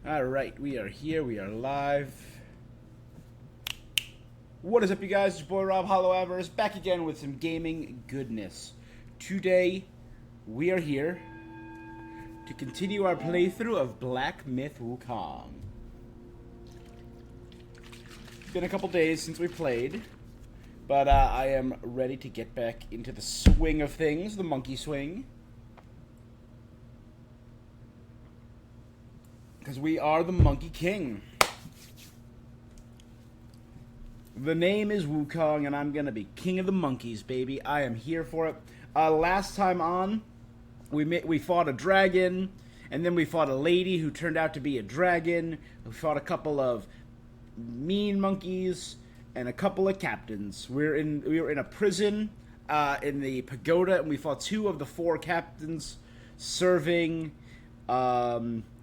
right. Alright, we are here, we are live. What is up, you guys? It's your boy Rob Hollow Avarice back again with some gaming goodness. Today, we are here to continue our playthrough of Black Myth: Wukong. It's been a couple days since we played, but I am ready to get back into the swing of things, the monkey swing. Because we are the Monkey King. The name is Wukong, and I'm gonna be king of the monkeys, baby. I am here for it. Last time on, we fought a dragon, and then we fought a lady who turned out to be a dragon. We fought a couple of mean monkeys and a couple of captains. We were in a prison in the pagoda, and we fought 2 of the 4 captains serving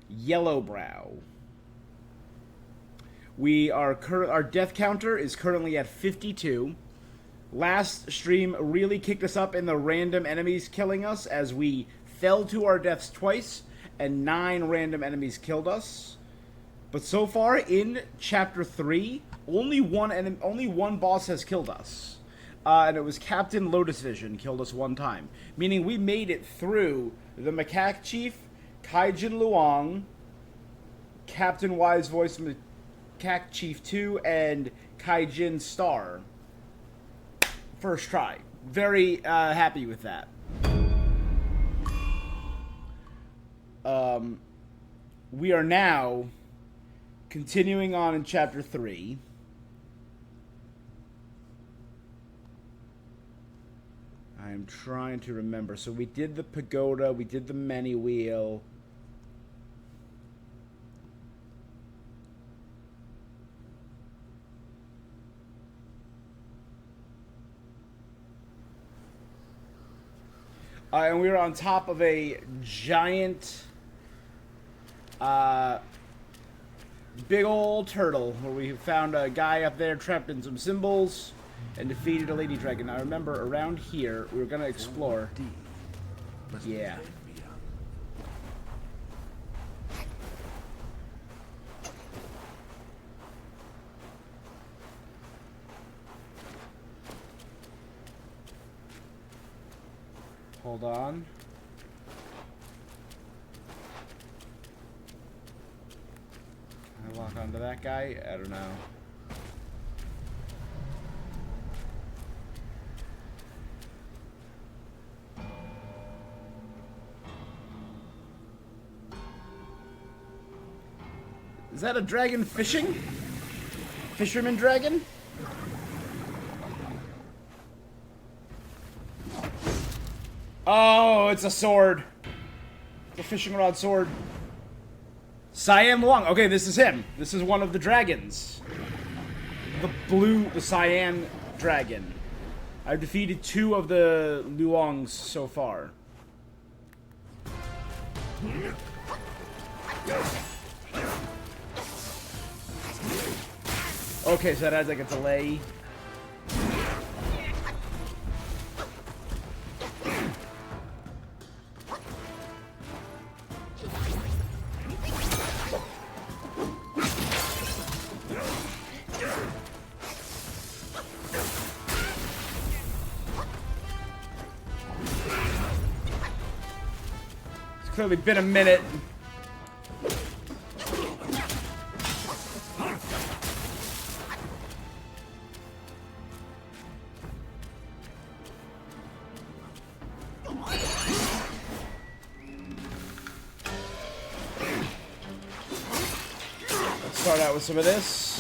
Yellowbrow. Our death counter is currently at 52. Last stream really kicked us up in the random enemies killing us as we fell to our deaths twice and 9 random enemies killed us. But so far in chapter 3, only one boss has killed us. And it was Captain Lotus Vision killed us 1 time. Meaning we made it through the Macaque Chief, Kaijin Luang, Captain Wise Voice Macaque Chief 2, and Kaijin Star. First try. Very happy with that. We are now continuing on in chapter 3. I am trying to remember. So we did the pagoda, we did the many wheel. And we were on top of a giant, big old turtle, where we found a guy up there trapped in some symbols and defeated a lady dragon. Now remember, around here, we were going to explore. Yeah. Hold on. Can I lock onto that guy? I don't know. Is that a dragon fishing? Fisherman dragon? Oh, it's a sword. The fishing rod sword. Cyan Luang. Okay, this is him. This is one of the dragons. The cyan dragon. I've defeated 2 of the Luangs so far. Okay, so that has like a delay. Clearly been a minute. Let's start out with some of this.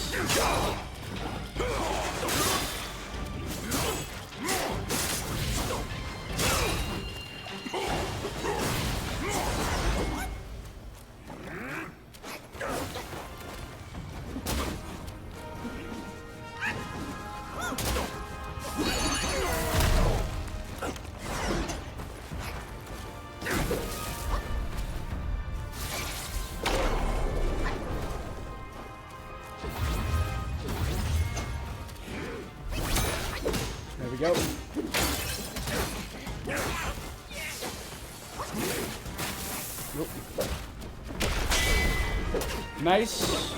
go. Nope. Nice.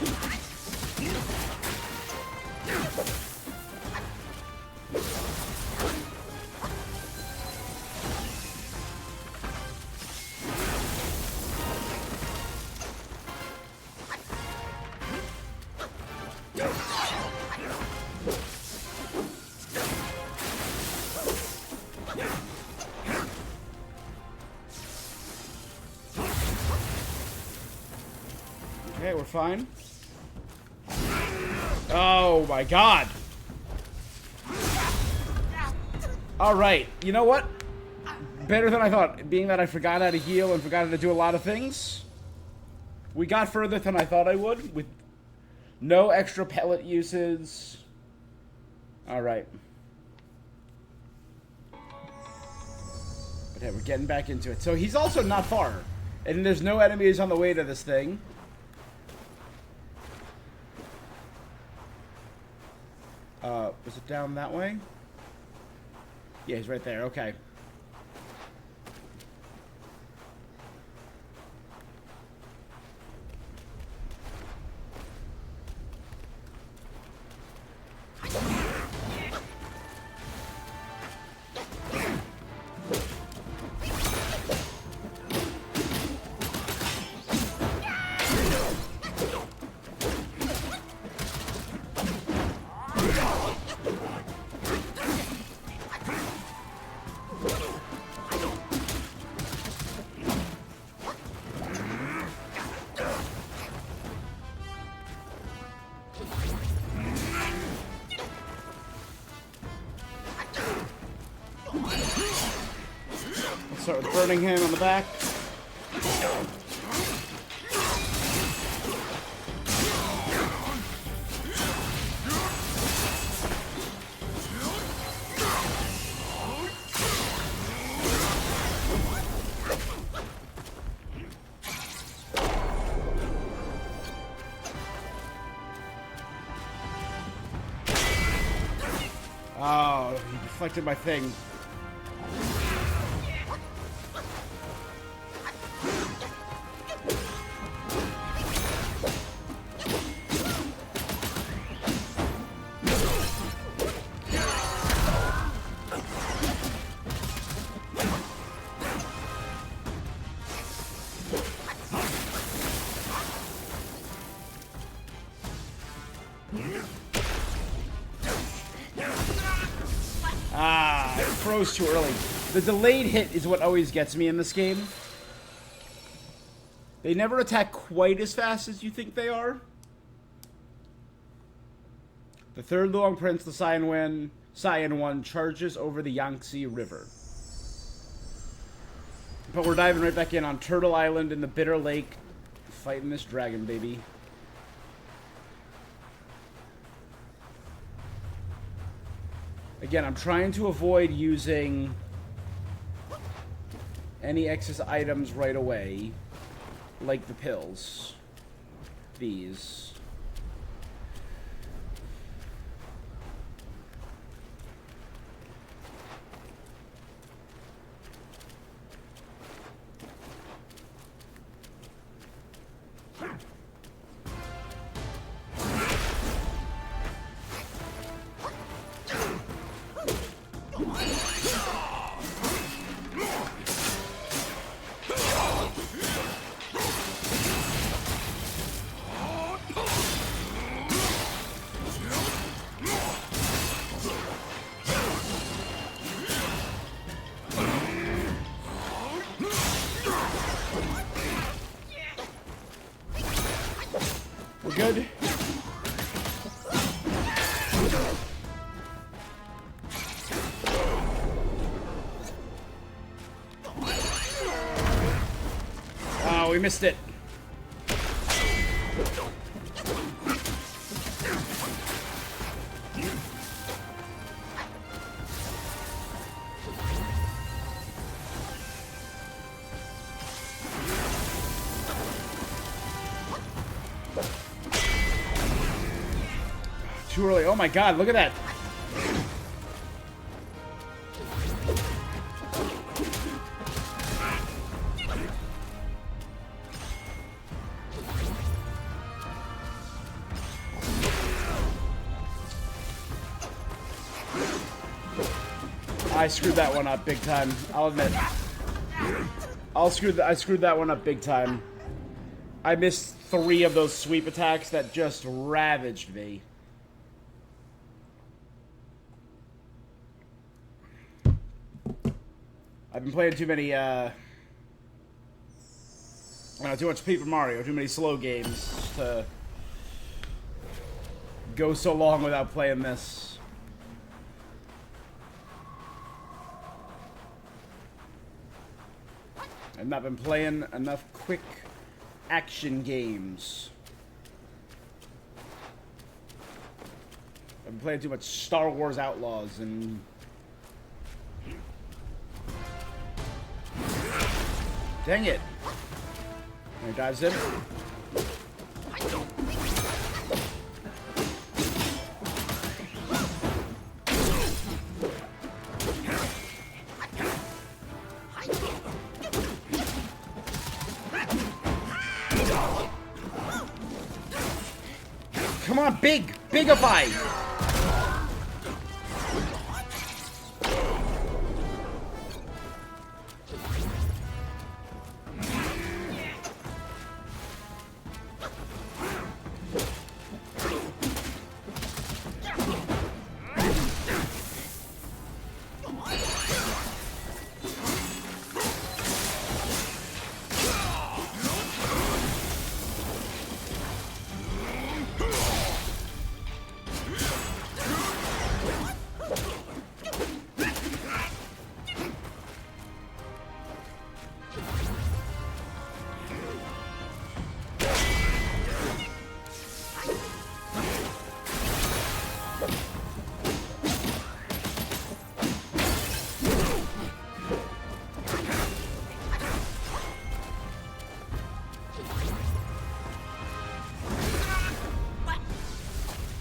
Okay, we're fine. Oh my god. Alright, you know what? Better than I thought. Being that I forgot how to heal and forgot how to do a lot of things, we got further than I thought I would, with no extra pellet uses. Alright. But hey, we're getting back into it. So he's also not far. And there's no enemies on the way to this thing. Was it down that way? Yeah, he's right there. Okay. Start with burning him on the back. Oh, he deflected my thing. Ah, it froze too early. The delayed hit is what always gets me in this game. They never attack quite as fast as you think they are. The third Luang Prince, the Saiyan one, charges over the Yangtze River. But we're diving right back in on Turtle Island in the Bitter Lake, fighting this dragon, baby. Again, I'm trying to avoid using any excess items right away, like the pills. These. We're good. Oh, we missed it. Too early. Oh my god, look at that. I screwed that one up big time. I'll admit. I screwed that one up big time. I missed 3 of those sweep attacks that just ravaged me. I've been playing too many, too much Paper Mario, too many slow games to go so long without playing this. I've not been playing enough quick action games. I've been playing too much Star Wars Outlaws and... Dang it! There he dives in. Come on, bigify!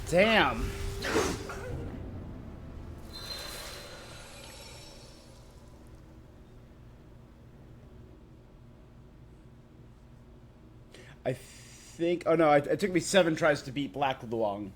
Damn. I think... Oh no, it took me 7 tries to beat Black Luong.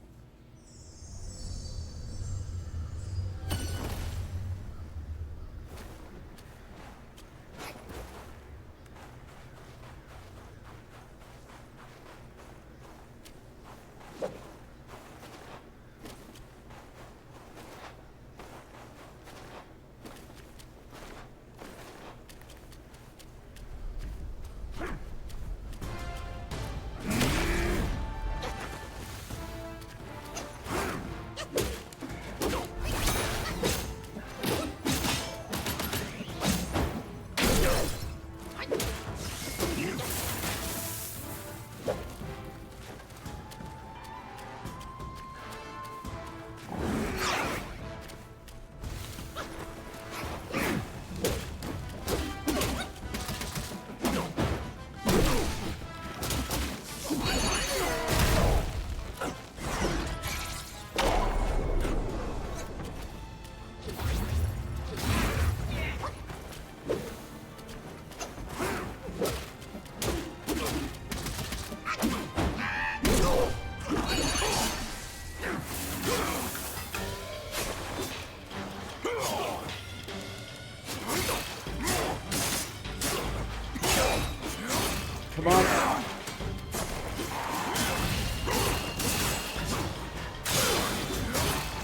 Come on.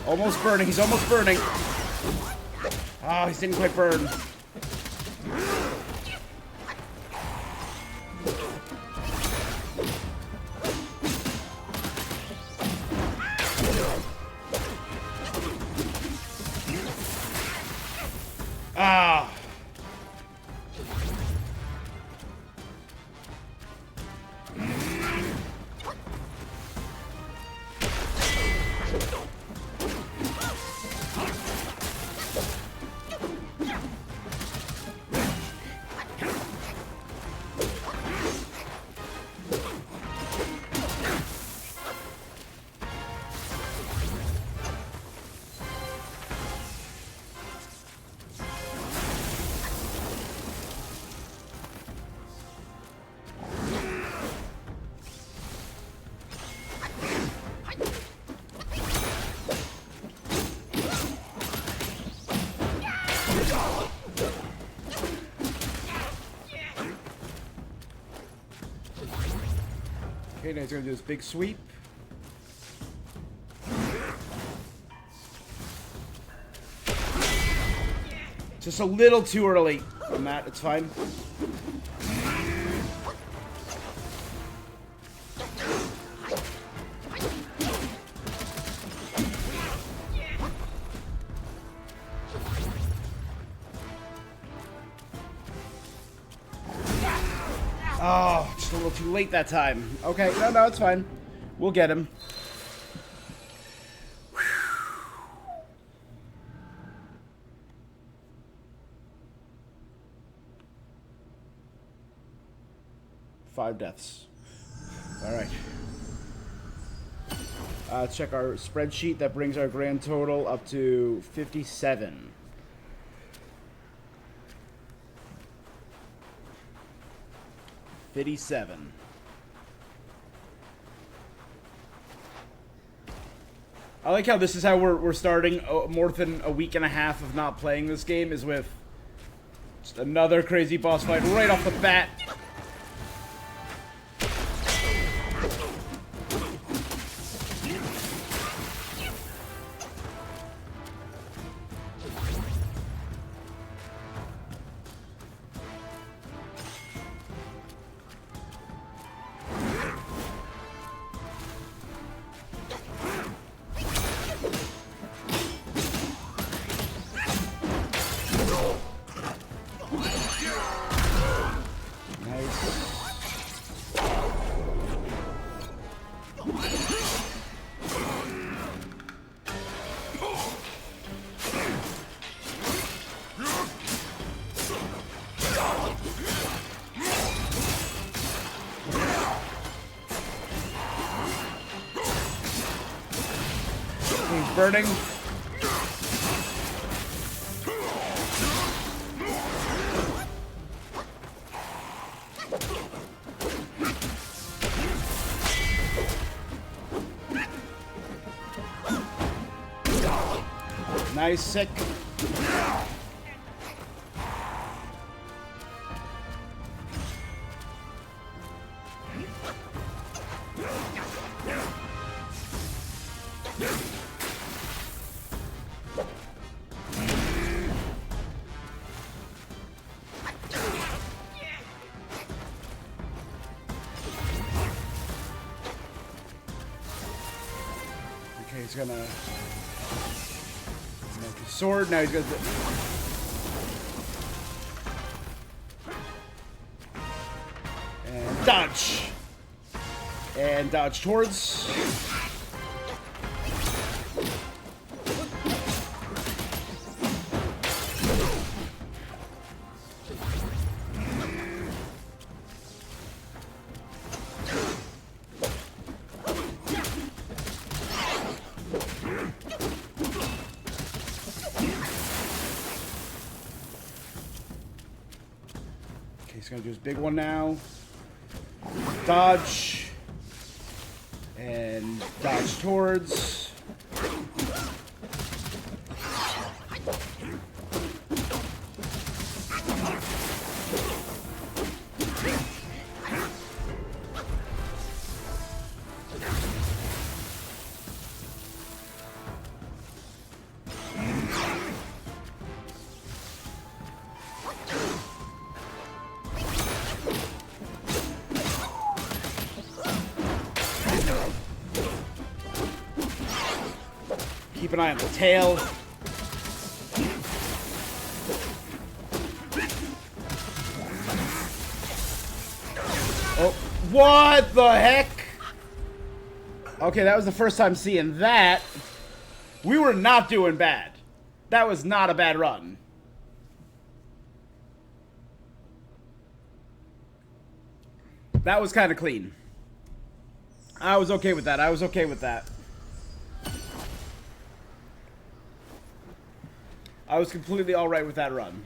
Almost burning. He's almost burning. Oh, he didn't quite burn. Ah. Okay, now he's gonna do this big sweep. Just a little too early on that. It's fine. Oh, just a little too late that time. Okay, no, it's fine. We'll get him. Five deaths. Alright. Let's check our spreadsheet. That brings our grand total up to 57. I like how this is how we're starting more than a week and a half of not playing this game, is with just another crazy boss fight right off the bat. Burning. Nice, sick. He's gonna make his sword. Now he's gonna and dodge and dodge towards. He's gonna do his big one now. Dodge. And dodge towards. Keep an eye on the tail. Oh, what the heck? Okay, that was the first time seeing that. We were not doing bad. That was not a bad run. That was kind of clean. I was okay with that. I was okay with that. I was completely alright with that run.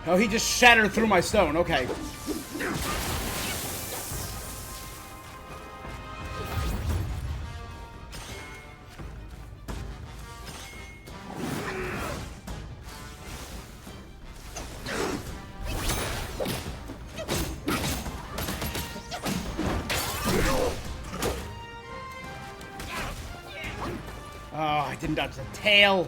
Oh, he just shattered through my stone. Okay. Oh, I didn't dodge the tail.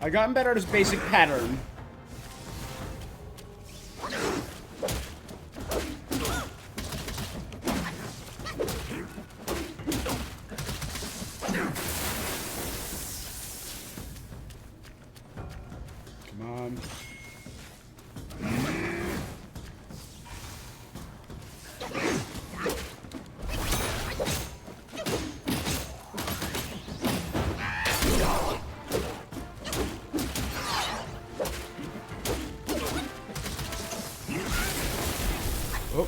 I've gotten better at his basic pattern. Come on. Oh.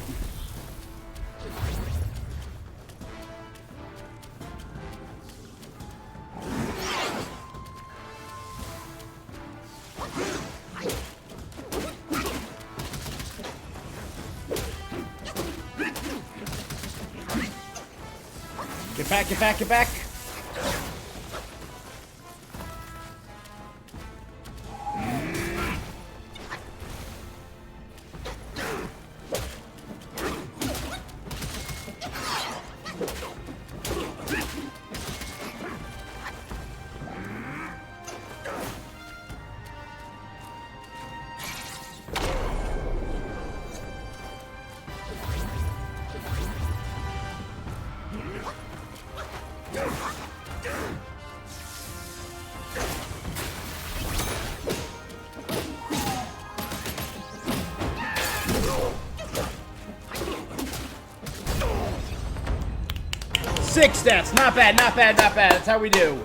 Get back, get back, get back! Six stats, not bad, not bad, not bad. That's how we do.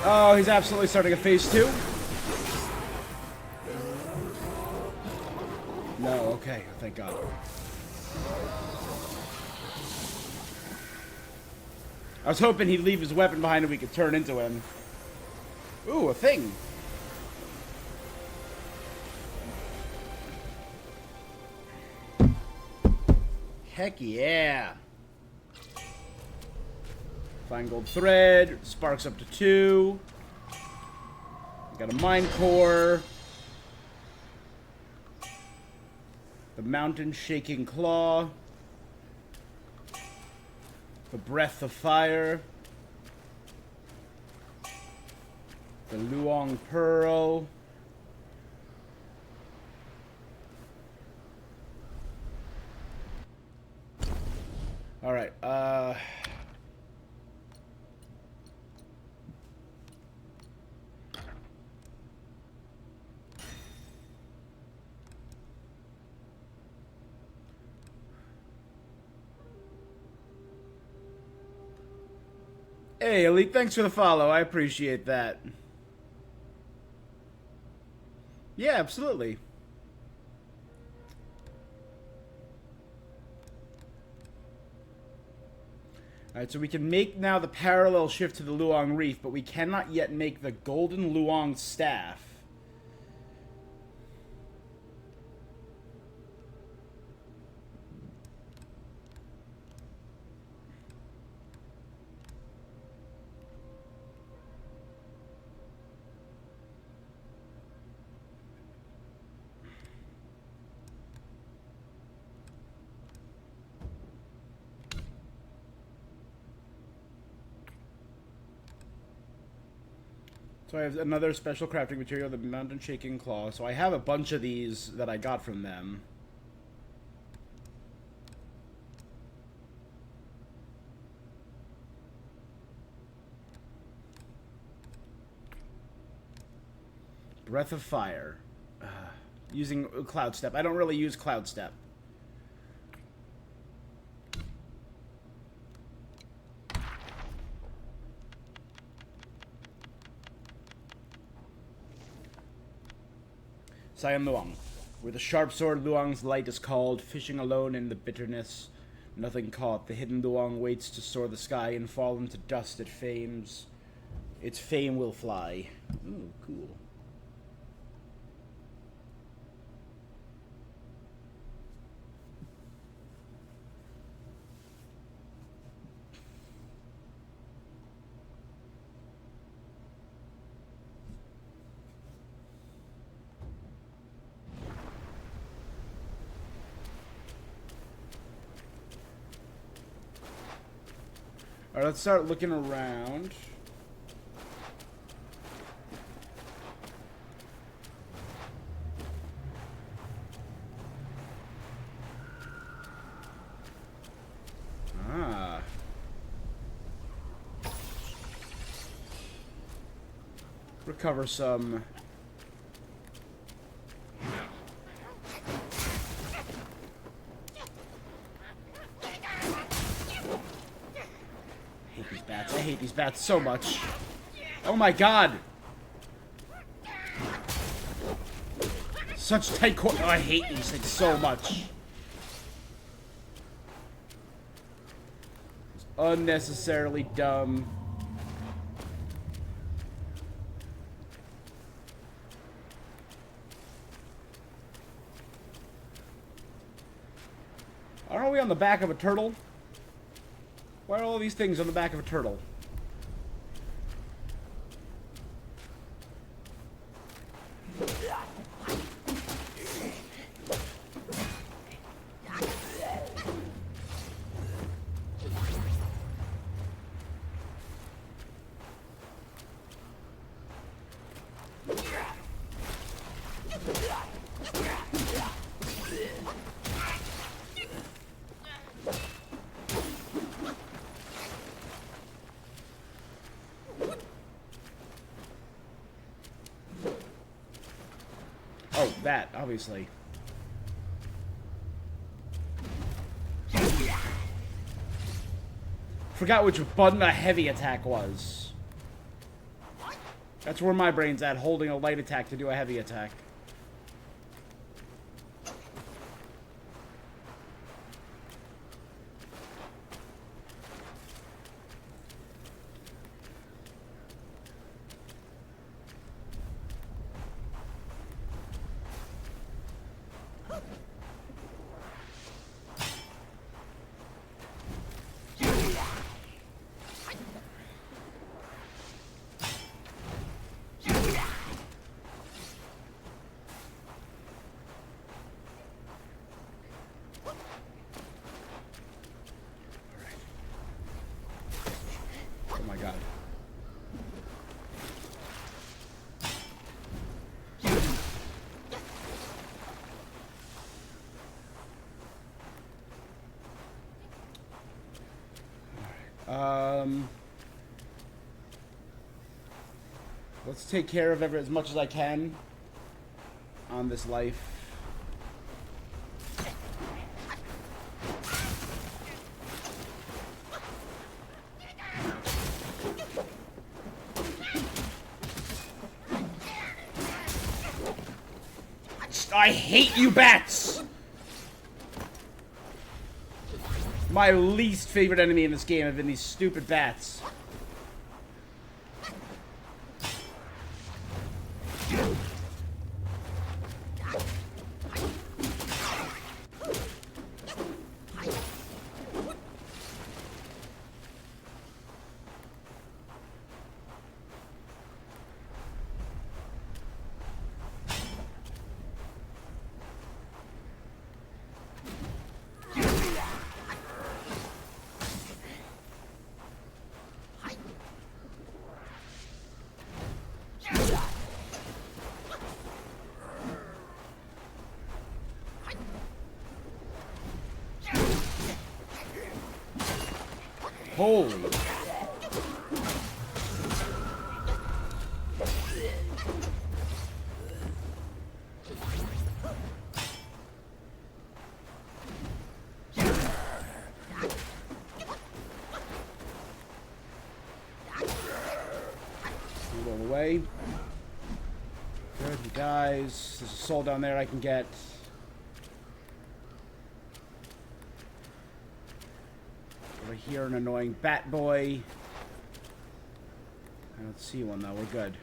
Oh, he's absolutely starting a phase 2. No, okay, thank God. I was hoping he'd leave his weapon behind and we could turn into him. Ooh, a thing. Heck yeah. Fine gold thread. Sparks up to 2. Got a mine core. The mountain shaking claw. The breath of fire. The Luong pearl. All right. Hey, Elite, thanks for the follow. I appreciate that. Yeah, absolutely. Alright, so we can make now the parallel shift to the Luong Reef, but we cannot yet make the Golden Luong Staff. So I have another special crafting material, the Mountain Shaking Claw. So I have a bunch of these that I got from them. Breath of Fire. Using Cloud Step. I don't really use Cloud Step. Siam Luang. With a sharp sword, Luang's light is called, fishing alone in the bitterness. Nothing caught, the hidden Luang waits to soar the sky and fall into dust it fames. Its fame will fly. Ooh, cool. Alright, let's start looking around. Ah. Recover some. I hate these bats so much. Oh my god! Such tight core. Oh, I hate these things so much. It's unnecessarily dumb. Aren't we on the back of a turtle? Why are all these things on the back of a turtle? Oh, that, obviously. Forgot which button a heavy attack was. That's where my brain's at, holding a light attack to do a heavy attack. Oh my god. Let's take care of as much as I can on this life. I hate you bats! My least favorite enemy in this game have been these stupid bats. Holy. Move on the way. Good, he died. guys. There's a soul down there I can get. Over here, an annoying bat boy. I don't see one though. We're good.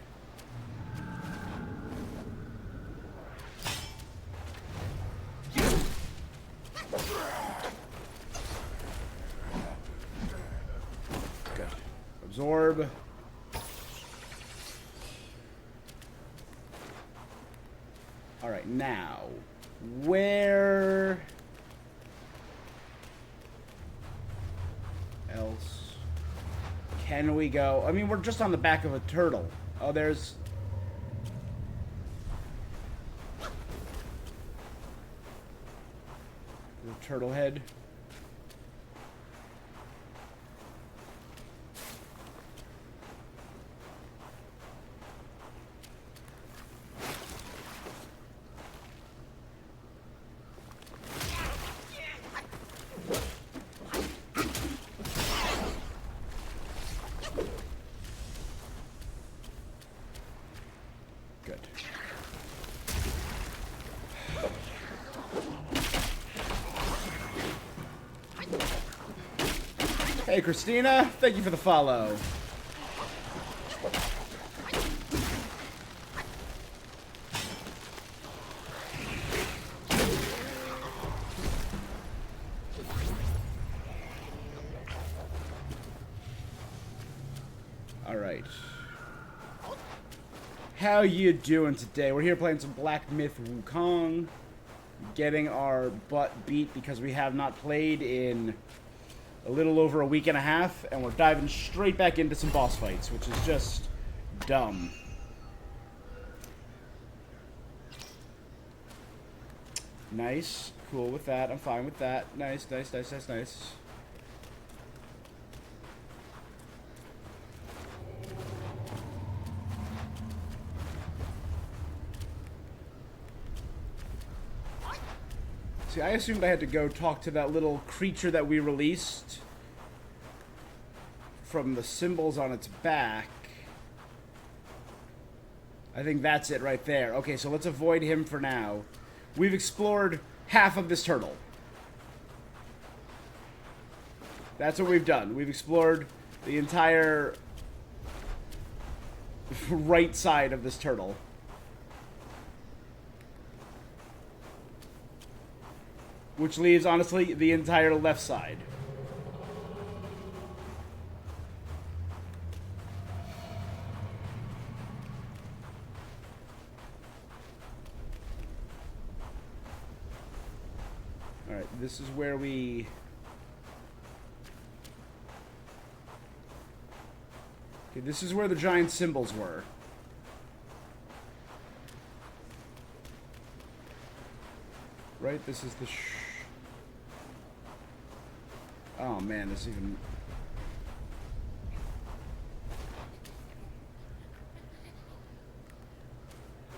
Good. Absorb. All right, now where else can we go? I mean, we're just on the back of a turtle. Oh, there's the turtle head. Good. Hey, Christina. Thank you for the follow. All right. How you doing today? We're here playing some Black Myth Wukong. Getting our butt beat because we have not played in a little over a week and a half, and we're diving straight back into some boss fights, which is just dumb. Nice. Cool with that. I'm fine with that. Nice, nice, nice, nice, nice. See, I assumed I had to go talk to that little creature that we released from the symbols on its back. I think that's it right there. Okay, so let's avoid him for now. We've explored half of this turtle. That's what we've done. We've explored the entire right side of this turtle. Which leaves, honestly, the entire left side. Alright, this is where we... Okay, this is where the giant symbols were. Right, this is the oh man, this even...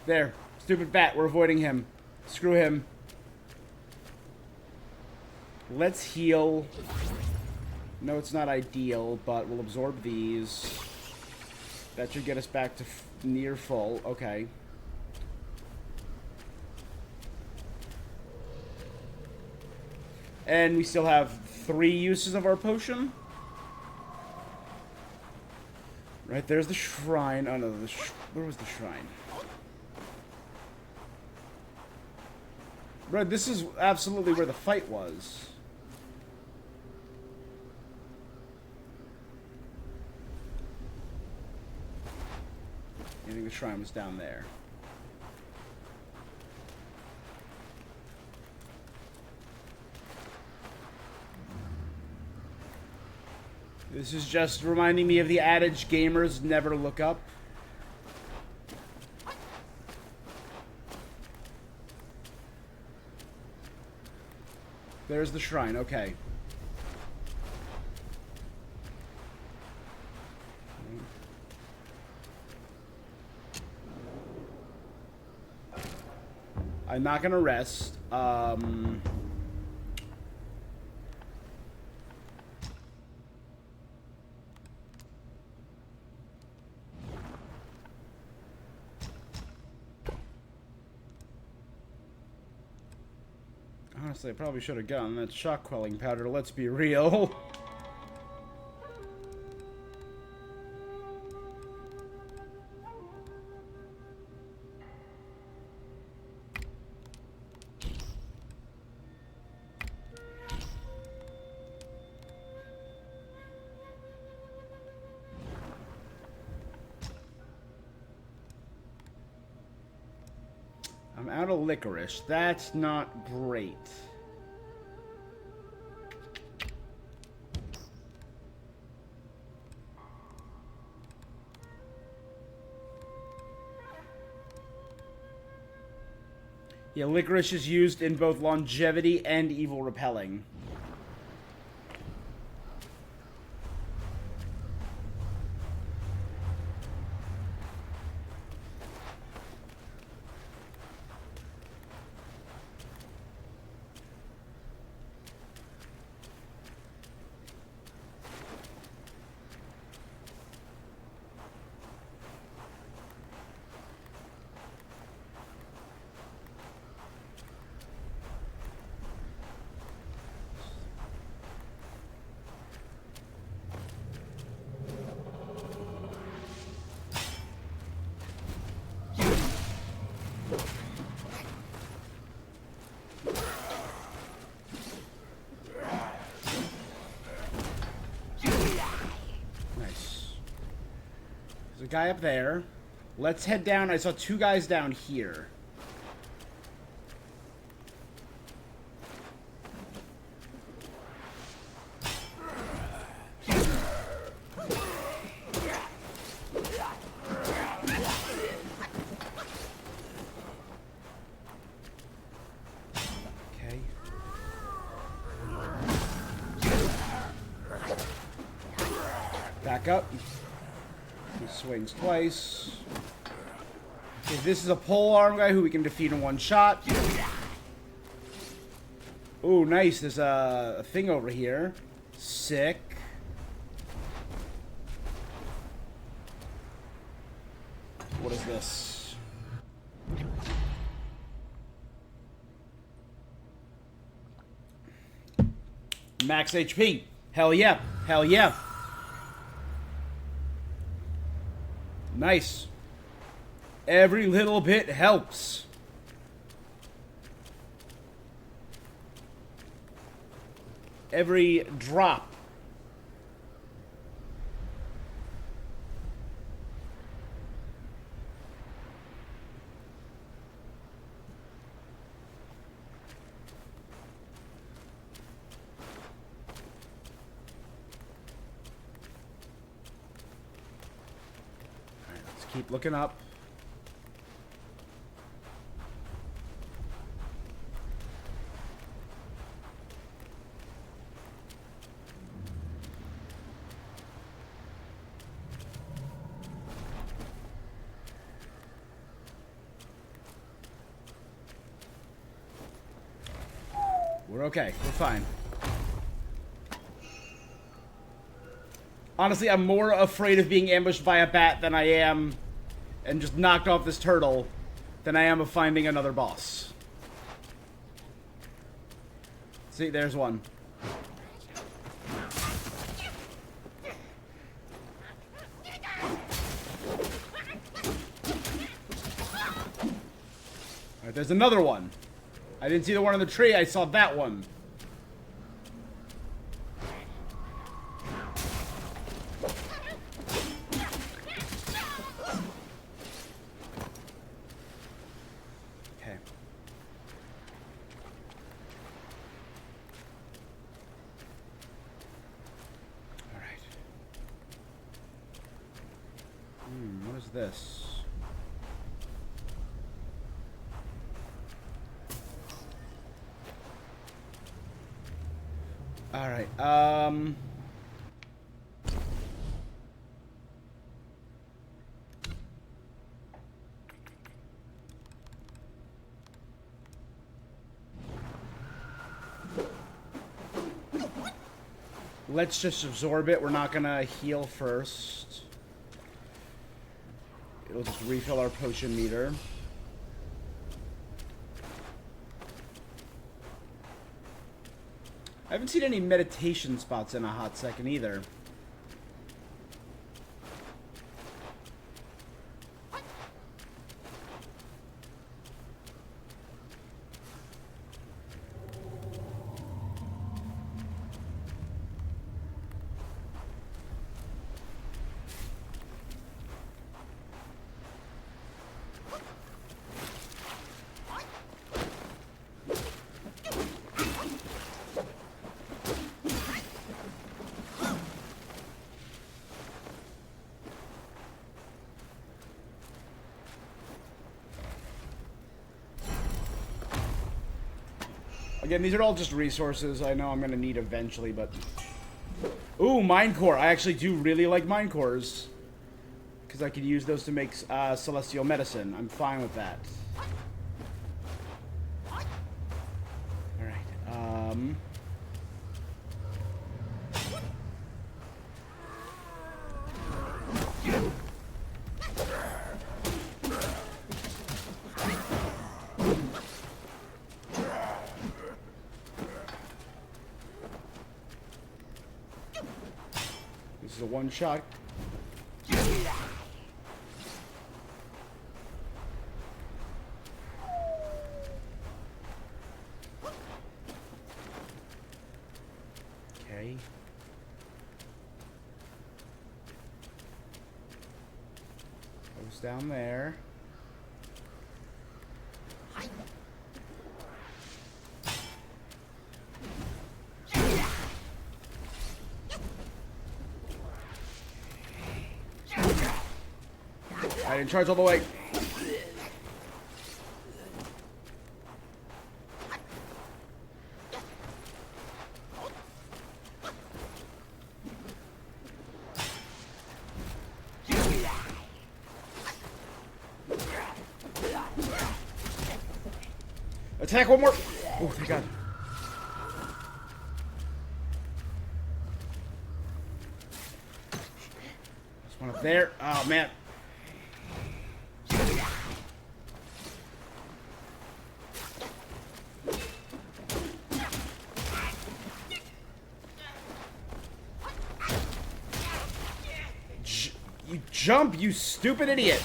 There. Stupid bat, we're avoiding him. Screw him. Let's heal. No, it's not ideal, but we'll absorb these. That should get us back to near full. Okay. And we still have 3 uses of our potion. Right, there's the shrine. Oh no, where was the shrine? Right, this is absolutely where the fight was. I think the shrine was down there. This is just reminding me of the adage, gamers never look up. There's the shrine, okay. I'm not gonna rest. Honestly, I probably should have gotten that shock quelling powder, let's be real. I'm out of licorice. That's not great. Yeah, licorice is used in both longevity and evil repelling. There's a guy up there. Let's head down. I saw two guys down here. Okay. Back up. He swings twice. Okay, this is a polearm guy who we can defeat in one shot. Ooh, nice. There's a thing over here. Sick. What is this? Max HP. Hell yeah. Hell yeah. Nice. Every little bit helps. Every drop. Keep looking up. We're okay. We're fine. Honestly, I'm more afraid of being ambushed by a bat than I am and just knocked off this turtle than I am of finding another boss. See, there's one. Alright, there's another one. I didn't see the one in the tree, I saw that one. This. All right. Let's just absorb it. We're not gonna heal first. It'll just refill our potion meter. I haven't seen any meditation spots in a hot second either. Again, these are all just resources I know I'm going to need eventually, but... Ooh, Mind Core. I actually do really like Mind Cores. Because I could use those to make Celestial Medicine. I'm fine with that. Alright, This is a one-shot. Okay. Goes down there. I didn't charge all the way. Attack one more. Oh, thank God. There's one up there. Oh, man. You jump, you stupid idiot.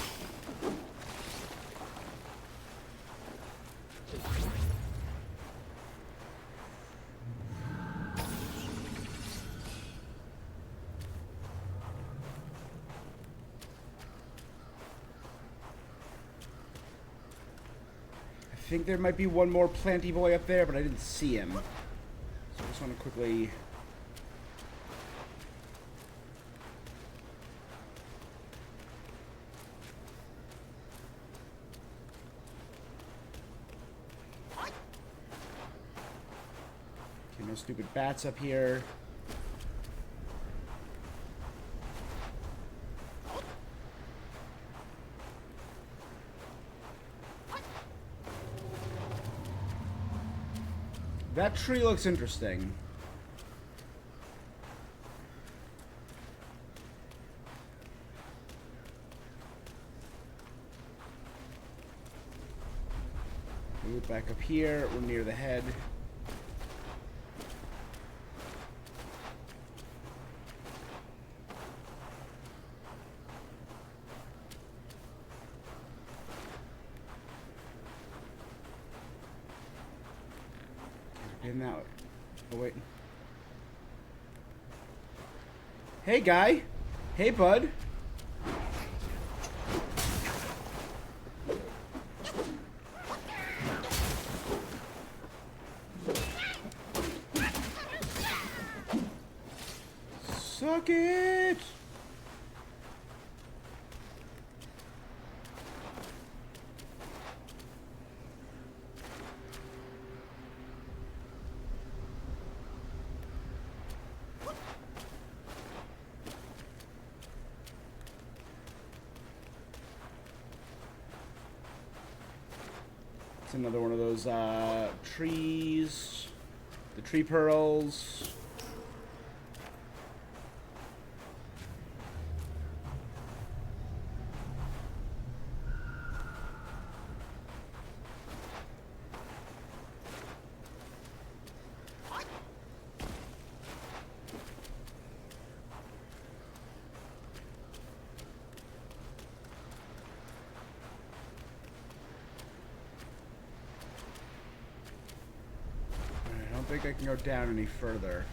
I think there might be one more planty boy up there, but I didn't see him. So I just want to quickly... Okay, no stupid bats up here. That tree looks interesting. Move back up here. We're near the head. In that way. Oh, wait. Hey, guy. Hey, bud. Suck it. Another one of those trees, the tree pearls. don't think I can go down any further.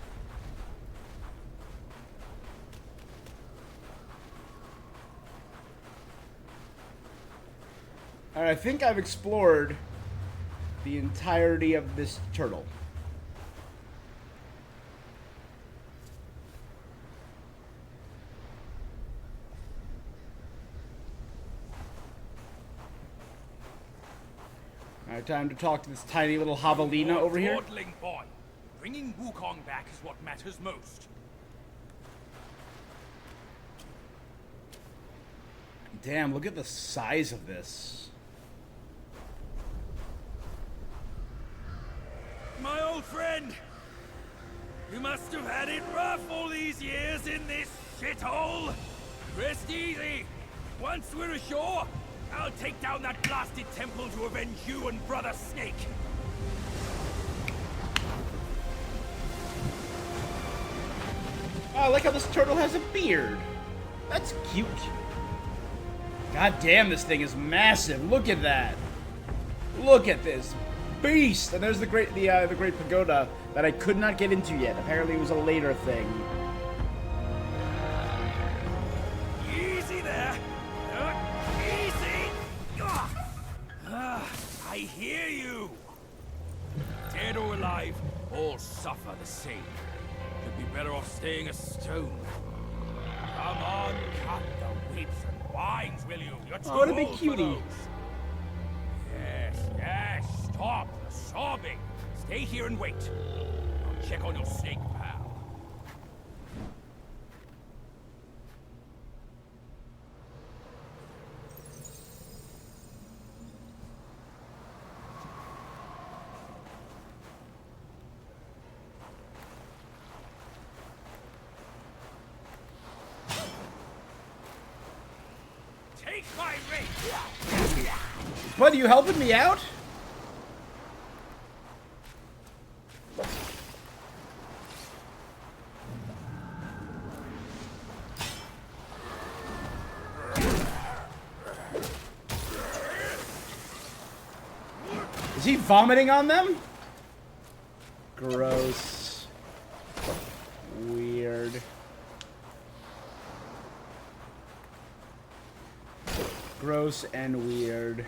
Alright, I think I've explored the entirety of this turtle. Alright, time to talk to this tiny little javelina over here. Dawdling boy. Bringing Wukong back is what matters most. Damn, look at the size of this. My old friend! You must have had it rough all these years in this shithole! Rest easy! Once we're ashore, I'll take down that blasted temple to avenge you and Brother Snake! Oh, I like how this turtle has a beard. That's cute. God damn, this thing is massive. Look at that. Look at this beast. And there's the great pagoda that I could not get into yet. Apparently it was a later thing. Easy there! Easy! I hear you! Dead or alive, all suffer the same. You'd be better off staying a stone. Come on, cut the whips and vines, will you? You're too Oh, what a big old for cutie. those. Yes, stop sobbing. Stay here and wait. I'll check on your snake, pal. Take my ring! Bud, are you helping me out? Is he vomiting on them? Gross. Weird. Gross and weird.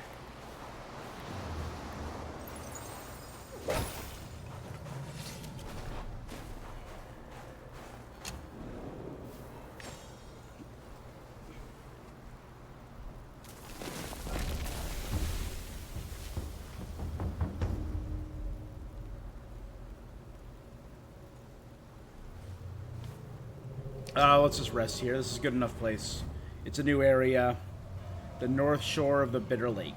Let's just rest here. This is a good enough place. It's a new area. The north shore of the Bitter Lake.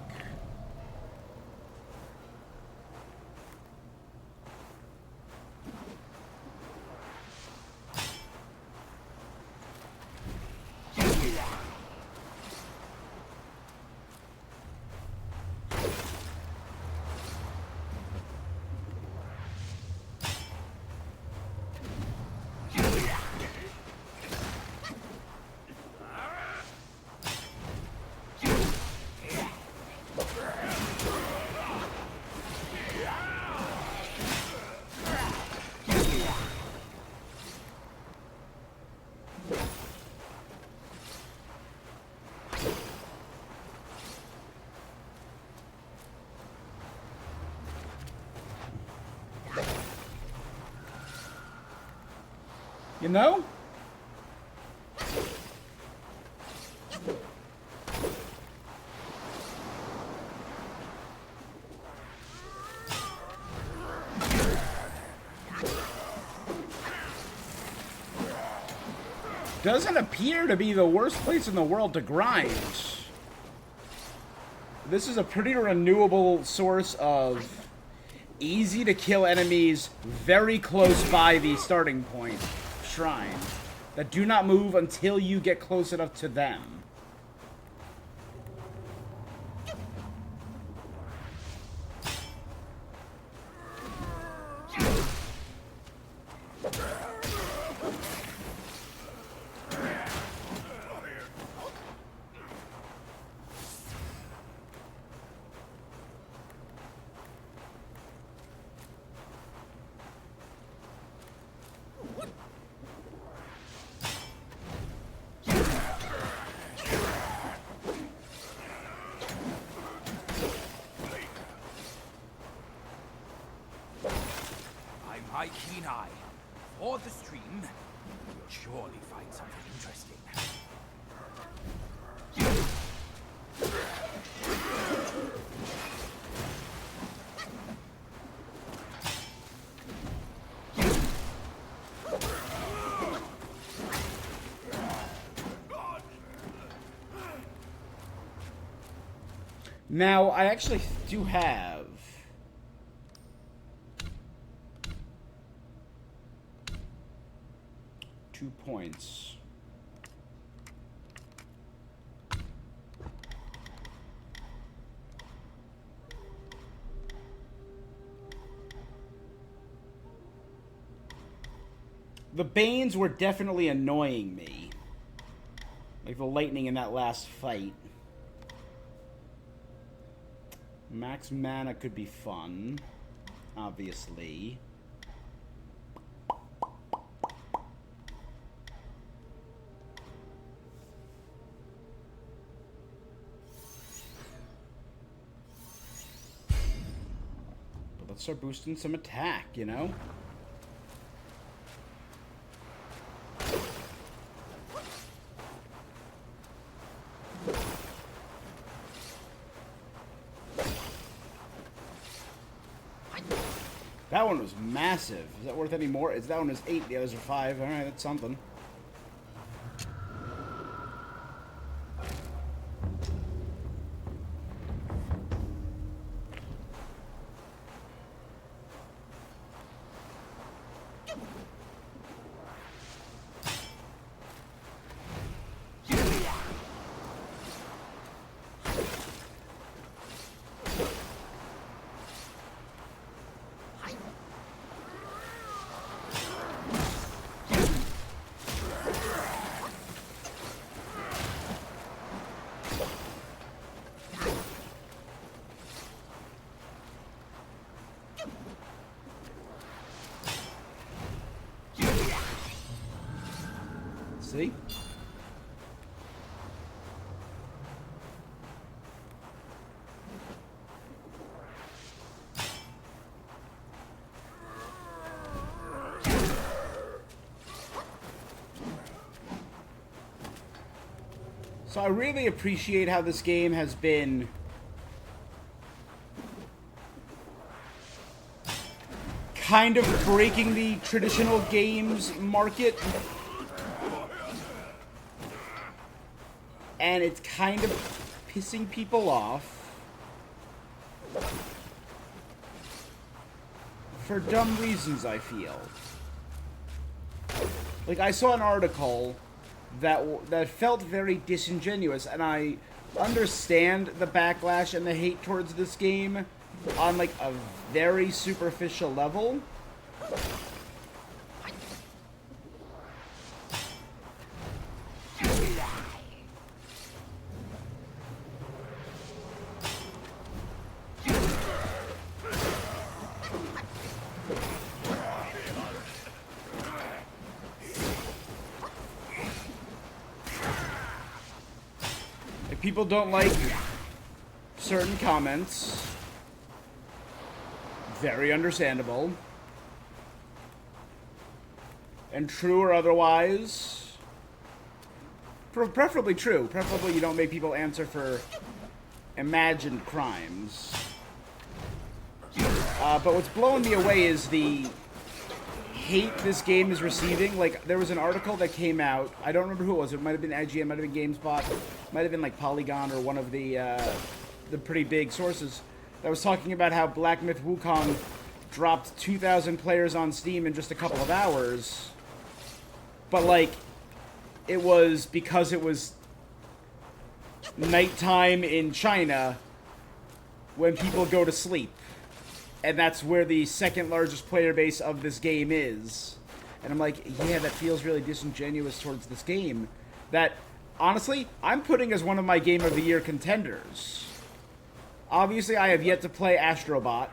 You know? Doesn't appear to be the worst place in the world to grind. This is a pretty renewable source of easy to kill enemies very close by the starting point shrine that do not move until you get close enough to them. high keen eye. For the stream, you'll surely find something interesting. Now, I actually do have... two points. The Banes were definitely annoying me. Like the lightning in that last fight. Max mana could be fun, obviously. But let's start boosting some attack, you know? That one was massive. Is that worth any more? That one is 8, the others are 5. Alright, that's something. See? So I really appreciate how this game has been kind of breaking the traditional games market. And it's kind of pissing people off for dumb reasons, I feel. Like, I saw an article that felt very disingenuous, and I understand the backlash and the hate towards this game on, like, a very superficial level. People don't like certain comments. Very understandable. And true or otherwise. Preferably true. Preferably you don't make people answer for imagined crimes. But what's blowing me away is the hate this game is receiving. Like, there was an article that came out. I don't remember who it was. It might have been IGN, might have been GameSpot, might have been like Polygon or one of the pretty big sources that was talking about how Black Myth Wukong dropped 2,000 players on Steam in just a couple of hours. But like, it was because it was nighttime in China when people go to sleep. And that's where the second largest player base of this game is. And I'm like, yeah, that feels really disingenuous towards this game. That, honestly, I'm putting as one of my Game of the Year contenders. Obviously, I have yet to play Astrobot,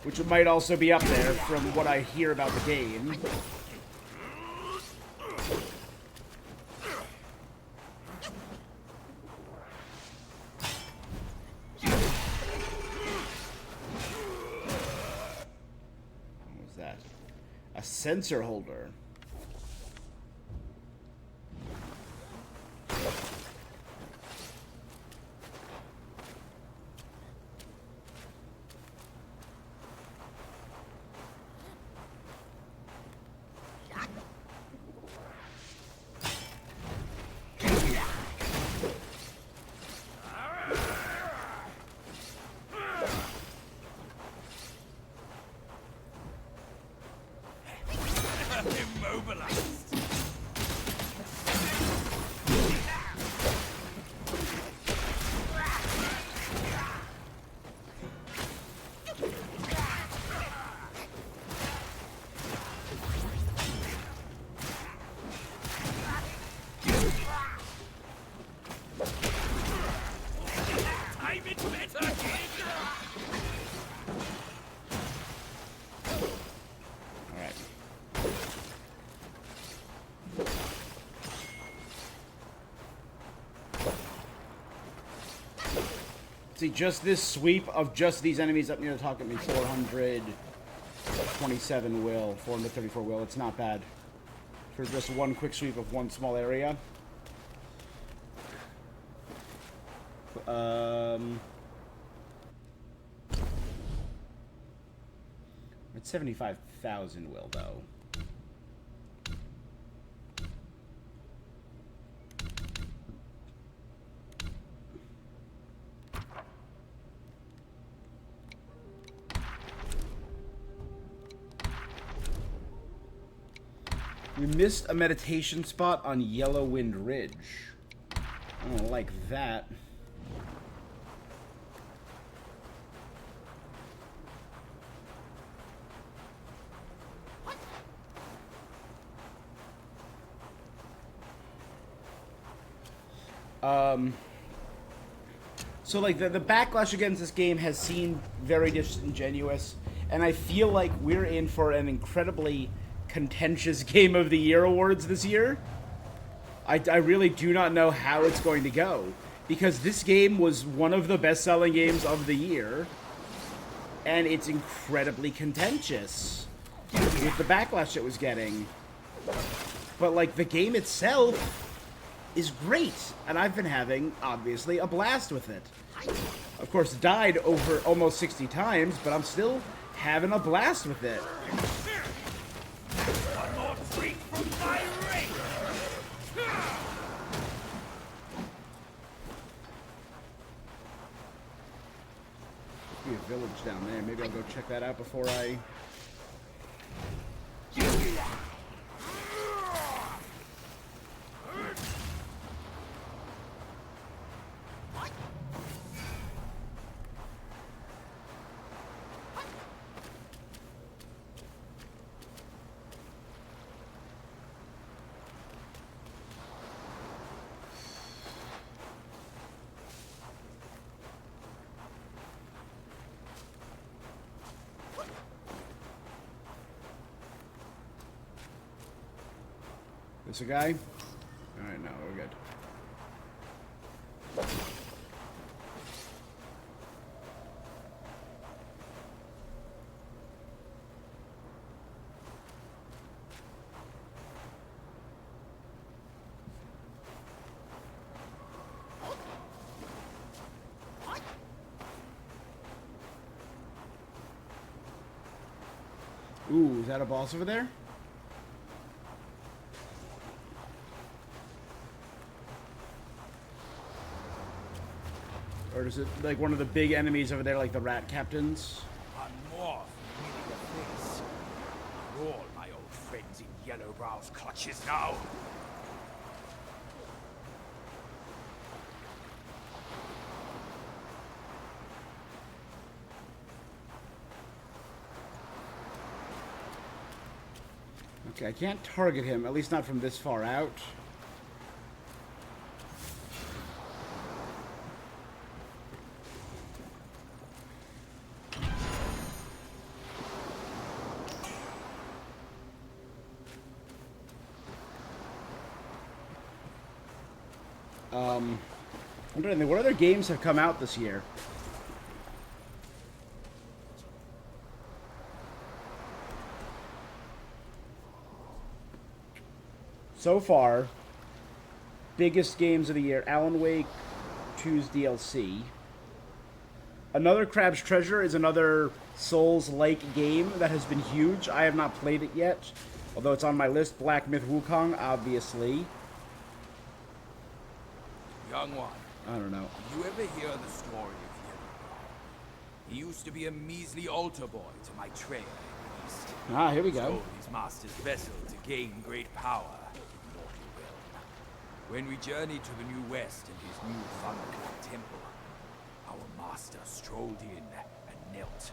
which might also be up there from what I hear about the game. What was that? A sensor holder. Immobilized. Time it better, kid. Alright. See, just this sweep of just these enemies up near the top at me, 427 will, 434 will. It's not bad for just one quick sweep of one small area. It's 75,000 will, though. We missed a meditation spot on Yellow Wind Ridge. I don't like that. So like the backlash against this game has seemed very disingenuous, and I feel like we're in for an incredibly contentious Game of the Year awards this year. I really do not know how it's going to go, because this game was one of the best-selling games of the year, and it's incredibly contentious with the backlash it was getting. But like the game itself is great, and I've been having, obviously, a blast with it. Of course, died over almost 60 times, but I'm still having a blast with it. One more treat from my ring. Be a village down there. Maybe I'll go check that out before I... This a guy? Alright, no, we're good. Ooh, is that a boss over there? Or is it like one of the big enemies over there, like the rat captains? One more for winning the face. Are all my old friends in Yellowbrow's clutches now? Okay, I can't target him, at least not from this far out. I'm trying to think, what other games have come out this year? so far, biggest games of the year: Alan Wake 2's DLC. Another Crab's Treasure is another Souls-like game that has been huge. I have not played it yet, although it's on my list. Black Myth Wukong, obviously. Young one, I don't know. did you ever hear the story of Yellowbrow? He used to be a measly altar boy to my trail in the east. Ah, here we go. Stole his master's vessel to gain great power in mortal realm. When we journeyed to the New West and his new Thunderclap temple, our master strolled in and knelt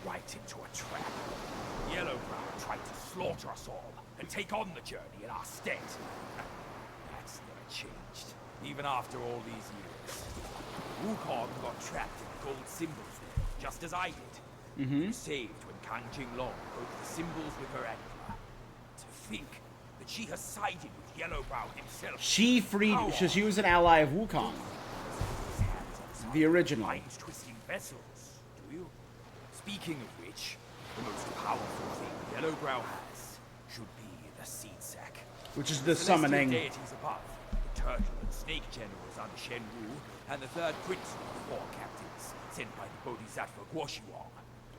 right into a trap. Yellowbrow tried to slaughter us all and take on the journey in our stead. That's never changed, even after all these years. Wukong got trapped in the gold symbols there, just as I did. He was saved when Kang Jinglong broke the symbols with her anger. To think that she has sided with Yellowbrow himself. She freed. She was an ally of Wukong, the original. Minds twisting vessels, do you? Speaking of which, the most powerful thing Yellowbrow has should be the seed sack. Which is the Celestial summoning. deities above, the turtle and snake generals under Shen Wu, and the third prince of the 4 captains sent by the Bodhisattva Guoshiwang.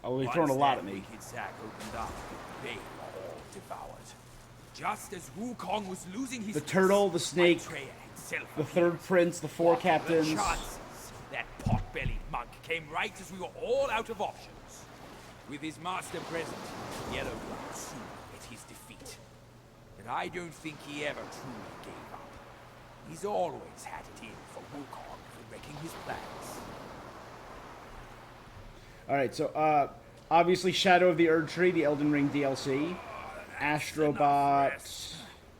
Oh, he's throwing a lot at Once me. that wicked sack opened up, they were all devoured. Just as Wukong was losing his The turtle, the snake, Maitreya himself the third prince, the 4 captains. the chances that pot-bellied monk came right as we were all out of options. With his master present, Yellowbrow soon met his defeat. But I don't think he ever truly gave up. He's always had it in for Wukong for wrecking his plans. Alright, so, obviously Shadow of the Erdtree, the Elden Ring DLC. Astrobot,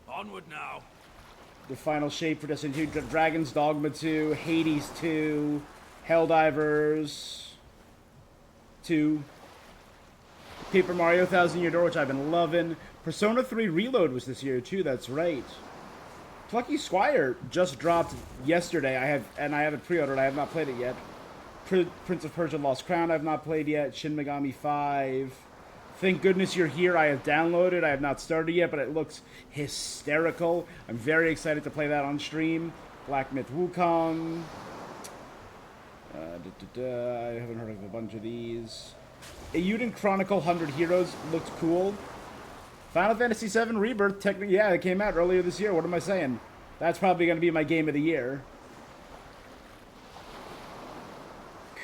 Onward now. the final shape for Destiny 2, Dragon's Dogma 2, Hades 2, Helldivers 2, Paper Mario 1000 Year Door, which I've been loving. Persona 3 Reload was this year too, that's right. Plucky Squire just dropped yesterday. I haven't pre-ordered, I have not played it yet. Prince of Persia Lost Crown I have not played yet. Shin Megami 5. Thank Goodness You're Here I have downloaded. I have not started yet, but it looks hysterical. I'm very excited to play that on stream. Black Myth Wukong. I haven't heard of a bunch of these. Eiyuden Chronicle 100 Heroes looked cool. Final Fantasy VII Rebirth, technically, yeah, it came out earlier this year. What am I saying? That's probably going to be my game of the year.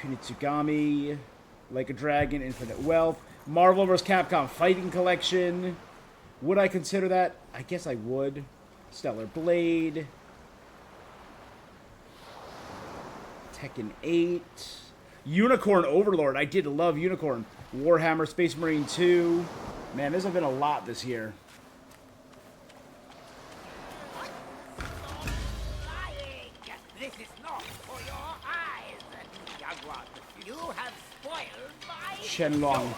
Kunitsugami, Like a Dragon, Infinite Wealth, Marvel vs. Capcom Fighting Collection. Would I consider that? I guess I would. Stellar Blade. Tekken 8. Unicorn Overlord. I did love Unicorn. Warhammer Space Marine 2. Man, there's been a lot this year. This is not for your eyes, young one. You have spoiled my Shenlong.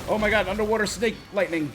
Oh my god, underwater snake lightning.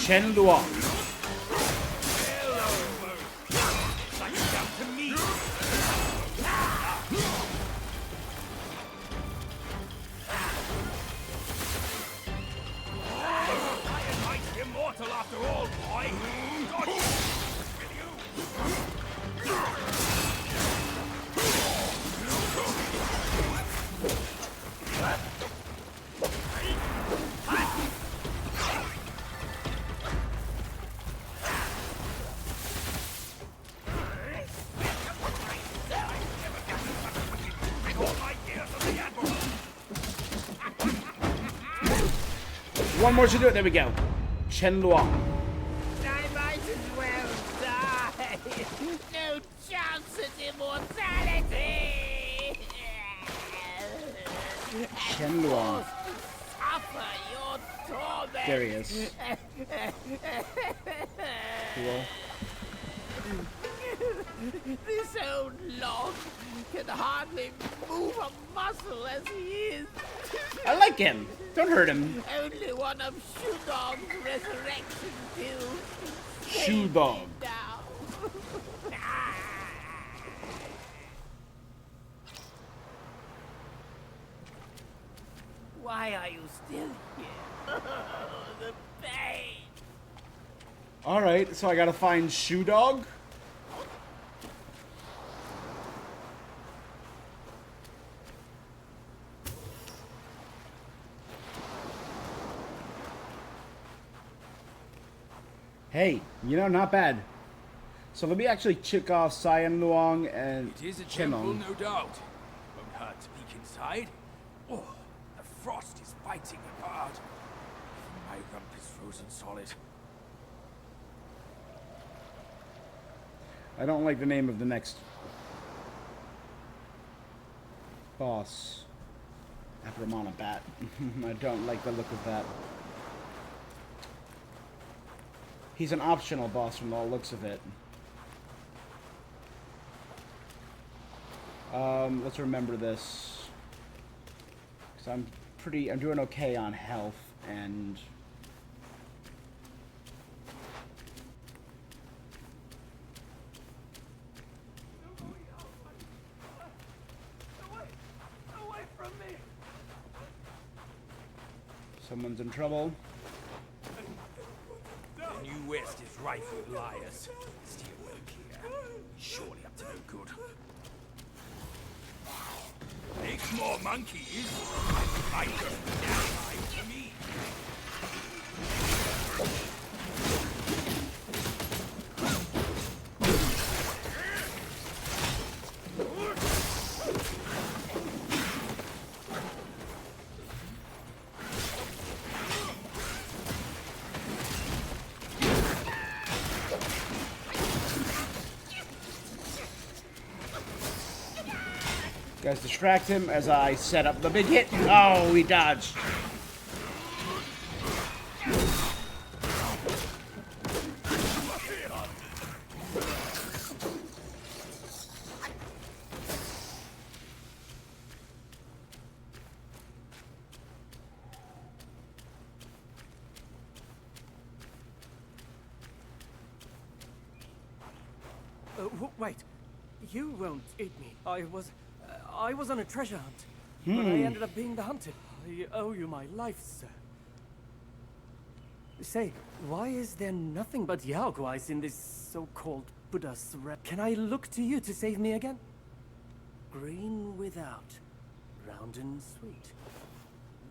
Shenluang. Immortal after all, boy. God, will you? One more to do it. There we go. Chen Luang. I might as well die. No chance at immortality. Chen Luang. Suffer your torment. There he is. Cool. This old log can hardly move a muscle as he is. I like him. Don't hurt him. Only one of Shudog's resurrection pills. Shoe dog. Now. Why are you still here? The pain. All right, so I gotta find Shoe Dog. Hey, you know, not bad. So let me actually check off Cyan Luang and It is a temple, Chimong. no doubt. Won't hurt to peek inside. Oh, the frost is biting me hard. My rump is frozen solid. I don't like the name of the next boss. Abramana Bat. I don't like the look of that. He's an optional boss from the looks of it. Let's remember this. Because I'm doing okay on health and... Away from me! Someone's in trouble. The New West is rife with liars. Steer well clear. Surely up to no good. Makes more monkeys. I just downline to me. Guys, distract him as I set up the big hit. Oh, he dodged. Wait, you won't eat me. I was on a treasure hunt, but I ended up being the hunted. I owe you my life, sir. Say, why is there nothing but Yaoguais in this so-called Buddha's realm? Can I look to you to save me again? Green without, round and sweet.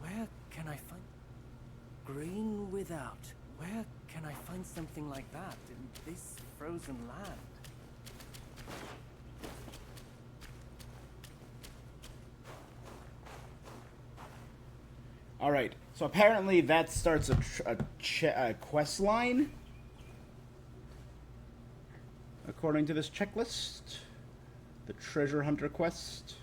Where can I find... Green without. Where can I find something like that in this frozen land? All right. So apparently that starts a quest line. According to this checklist, the treasure hunter quest.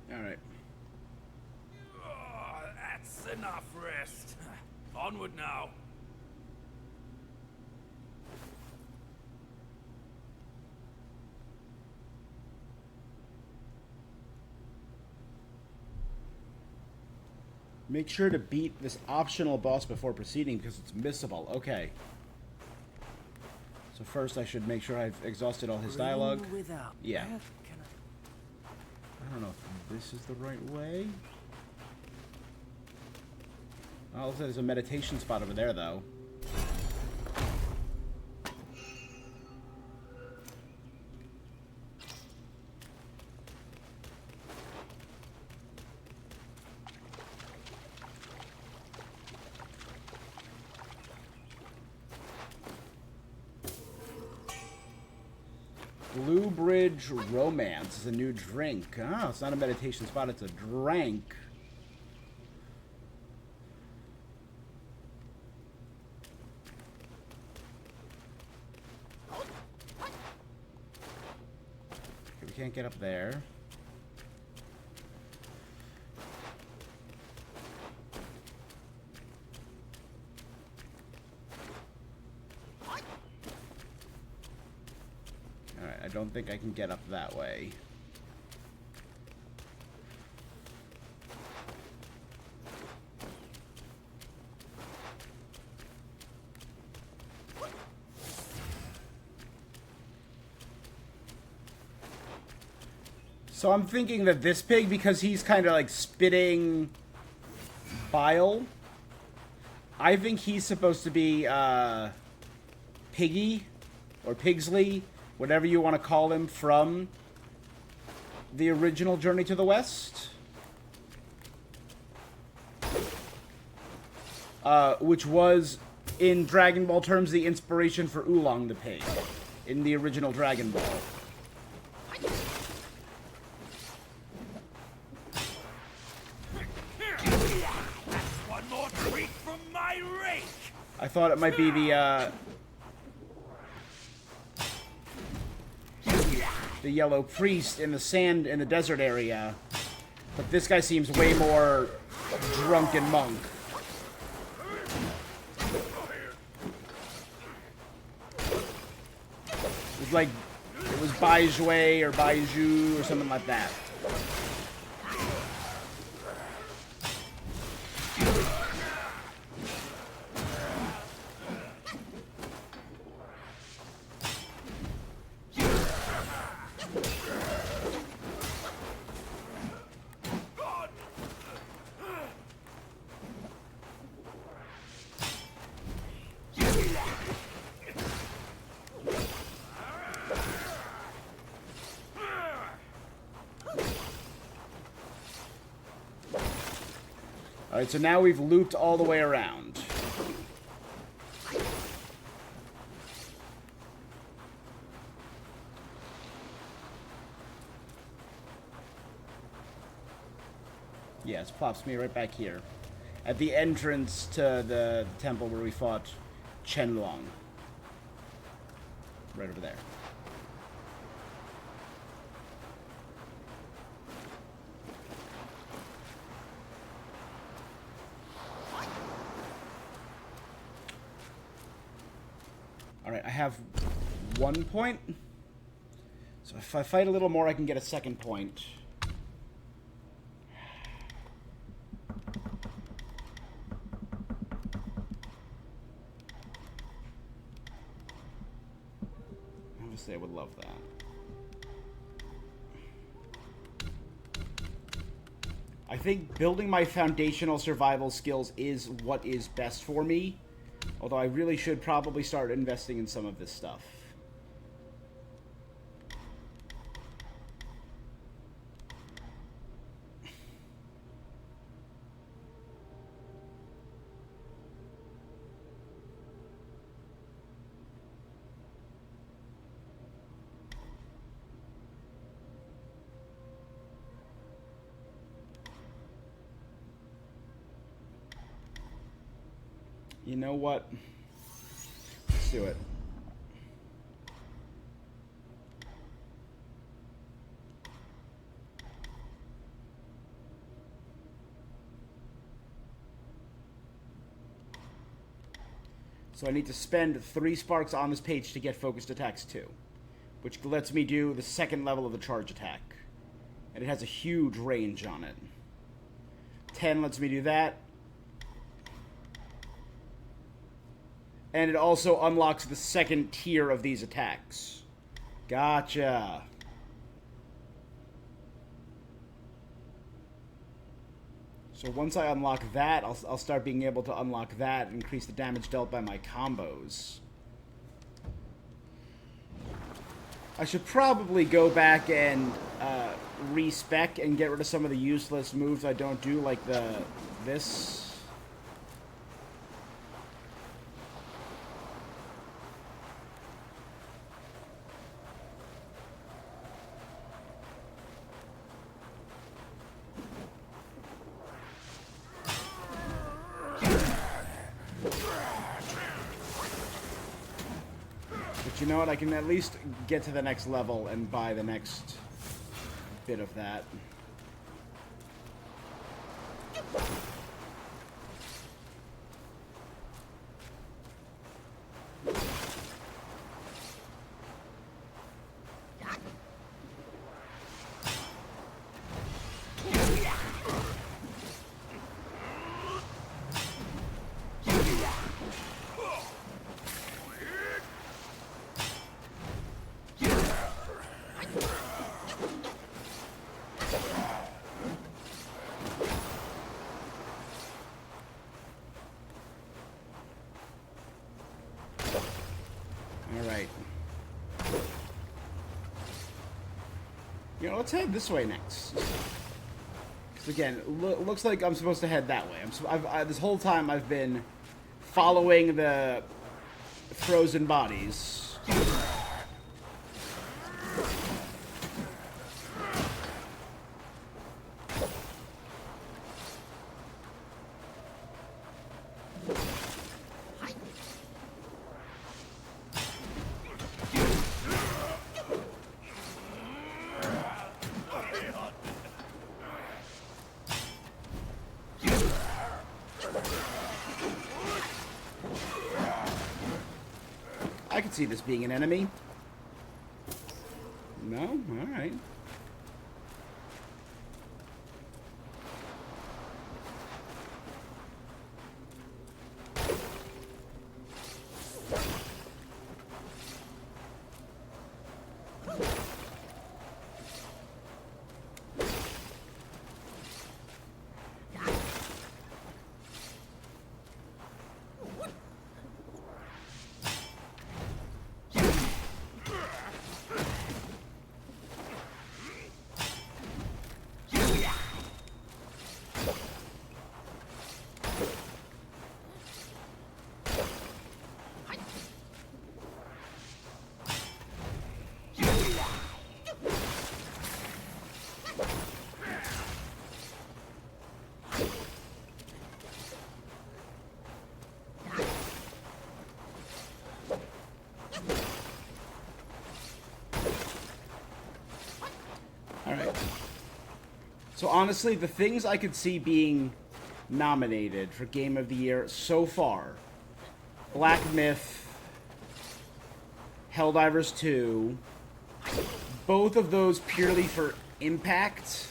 All right. Oh, that's enough rest. Onward now. Make sure to beat this optional boss before proceeding because it's missable. Okay. So first I should make sure I've exhausted all his dialogue. Without. Yeah. Where can I don't know if this is the right way. Oh, looks like there's a meditation spot over there, though. Blue Bridge Romance is a new drink. Oh, it's not a meditation spot, it's a drink. Okay, we can't get up there. Alright, I don't think I can get up that way. So I'm thinking that this pig, because he's kind of like spitting bile, I think he's supposed to be Piggy or Pigsley, whatever you want to call him, from the original Journey to the West. Which was, in Dragon Ball terms, the inspiration for Oolong the Pig in the original Dragon Ball. One more treat from my rake! I thought it might be the yellow priest in the sand in the desert area, but this guy seems way more drunken monk. It's like it was Bai Jue or Bai Zhu or something like that. Alright, so now we've looped all the way around. Yes, plops me right back here. At the entrance to the temple where we fought Chenlong. Right over there. Alright, I have 1 point. So if I fight a little more, I can get a second point. Obviously, I would love that. I think building my foundational survival skills is what is best for me. Although I really should probably start investing in some of this stuff. You know what? Let's do it. So I need to spend 3 sparks on this page to get focused attacks 2, which lets me do the second level of the charge attack. And it has a huge range on it. 10 lets me do that. And it also unlocks the second tier of these attacks. Gotcha. So once I unlock that, I'll start being able to unlock that and increase the damage dealt by my combos. I should probably go back and respec and get rid of some of the useless moves I don't do, like this. But you know what? I can at least get to the next level and buy the next bit of that. Alright. You know, let's head this way next. Because again, looks like I'm supposed to head that way. This whole time I've been following the frozen bodies. I could see this being an enemy. No? Alright. Alright. So honestly, the things I could see being nominated for Game of the Year so far: Black Myth, Helldivers 2, both of those purely for impact.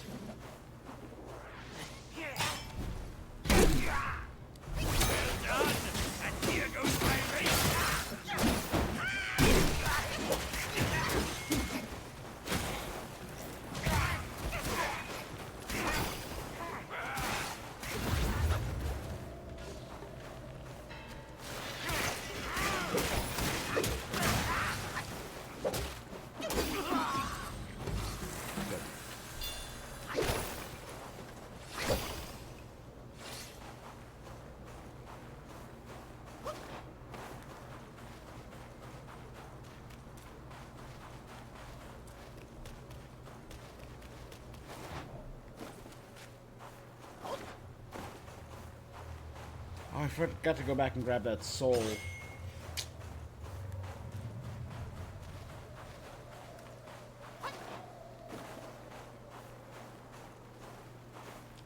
Oh, I forgot to go back and grab that soul.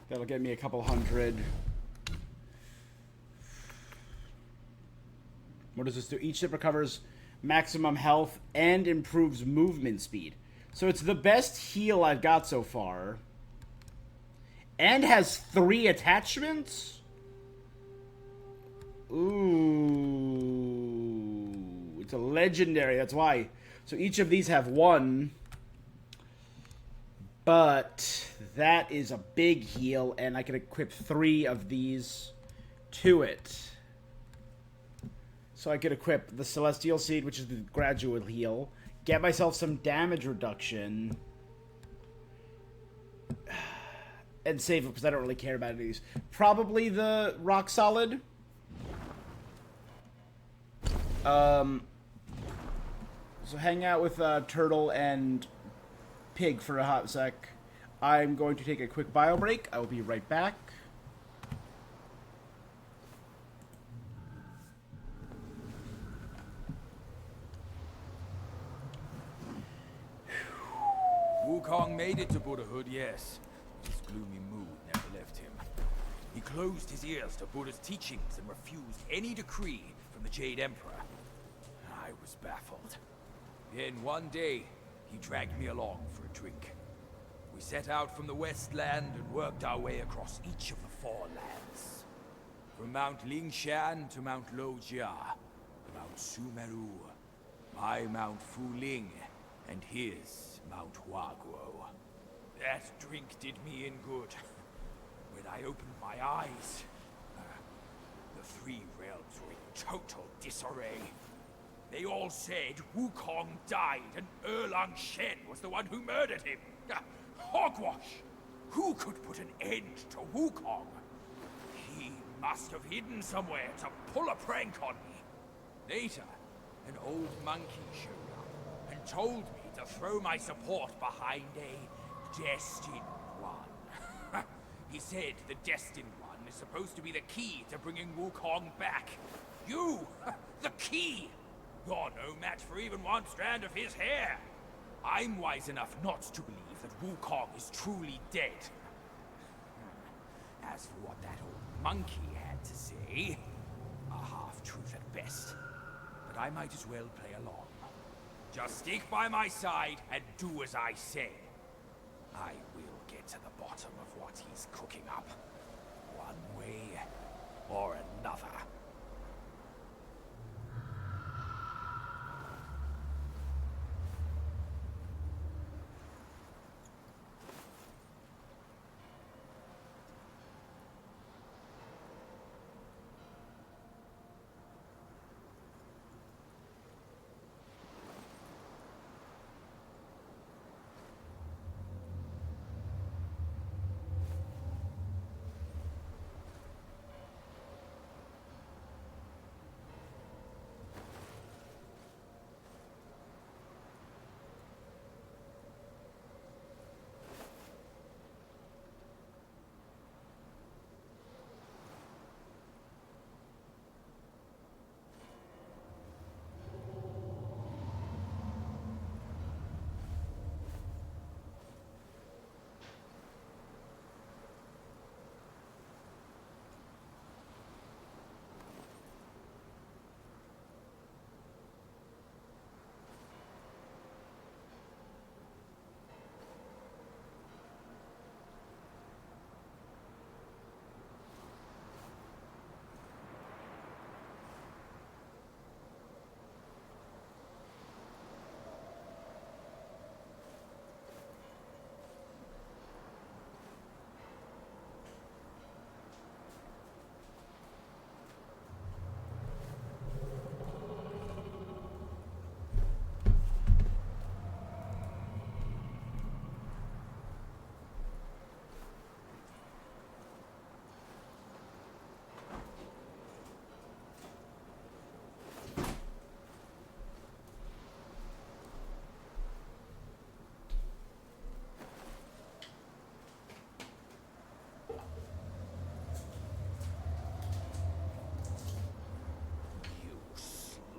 That'll get me a couple hundred. What does this do? Each ship recovers maximum health and improves movement speed. So it's the best heal I've got so far. And has 3 attachments? Ooh. It's a legendary, that's why. So each of these have 1. But that is a big heal, and I can equip 3 of these to it. So I could equip the Celestial Seed, which is the gradual heal, get myself some damage reduction, and save it because I don't really care about any of these. Probably the Rock Solid. So hang out with Turtle and Pig for a hot sec. I'm going to take a quick bio break. I will be right back. Wukong made it to Buddhahood, yes. His gloomy mood never left him. He closed his ears to Buddha's teachings and refused any decree from the Jade Emperor. I was baffled. Then one day, he dragged me along for a drink. We set out from the Westland and worked our way across each of the 4 lands. From Mount Lingshan to Mount Lojia, Mount Sumeru, my Mount Fuling, and his Mount Huaguo. That drink did me in good. When I opened my eyes, the 3 realms were in total disarray. They all said Wukong died and Erlang Shen was the one who murdered him. Hogwash! Who could put an end to Wukong? He must have hidden somewhere to pull a prank on me. Later, an old monkey showed up and told me to throw my support behind a Destined One. He said the Destined One is supposed to be the key to bringing Wukong back. You! The key! You're no match for even one strand of his hair. I'm wise enough not to believe that Wukong is truly dead. As for what that old monkey had to say, a half-truth at best. But I might as well play along. Just stick by my side and do as I say. I will get to the bottom of what he's cooking up. One way or another.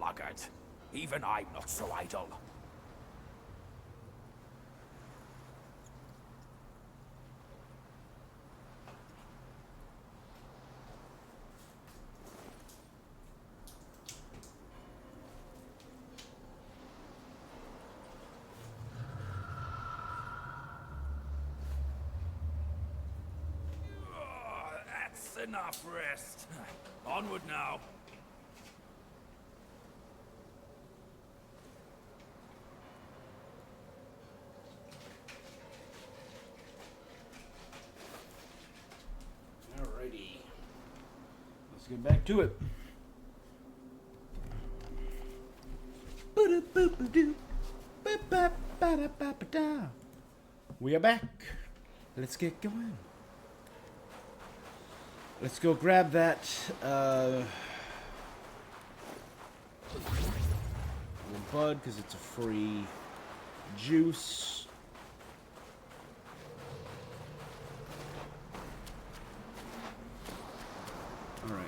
Sluggard. Even I'm not so idle. enough rest. Onward now. Alrighty. Let's get back to it. We are back. Let's get going. Let's go grab that little bud because it's a free juice. All right.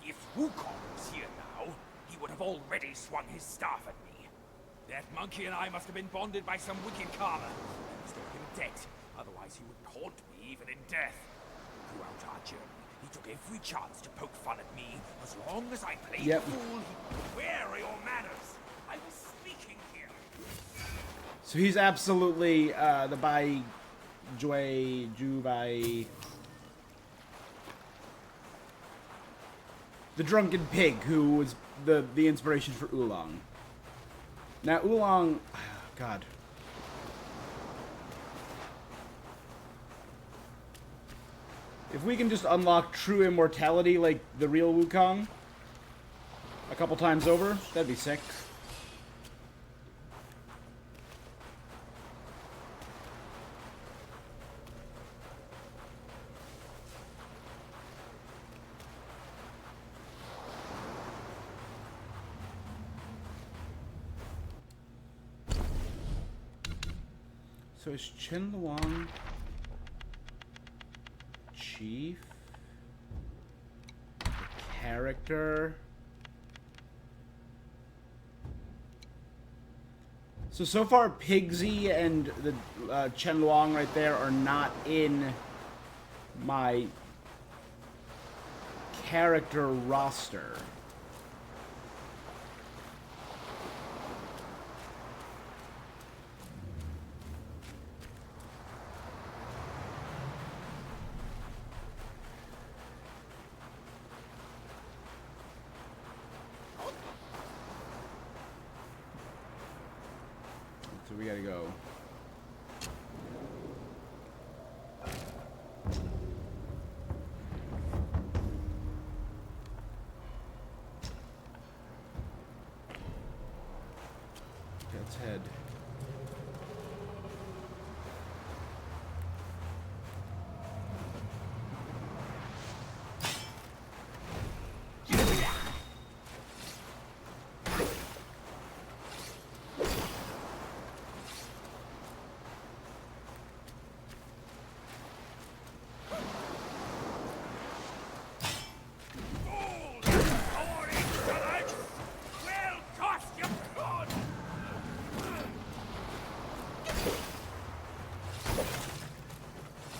If Wukong was here now, he would have already swung his staff at me. That monkey and I must have been bonded by some wicked karma. I must owe him a debt, otherwise he wouldn't haunt me even in death. Throughout our journey, he took every chance to poke fun at me. As long as I played the fool, he was wary of manners. I was speaking here. So he's absolutely the Bai Jue Jubai. The drunken pig who was the inspiration for Oolong. Now Oolong, God. If we can just unlock true immortality like the real Wukong a couple times over, that'd be sick. So is Chen Luang chief? The character? So far Pigsy and the Chen Luang right there are not in my character roster. So we gotta go. Let's head.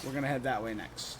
We're gonna head that way next.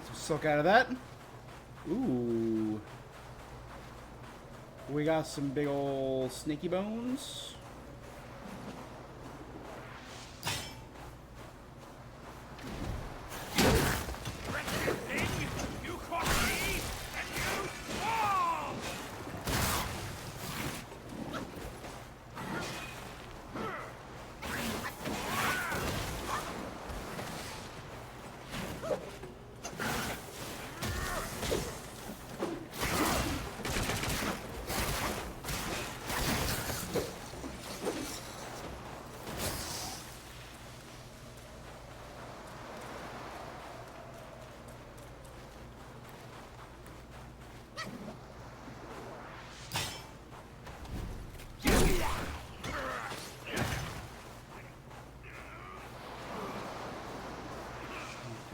some silk out of that. Ooh. We got some big old snaky bones. You caught me, and you fall!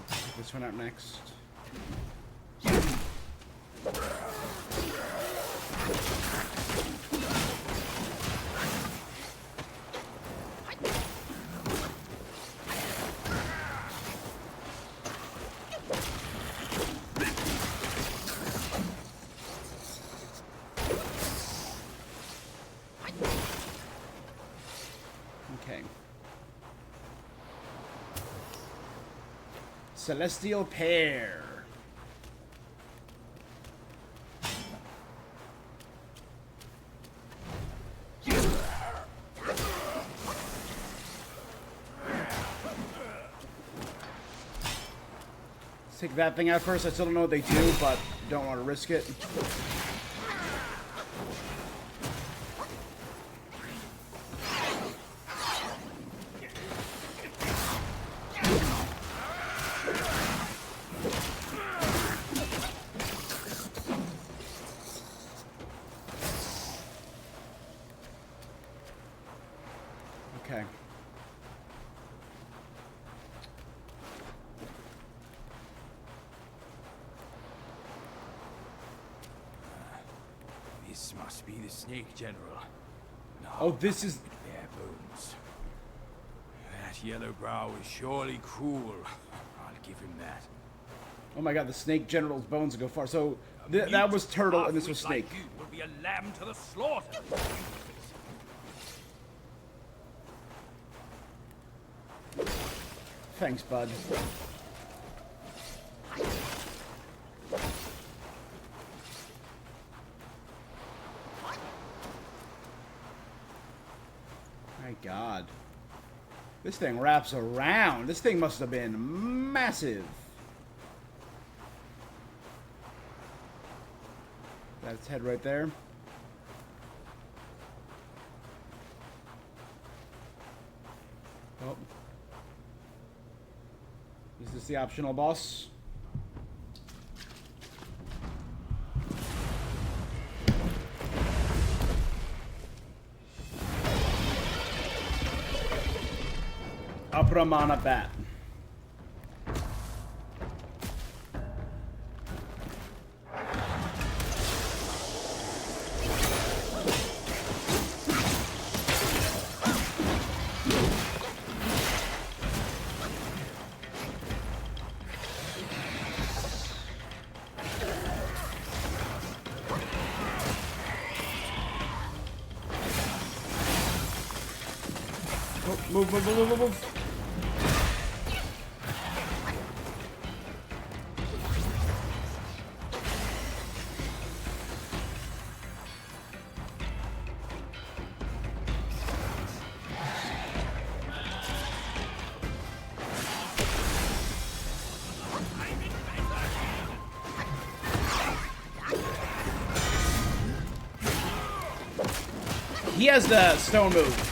Take this one out next. Okay. Celestial Pear. Let's take that thing out first. I still don't know what they do, but don't want to risk it. Okay. This must be the Snake General. No, Oh, this is... bare bones. That yellow brow is surely cruel. I'll give him that. Oh my god, the Snake General's bones go far. So, that was Turtle and this was Half-wit Snake. like you will be a lamb to the slaughter. Thanks, bud. My god. This thing wraps around. This thing must have been massive. That's its head right there. Oh. Is this the optional boss? A Brahmana bat. Move, move, move, move, move. He has the stone move.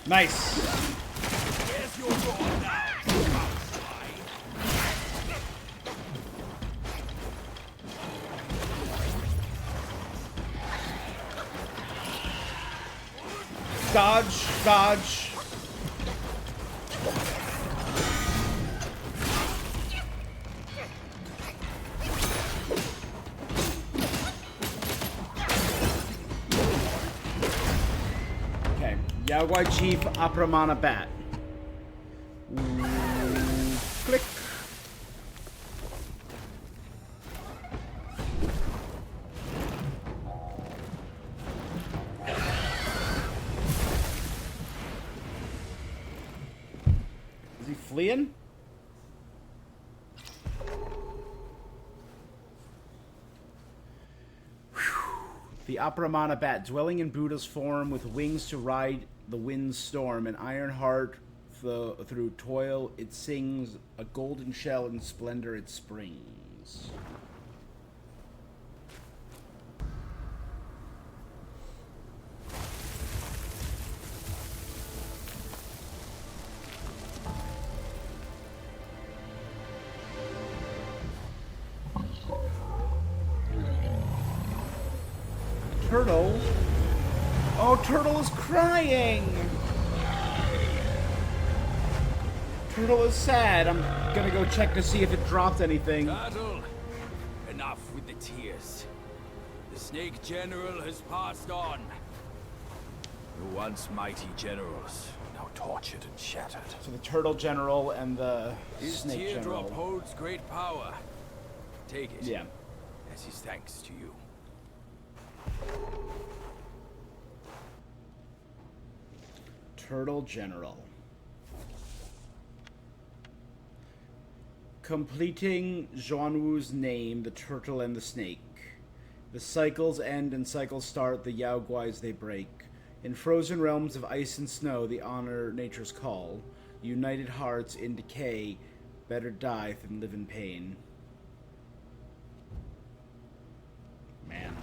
Nice. Where's your rod now? Dodge, dodge. Okay, Yao Guai Chief Apramana Bat. Click. Is he fleeing? The Aparamana bat, dwelling in Buddha's form with wings to ride the wind's storm, an iron heart through toil it sings, a golden shell in splendor it springs. Turtle? Oh, Turtle is crying! Turtle is sad. I'm gonna go check to see if it dropped anything. Turtle, enough with the tears. The Snake General has passed on. The once mighty generals, now tortured and shattered. So the Turtle General and the His Snake teardrop General. holds great power. Take it. Yeah. As his thanks to you. Turtle General. Completing Zhuanwu's name, the turtle and the snake. The cycles end and cycles start, the Yao Guais they break. In frozen realms of ice and snow, the honor nature's call. United hearts in decay, better die than live in pain. Man.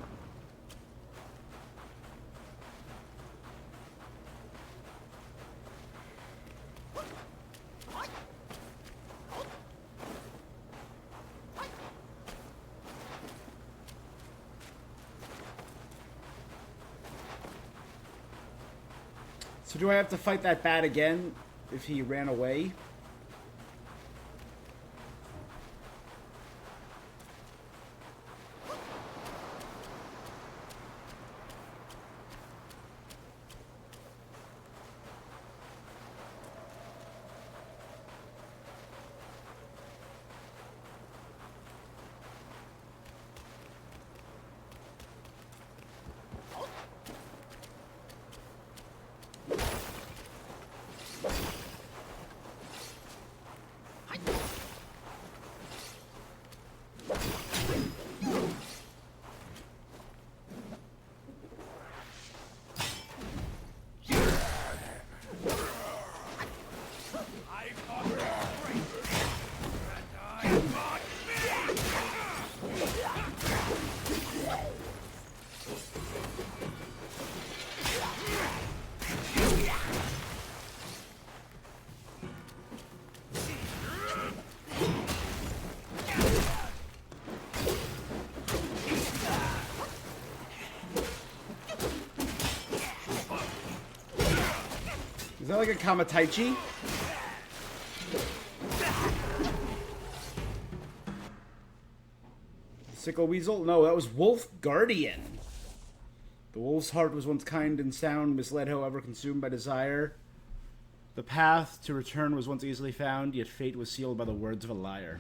So do I have to fight that bat again if he ran away? Is that like a Kamataichi? Sickle Weasel? No, that was Wolf Guardian. The wolf's heart was once kind and sound, misled however consumed by desire. The path to return was once easily found, yet fate was sealed by the words of a liar.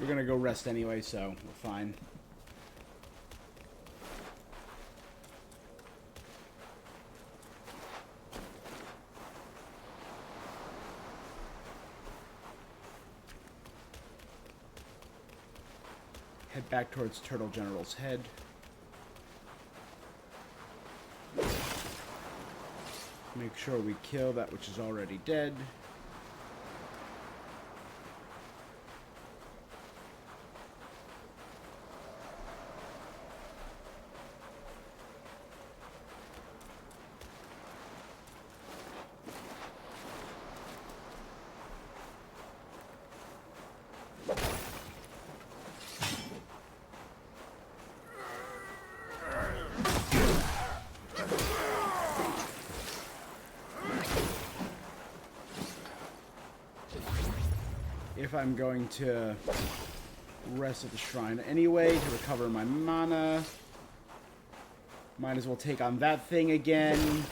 We're gonna go rest anyway, so we're fine. Head back towards Turtle General's head. Make sure we kill that which is already dead. if I'm going to rest at the shrine anyway to recover my mana. Might as well take on that thing again.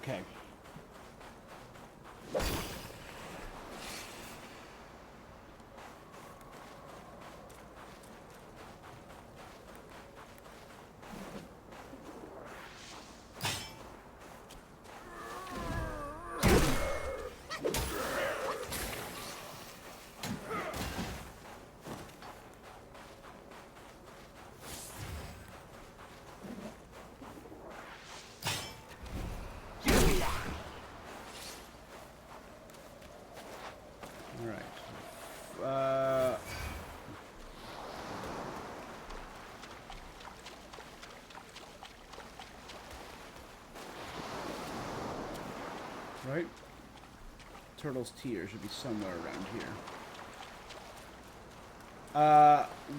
Okay. Right? Turtle's Tear should be somewhere around here.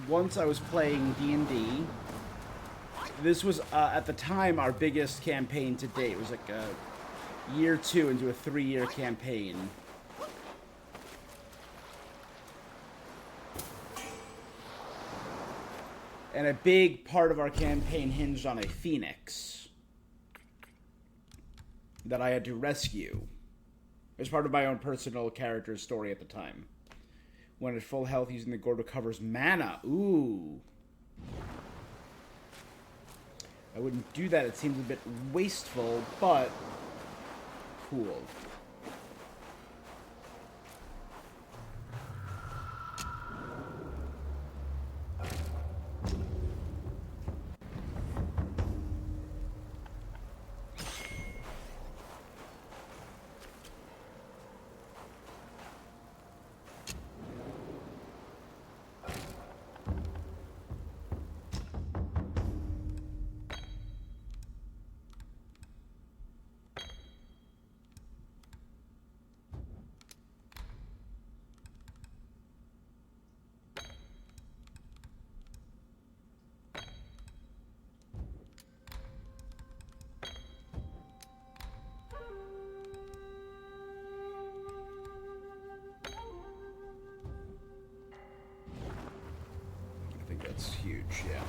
Once I was playing D&D. This was, at the time, our biggest campaign to date. It was like year 2 into a 3-year campaign. And a big part of our campaign hinged on a phoenix that I had to rescue as part of my own personal character story at the time. When at full health, using the gourd recovers mana. Ooh. I wouldn't do that. It seems a bit wasteful, but cool. That's huge, yeah.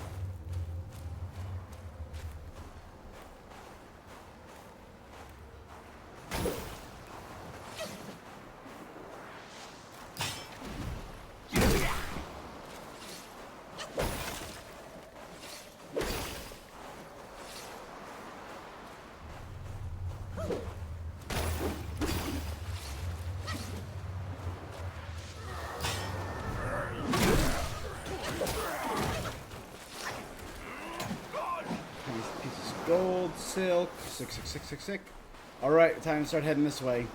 Gold, silk, sick. Alright, time to start heading this way.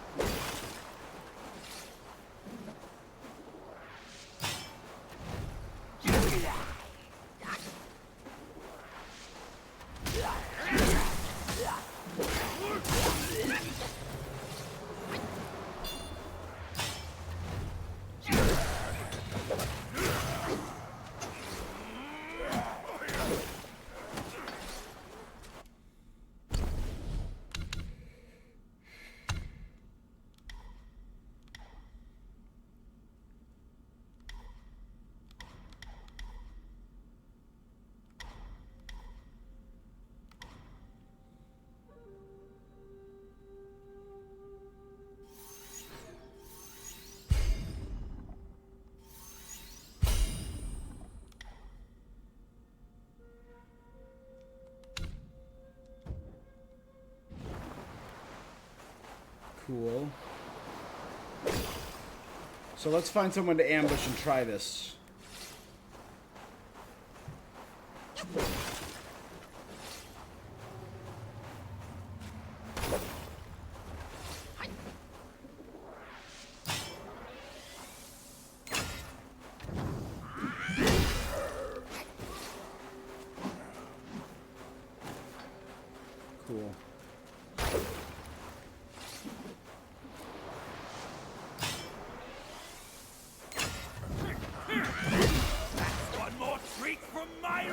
Cool. So let's find someone to ambush and try this. Cool. One more treat from my...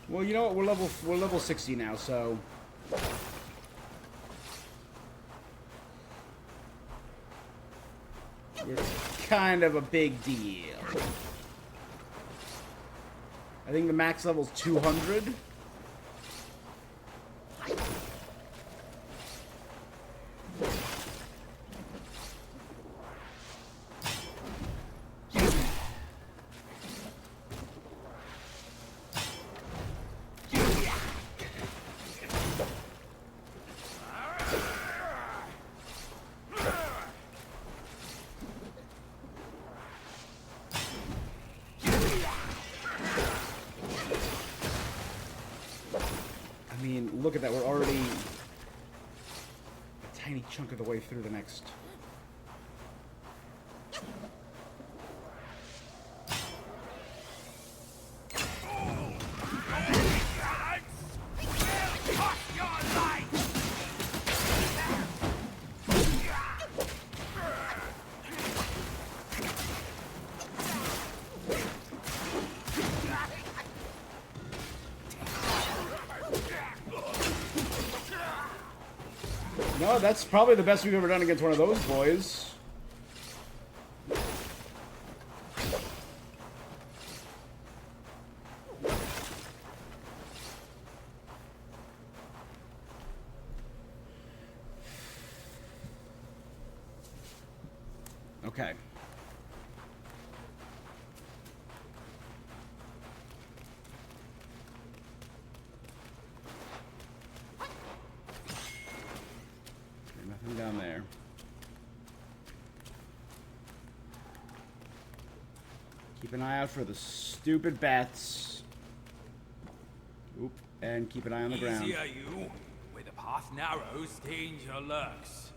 Well, you know what? We're level 60 now, so we're kind of a big deal. I think the max level's 200. I mean, look at that. We're already a tiny chunk of the way through the next. No, that's probably the best we've ever done against one of those boys. Okay. Nothing down there. Keep an eye out for the stupid bats. Oop, and keep an eye on the ground. Easy are you. Where the path narrows, danger lurks.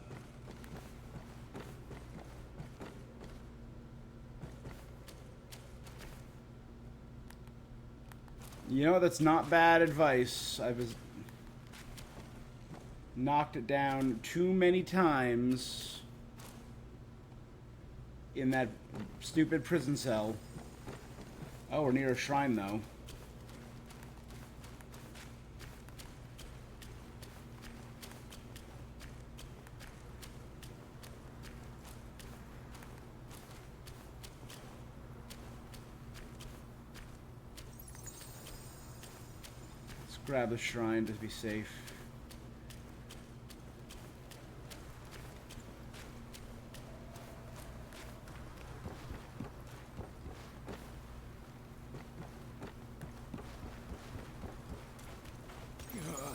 You know, that's not bad advice. I was knocked it down too many times in that stupid prison cell. Oh, we're near a shrine, though. Let's grab the shrine to be safe.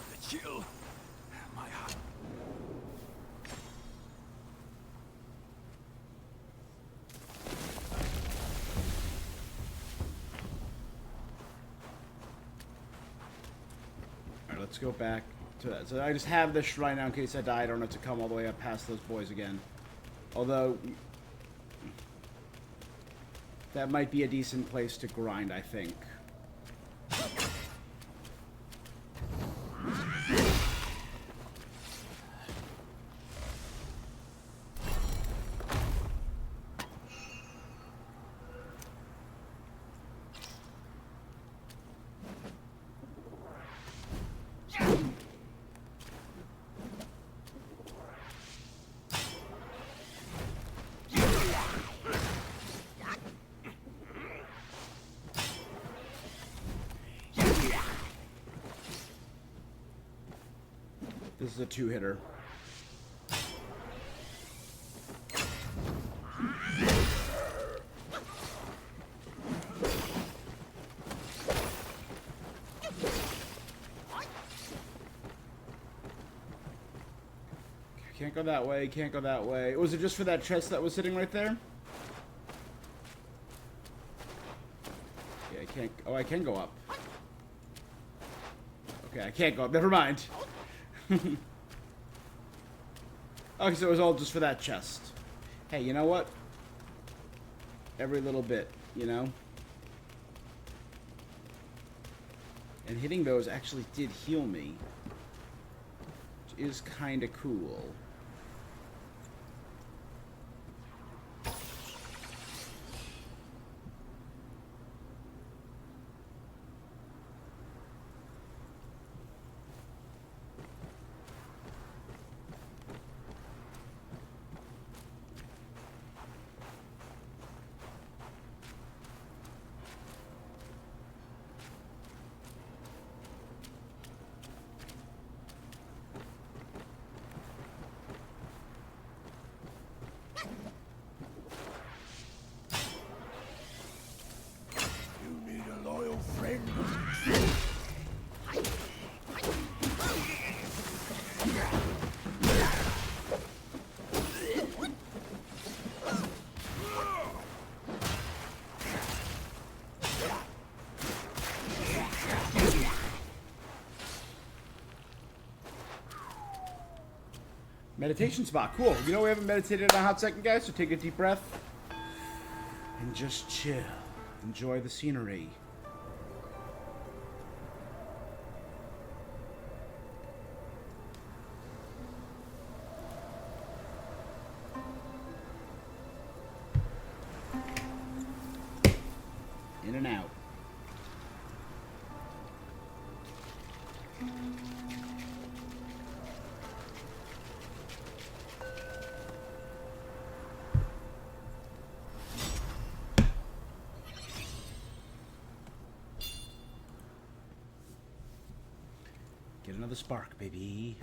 The chill. My heart. Alright, let's go back to that. So I just have this shrine now in case I die. I don't have to come all the way up past those boys again. Although, that might be a decent place to grind, I think. This is a two-hitter. Can't go that way, can't go that way. Was it just for that chest that was sitting right there? Yeah, I can't... Oh, I can go up. Okay, I can't go up. Never mind. Okay, so it was all just for that chest. Hey, you know what? Every little bit, you know? And hitting those actually did heal me. Which is kind of cool. You need a loyal friend. Meditation spot. Cool. You know we haven't meditated in a hot second, guys, so take a deep breath. And just chill. Enjoy the scenery. In and out. Get another spark, baby.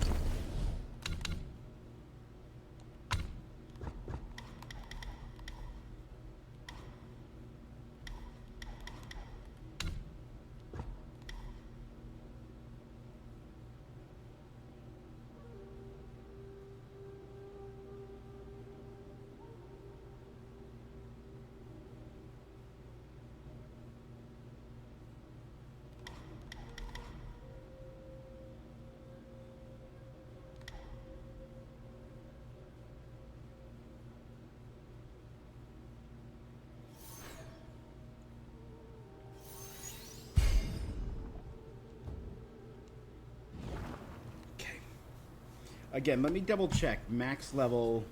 Again, let me double check. Max level,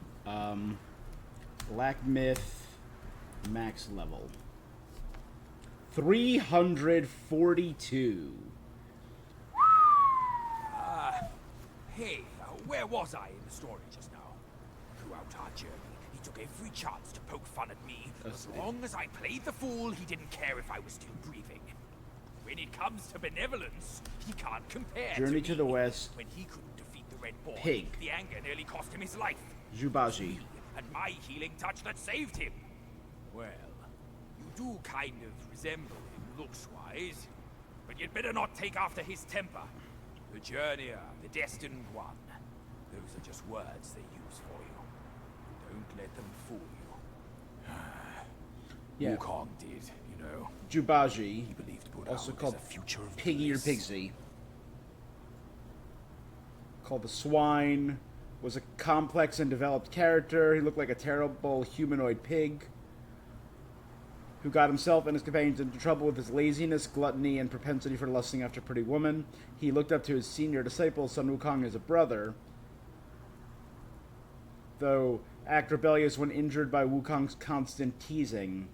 Black Myth, max level. 342. Hey, where was I in the story just now? Throughout our journey, he took every chance to poke fun at me. As long as I played the fool, he didn't care if I was still breathing. When it comes to benevolence, he can't compare Journey to to me. the West. When he couldn't defeat the Red Boy, Pig. the anger nearly cost him his life. Jubaji. And my healing touch that saved him. Well, you do kind of resemble him looks-wise, but you'd better not take after his temper. The journeyer, the destined one. Those are just words they use for you. Don't let them fool you. Yeah. Wukong did, you know. Jubaji, He believed Buddha also was called the future of Piggy or bliss. Pigsy. Called the Swine. Was a complex and developed character. He looked like a terrible humanoid pig who got himself and his companions into trouble with his laziness, gluttony, and propensity for lusting after pretty women. He looked up to his senior disciple, Sun Wukong, as a brother, though act rebellious when injured by Wukong's constant teasing.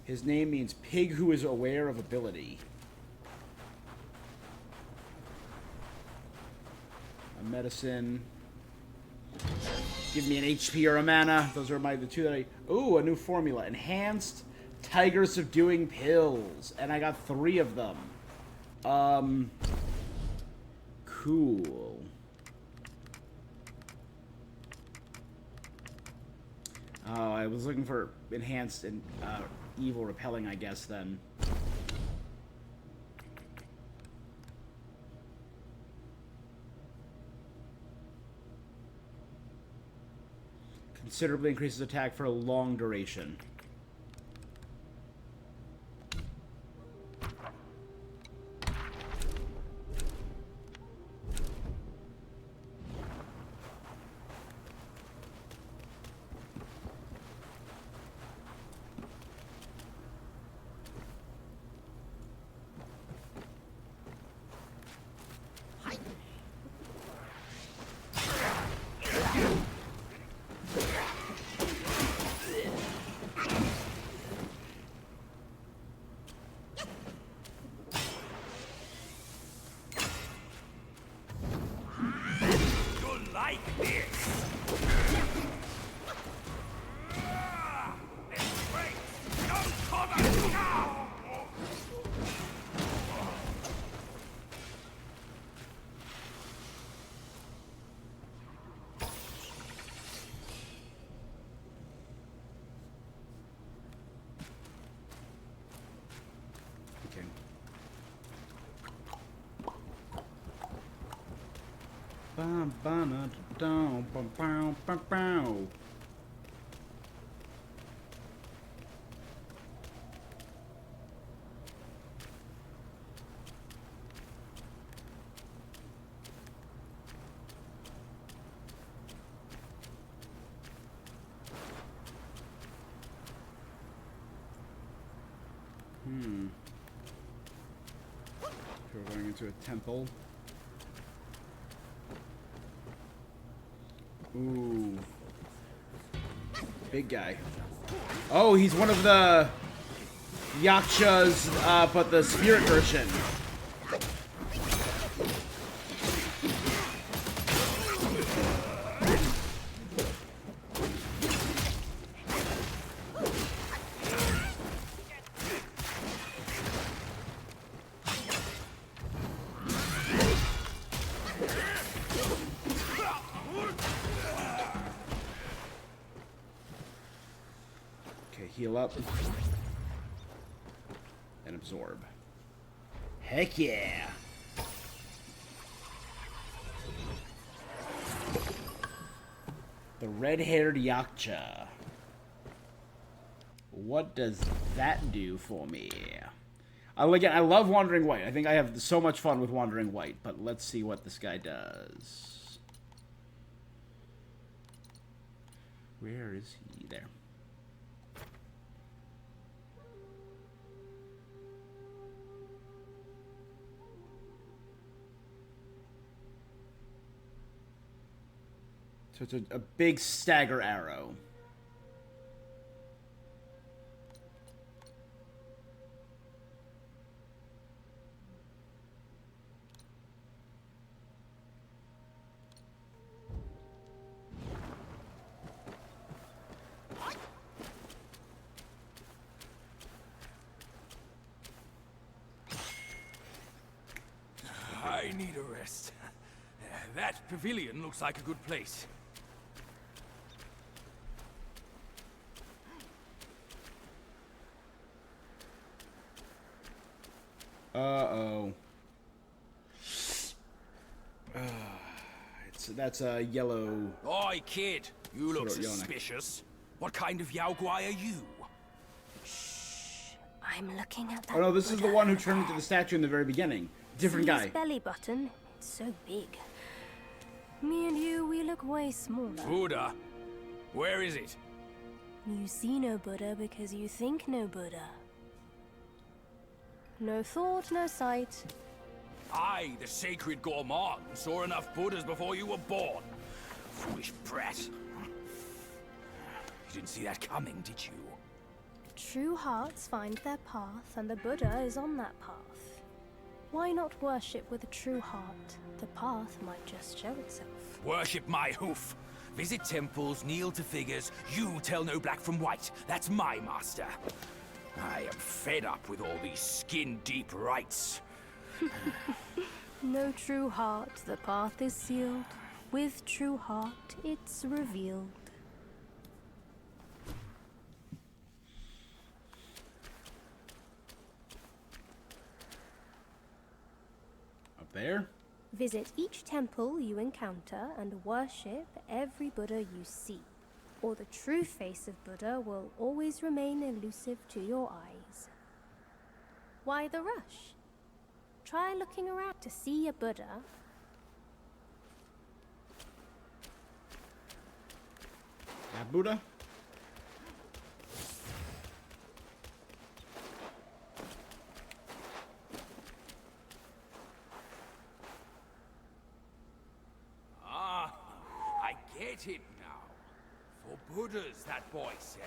His name means pig who is aware of ability. A medicine. Give me an HP or a mana. Those are the two that I... Ooh, a new formula. Enhanced Tiger Subduing Pills. And I got 3 of them. Cool. Oh, I was looking for enhanced and evil repelling, I guess, then. Considerably increases attack for a long duration. You'll like this. This way. Don't cover now. Okay. Bum, bum, dum, bum, bum, bum, bum. We're going into a temple. Ooh. Big guy. Oh, he's one of the Yakshas, but the spirit version. Okay, heal up. And absorb. Heck yeah! The red-haired Yaksha. What does that do for me? Again, I love Wandering White. I think I have so much fun with Wandering White, but let's see what this guy does. Where is he? There. So it's a big stagger arrow. I need a rest. That pavilion looks like a good place. Uh-oh. That's a yellow... Oi, kid. You look Sort of yellow. suspicious. What kind of Yao Guai are you? I'm looking at that. Oh no, this is the Buddha one who over turned into there. the statue in the very beginning. Different See guy. his belly button? It's so big. Me and you, we look way smaller. Buddha? Where is it? You see no Buddha because you think no Buddha. No thought, no sight. I, the sacred gourmand, saw enough Buddhas before you were born. Foolish brat. You didn't see that coming, did you? True hearts find their path, and the Buddha is on that path. Why not worship with a true heart? The path might just show itself. Worship my hoof. Visit temples, kneel to figures. You tell no black from white. That's my master. I am fed up with all these skin-deep rites. No true heart, the path is sealed. With true heart, it's revealed. Up there? Visit each temple you encounter and worship every Buddha you see. or the true face of Buddha will always remain elusive to your eyes. Why the rush? Try looking around to see a Buddha. Buddha? Ah, I get it now. 4 Buddhas, that boy said.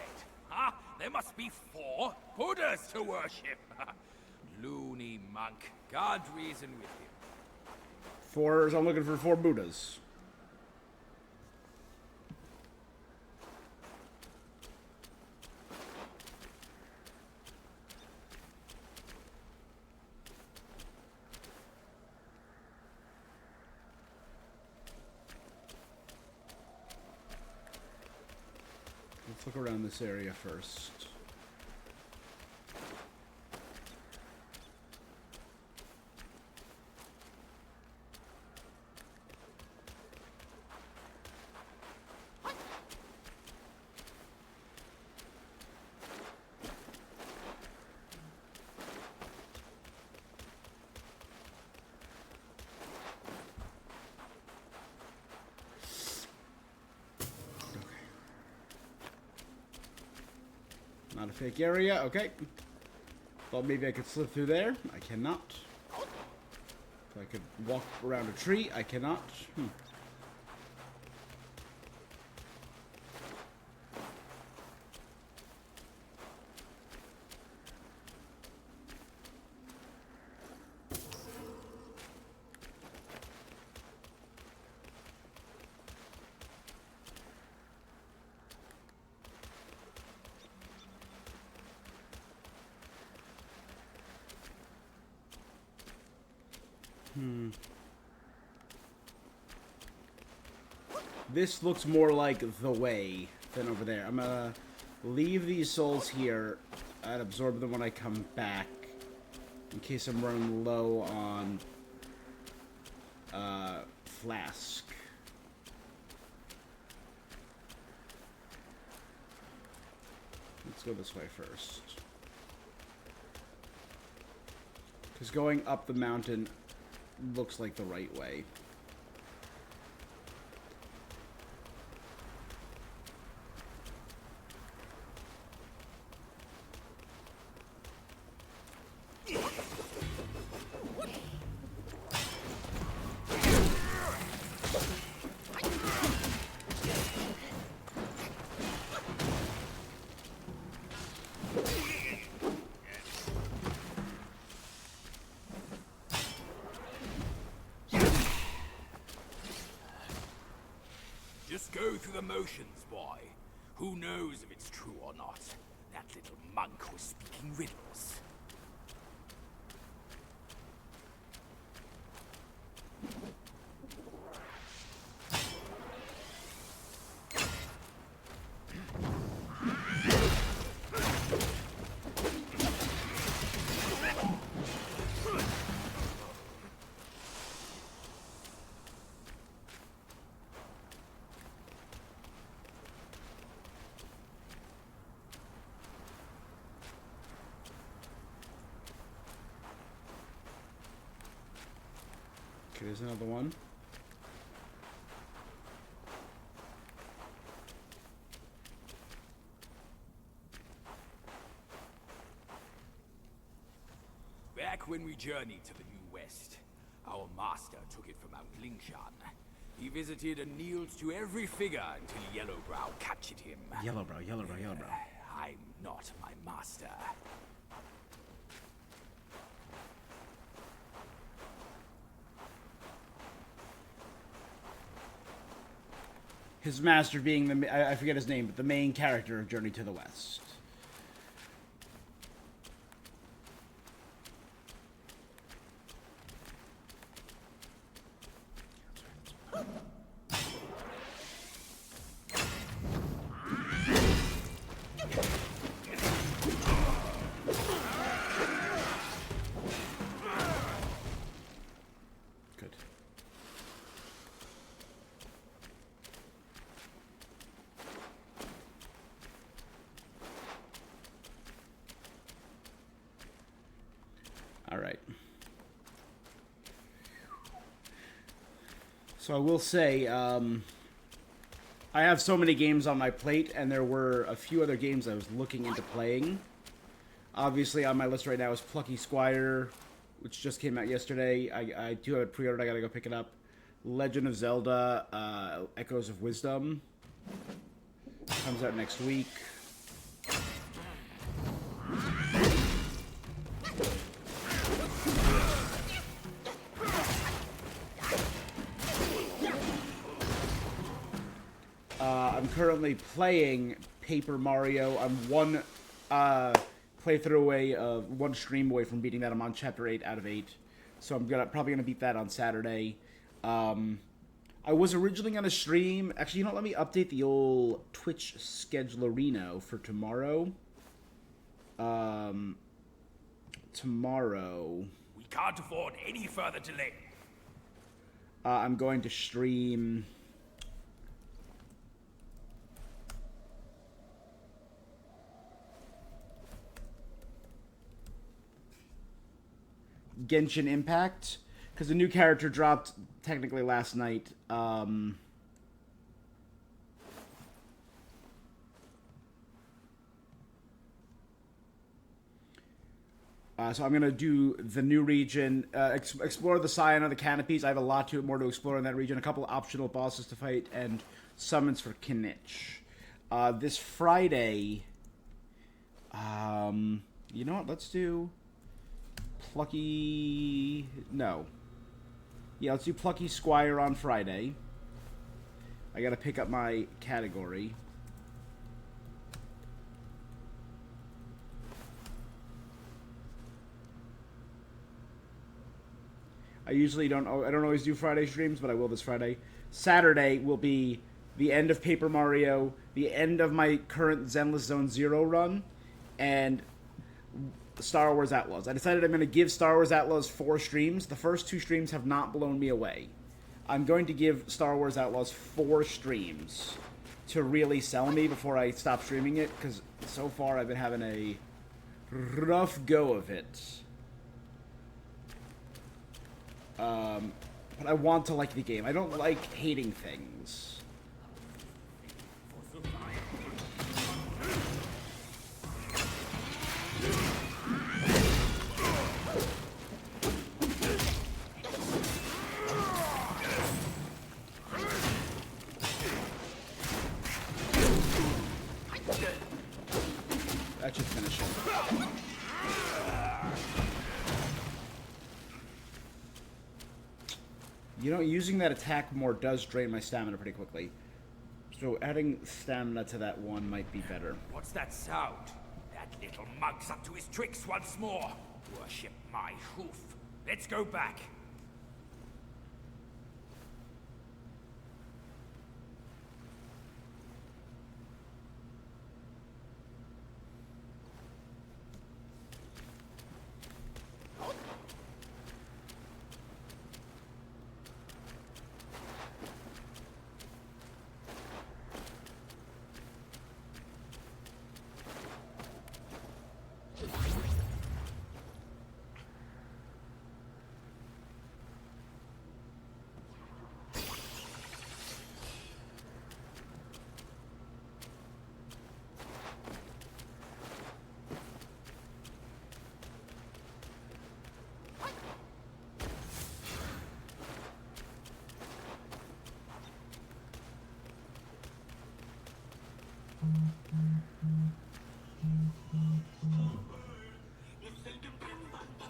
Ah, there must be 4 Buddhas to worship. Loony monk. God reason with him. I'm looking for 4 Buddhas. Let's look around this area first. Not a fake area, okay. Thought maybe I could slip through there. I cannot. If I could walk around a tree, I cannot. This looks more like the way than over there. I'm gonna leave these souls here. I'd absorb them when I come back. In case I'm running low on flask. Let's go this way first. Because going up the mountain looks like the right way. Just go through the motions, boy. Who knows if it's true or not? That little monk was speaking riddles. Okay, there's another one. Back when we journeyed to the New West, our master took it from Mount Lingshan. He visited and kneeled to every figure until Yellowbrow captured him. Yellowbrow, Yellowbrow, Yellowbrow. I'm not my master. His master being I forget his name, but the main character of Journey to the West. Good. So I will say, I have so many games on my plate, and there were a few other games I was looking into playing. Obviously, on my list right now is Plucky Squire, which just came out yesterday. I do have it pre-ordered. I gotta go pick it up. Legend of Zelda, Echoes of Wisdom. Comes out next week. I'm currently playing Paper Mario. I'm one playthrough away, one stream away from beating that. I'm on Chapter 8 out of 8. So I'm probably gonna beat that on Saturday. I was originally gonna stream. Actually, you know, let me update the old Twitch schedulerino for tomorrow. Tomorrow. We can't afford any further delay. I'm going to stream. Genshin Impact, because the new character dropped technically last night. So I'm gonna do the new region, explore the Scion of the Canopies. I have a lot more to explore in that region. A couple optional bosses to fight and summons for Kinich. This Friday, you know what? Let's do Plucky. No. Yeah, let's do Plucky Squire on Friday. I gotta pick up my category. I don't always do Friday streams, but I will this Friday. Saturday will be the end of Paper Mario, the end of my current Zenless Zone Zero run, and Star Wars Outlaws. I decided I'm going to give Star Wars Outlaws 4 streams. The first 2 streams have not blown me away. I'm going to give Star Wars Outlaws 4 streams to really sell me before I stop streaming it, because so far I've been having a rough go of it. But I want to like the game. I don't like hating things. That should finish him. You know, using that attack more does drain my stamina pretty quickly. So adding stamina to that one might be better. What's that sound? That little mug's up to his tricks once more. Worship my hoof. Let's go back.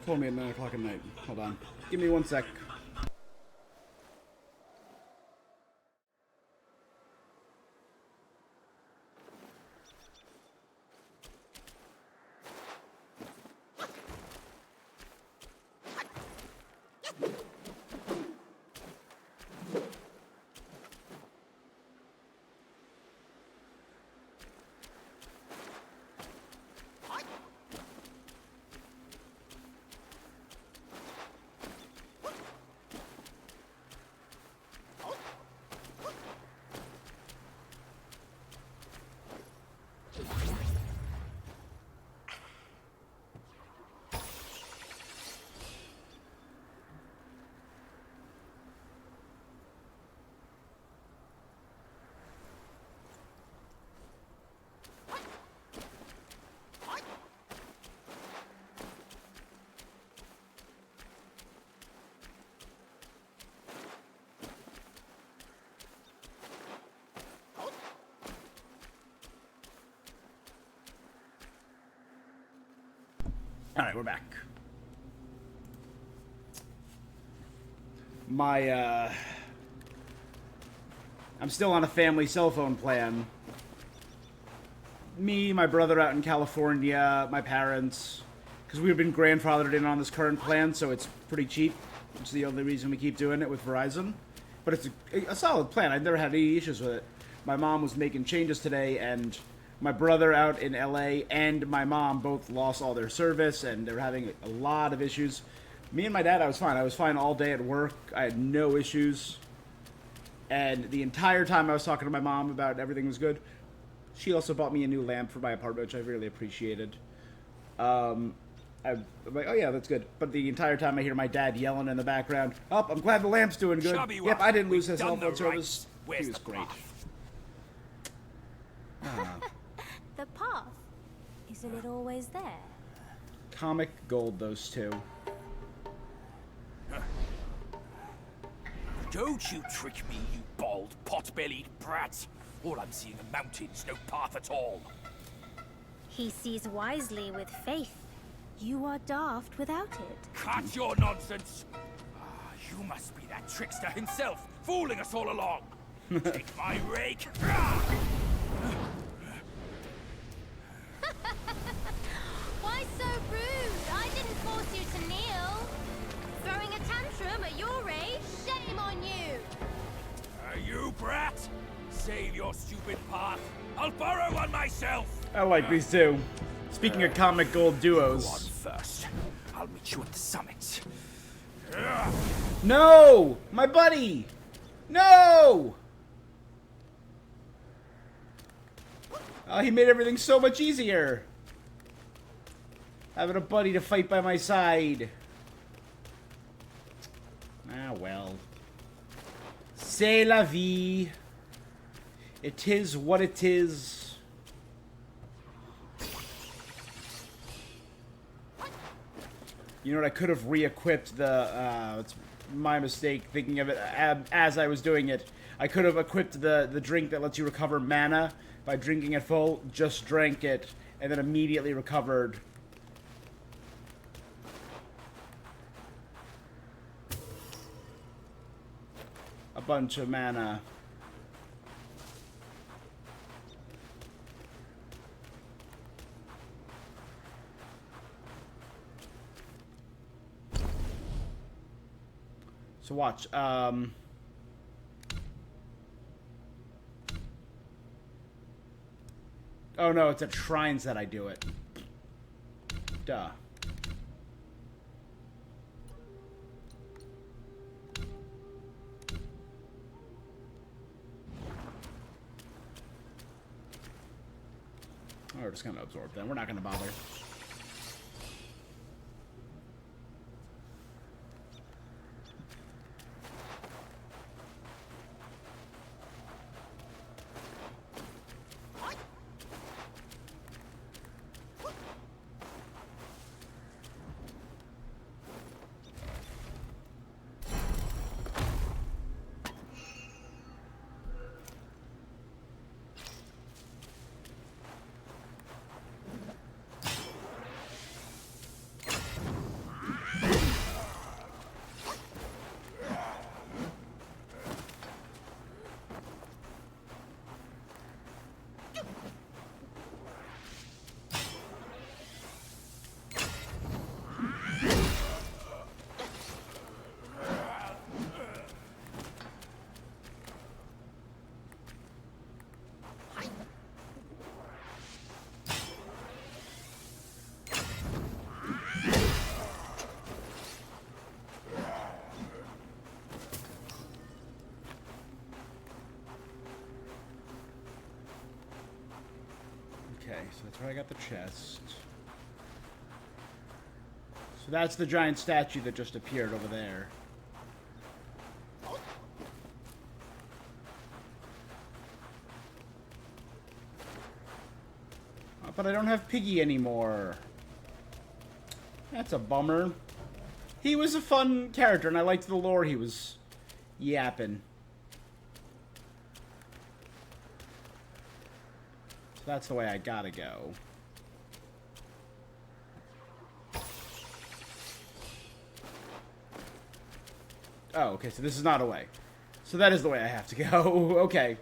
Told me at 9 o'clock at night. Hold on. Give me 1 sec. Alright, we're back. My, I'm still on a family cell phone plan. Me, my brother out in California, my parents, because we've been grandfathered in on this current plan, so it's pretty cheap. It's the only reason we keep doing it with Verizon. But it's a solid plan. I've never had any issues with it. My mom was making changes today, and my brother out in LA and my mom both lost all their service, and they're having a lot of issues. Me and my dad, I was fine. I was fine all day at work. I had no issues. And the entire time I was talking to my mom about everything was good, she also bought me a new lamp for my apartment, which I really appreciated. I'm like, oh yeah, that's good. But the entire time I hear my dad yelling in the background, oh, I'm glad the lamp's doing good. Chubby Yep, one, I didn't lose we've his cell done phone the service. rights. Where's He was the great. path? The path. Isn't it always there? Comic gold, those two. Don't you trick me, you bald, pot-bellied brat. All I'm seeing are mountains, no path at all. He sees wisely with faith. You are daft without it. Cut your nonsense! You must be that trickster himself, fooling us all along. Take my rake. Why so rude? I didn't force you to kneel. Throwing a tantrum at your age? Shame on you! You brat! Save your stupid path. I'll borrow one myself. I like these two. Speaking of comic gold Go on duos. first. I'll meet you at the summit. No! My buddy! No! Oh, he made everything so much easier. Having a buddy to fight by my side. Ah, well. C'est la vie. It is what it is. You know what? I could have re-equipped the. It's my mistake thinking of it as I was doing it. I could have equipped the drink that lets you recover mana by drinking it full. Just drank it and then immediately recovered. A bunch of mana. So watch. Oh no, it's at shrines that I do it. Duh. Oh, we're just gonna absorb them. We're not gonna bother. Okay, so that's where I got the chest. So that's the giant statue that just appeared over there. Oh, but I don't have Piggy anymore. That's a bummer. He was a fun character, and I liked the lore he was yapping. So that's the way I gotta go. Oh, okay, so this is not a way. So that is the way I have to go. Okay.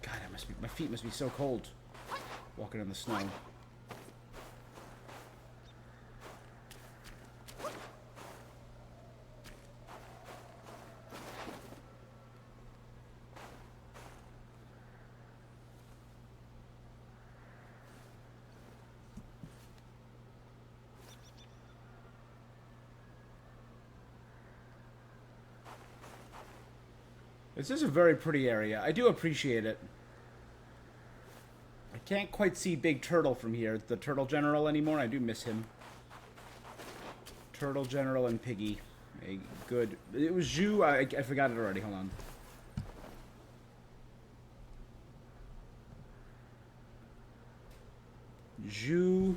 God, my feet must be so cold. Walking in the snow. This is a very pretty area. I do appreciate it. I can't quite see Big Turtle from here, the Turtle General, anymore. I do miss him. Turtle General and Piggy. A good... It was Zhu. I forgot it already. Hold on. Zhu...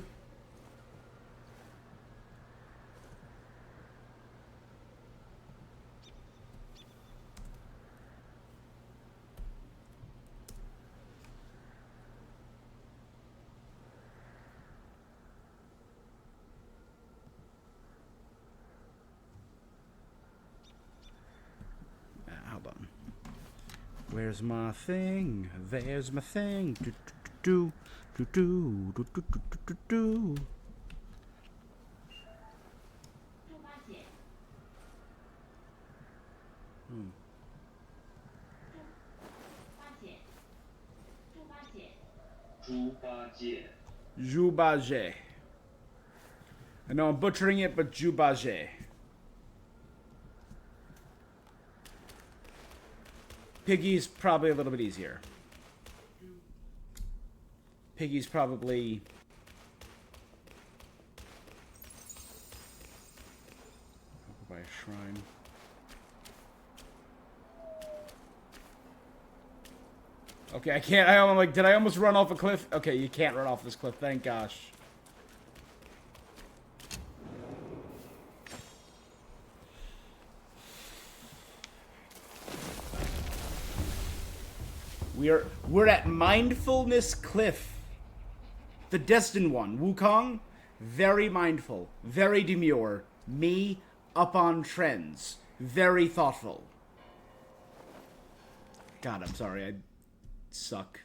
Hold on. Where's my thing? There's my thing. Do do do do do do do do do do. Jubaje. I know I'm butchering it, but Jubaje. Piggy's probably a little bit easier. Piggy's probably... I'll go by a shrine. Okay, I can't... I'm like, did I almost run off a cliff? Okay, you can't run off this cliff, thank gosh. We're at Mindfulness Cliff. The destined one. Wukong, very mindful, very demure. Me, up on trends. Very thoughtful. God, I'm sorry, I suck.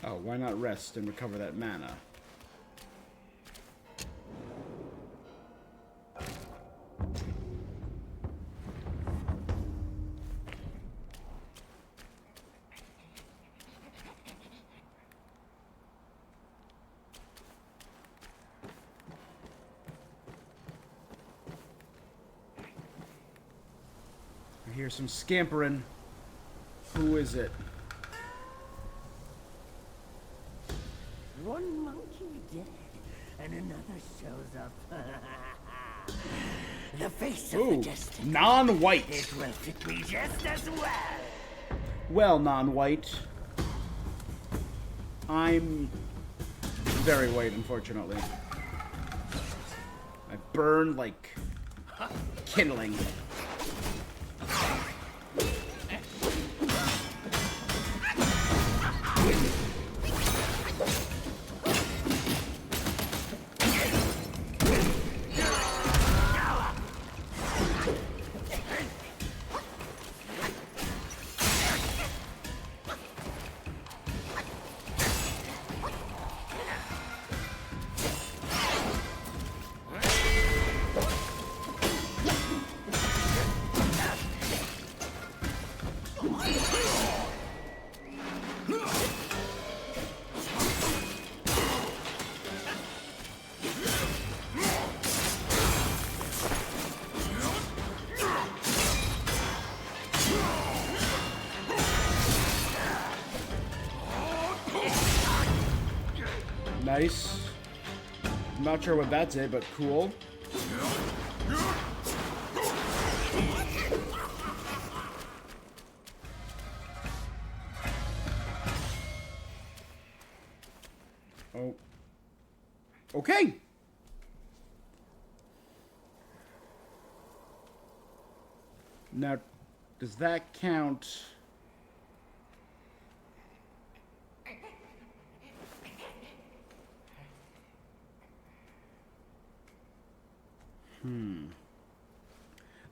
Oh, why not rest and recover that mana? I hear some scampering. Who is it? One monkey dead, and another shows up. The face of the Ooh, destiny. non-white. It will fit me just as well. Well, non-white. I'm very white, unfortunately. I burn like kindling. Nice. I'm not sure what that did, but cool. Oh. Okay. Now, does that count?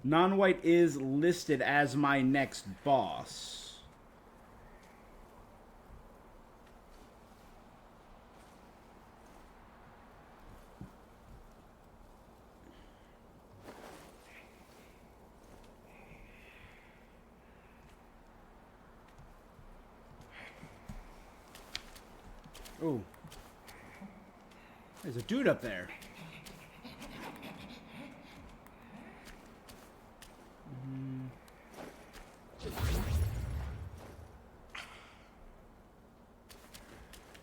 Non-white is listed as my next boss. Oh. There's a dude up there.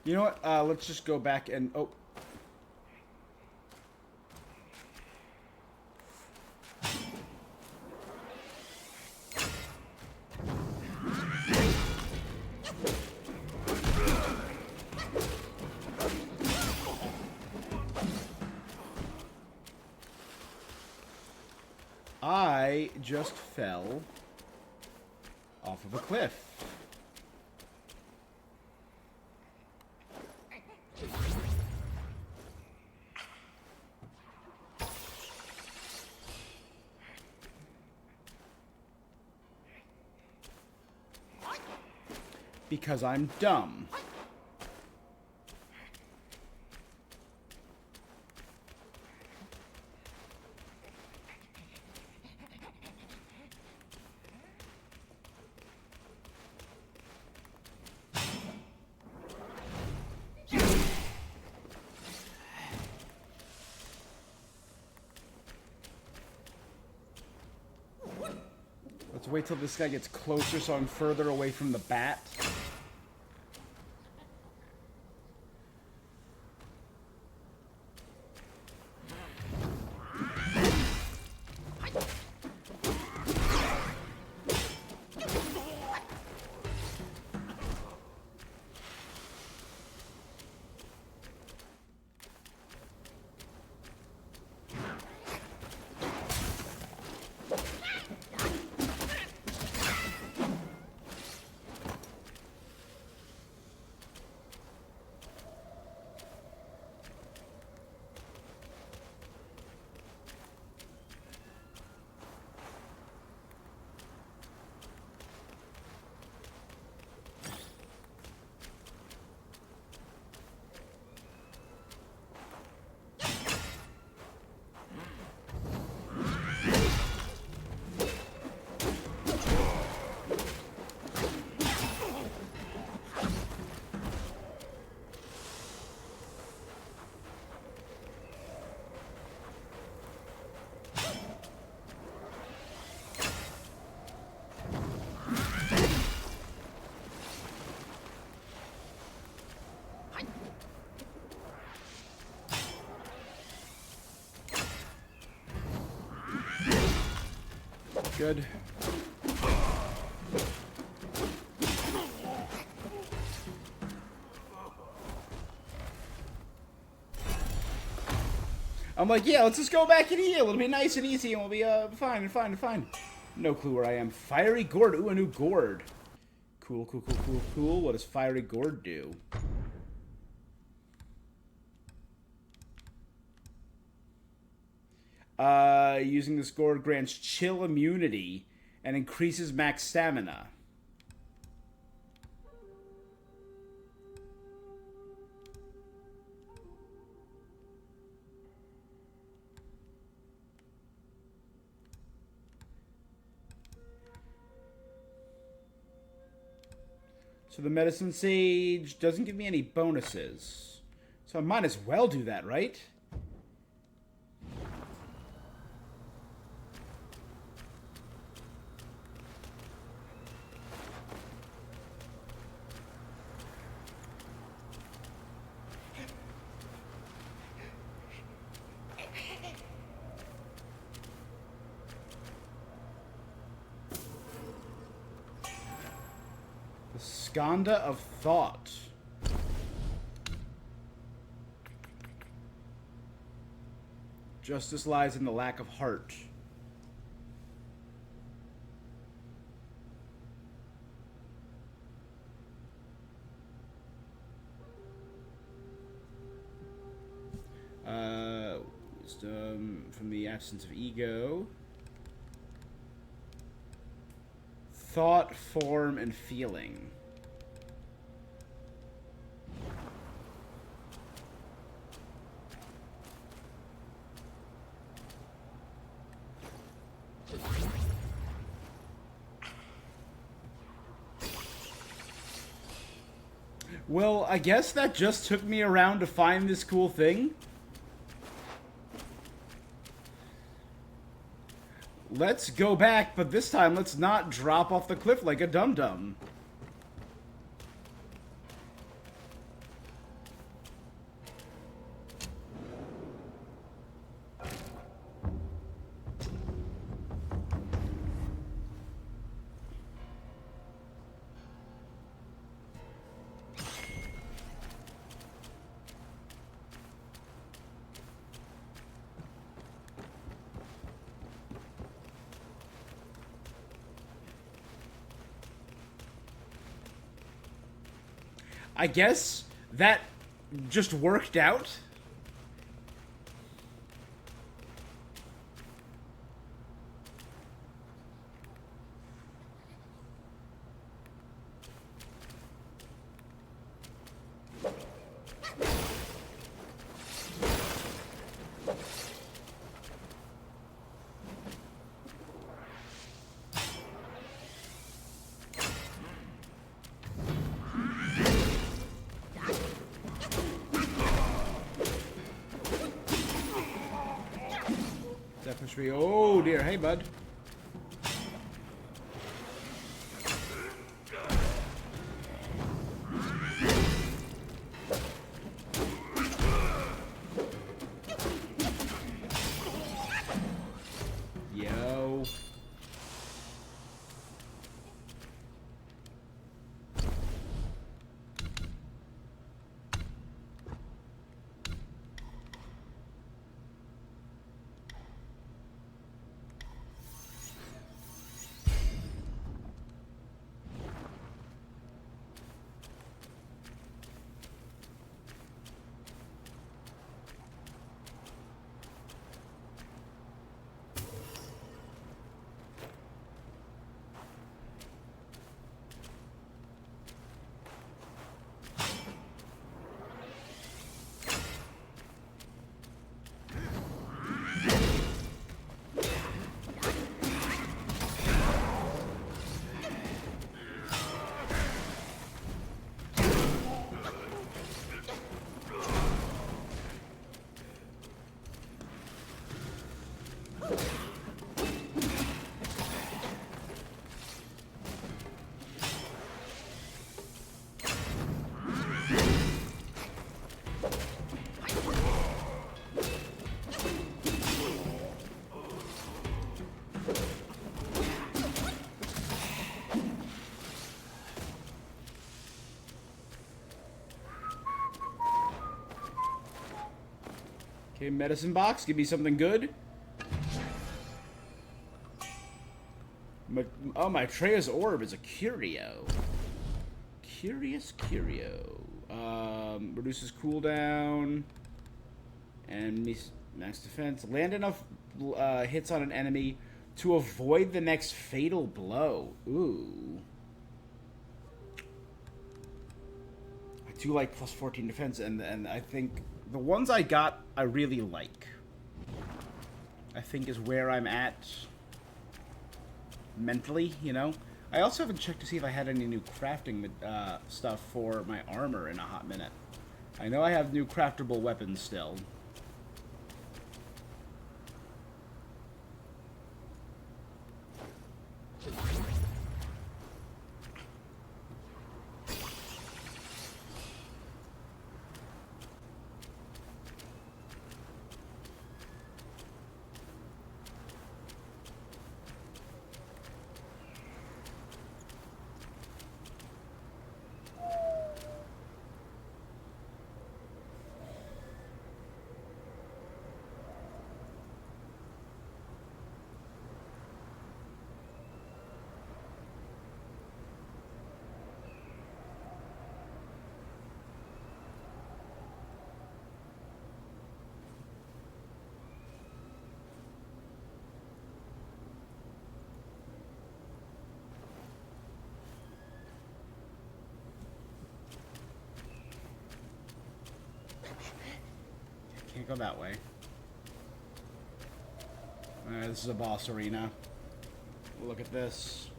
You know what? Let's just go back and... Oh. I just fell off of a cliff. Because I'm dumb. Let's wait till this guy gets closer so I'm further away from the bat. Good. I'm like, yeah, let's just go back and heal. It'll be nice and easy, and we'll be fine. No clue where I am. Fiery Gourd. Ooh, a new gourd. Cool. What does Fiery Gourd do? Using this gourd grants chill immunity and increases max stamina. So the Medicine Sage doesn't give me any bonuses. So I might as well do that, right? Skanda of Thought. Justice lies in the lack of heart. Wisdom from the absence of ego. Thought, form, and feeling. Well, I guess that just took me around to find this cool thing. Let's go back, but this time let's not drop off the cliff like a dum-dum. I guess that just worked out. That pushed me. Oh dear. Hey, bud. Yo. Okay, medicine box. Give me something good. Oh, Maitreya's orb is a curio. Curious curio. Reduces cooldown. And max defense. Land enough hits on an enemy to avoid the next fatal blow. Ooh. I do like plus 14 defense, and I think the ones I got I really like. I think is where I'm at mentally, you know? I also haven't checked to see if I had any new crafting stuff for my armor in a hot minute. I know I have new craftable weapons still. Can't go that way. This is a boss arena. Look at this.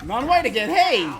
Non-white again, hey!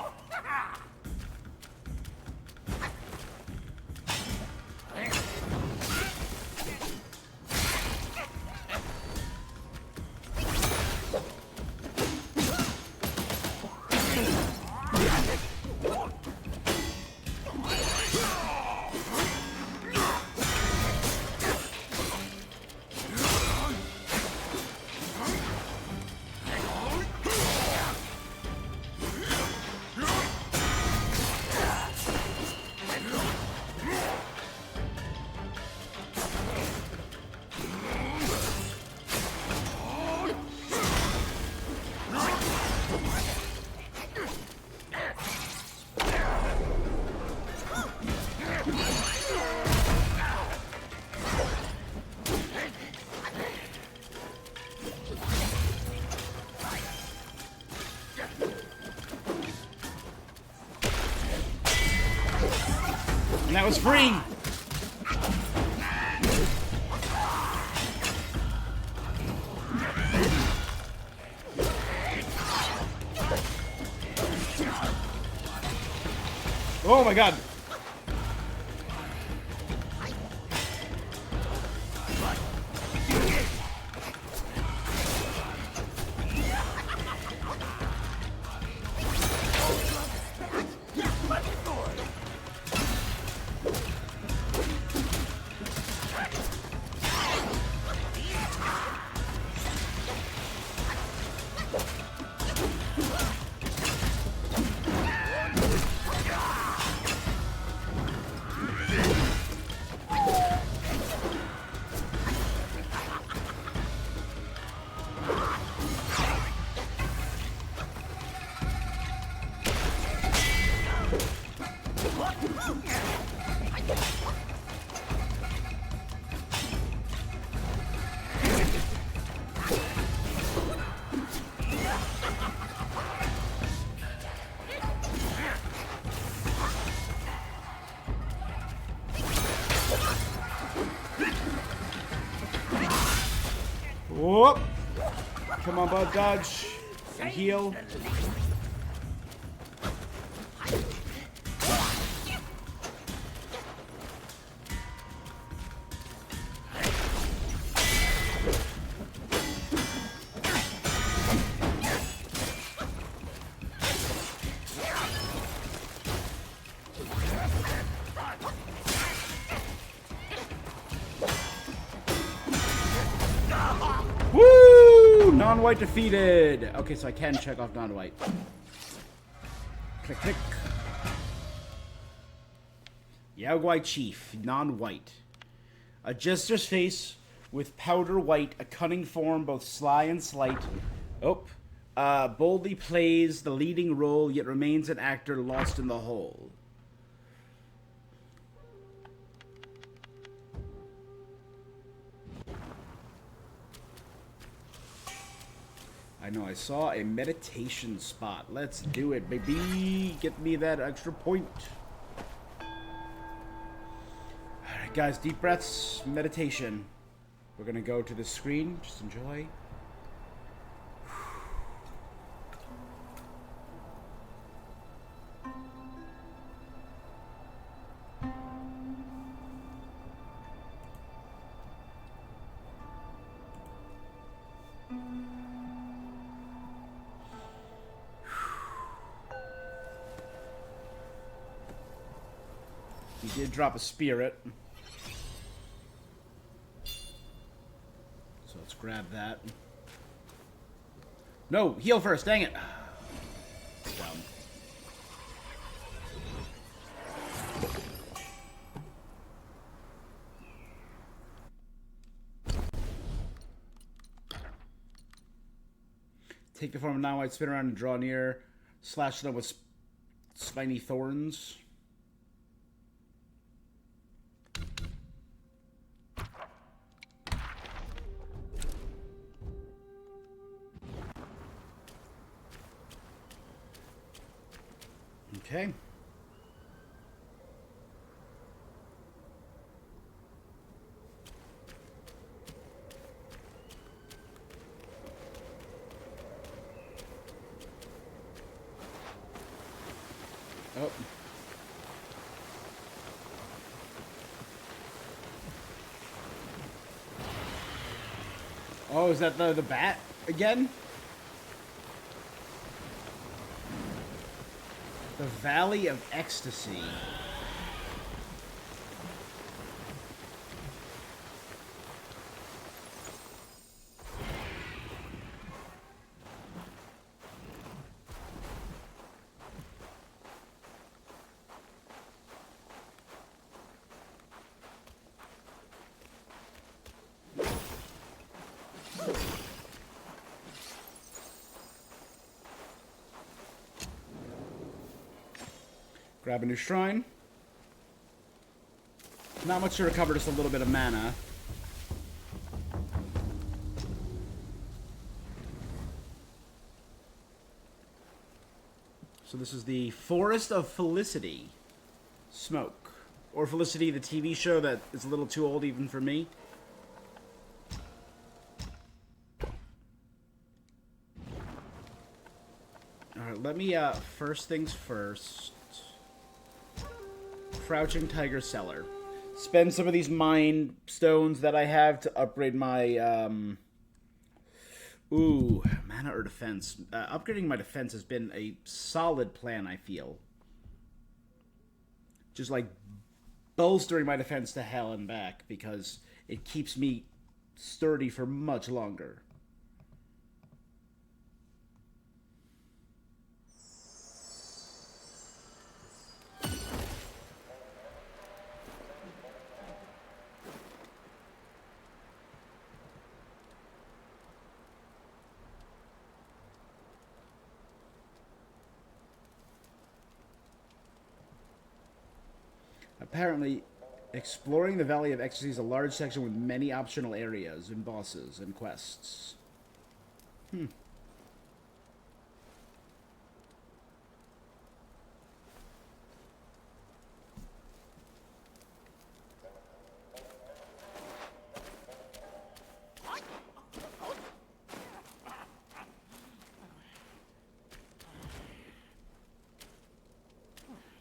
And that was free! Oh my god! Whoop! Come on, bud, dodge. And heal. Woo! Non-white defeated. Okay, so I can check off non-white. Click, click. Yao Guai Chief, non-white. A jester's face with powder white, a cunning form, both sly and slight. Oh. Boldly plays the leading role, yet remains an actor lost in the whole. I know, I saw a meditation spot. Let's do it, baby. Get me that extra point. Alright, guys, deep breaths, meditation. We're gonna go to the screen. Just enjoy. He did drop a spirit. So let's grab that. No, heal first, dang it. Dumb. Take the form of non-white, spin around and draw near. Slash them with spiny thorns. Okay. Oh. Oh, is that the bat again? The Valley of Ecstasy. Grab a new shrine. Not much to recover, just a little bit of mana. So this is the Forest of Felicity. Smoke. Or Felicity, the TV show that is a little too old even for me. Alright, let me, first things first. Crouching Tiger Cellar. Spend some of these mind stones that I have to upgrade my, mana or defense. Upgrading my defense has been a solid plan, I feel. Just, like, bolstering my defense to hell and back, because it keeps me sturdy for much longer. Apparently, exploring the Valley of Ecstasy is a large section with many optional areas and bosses and quests.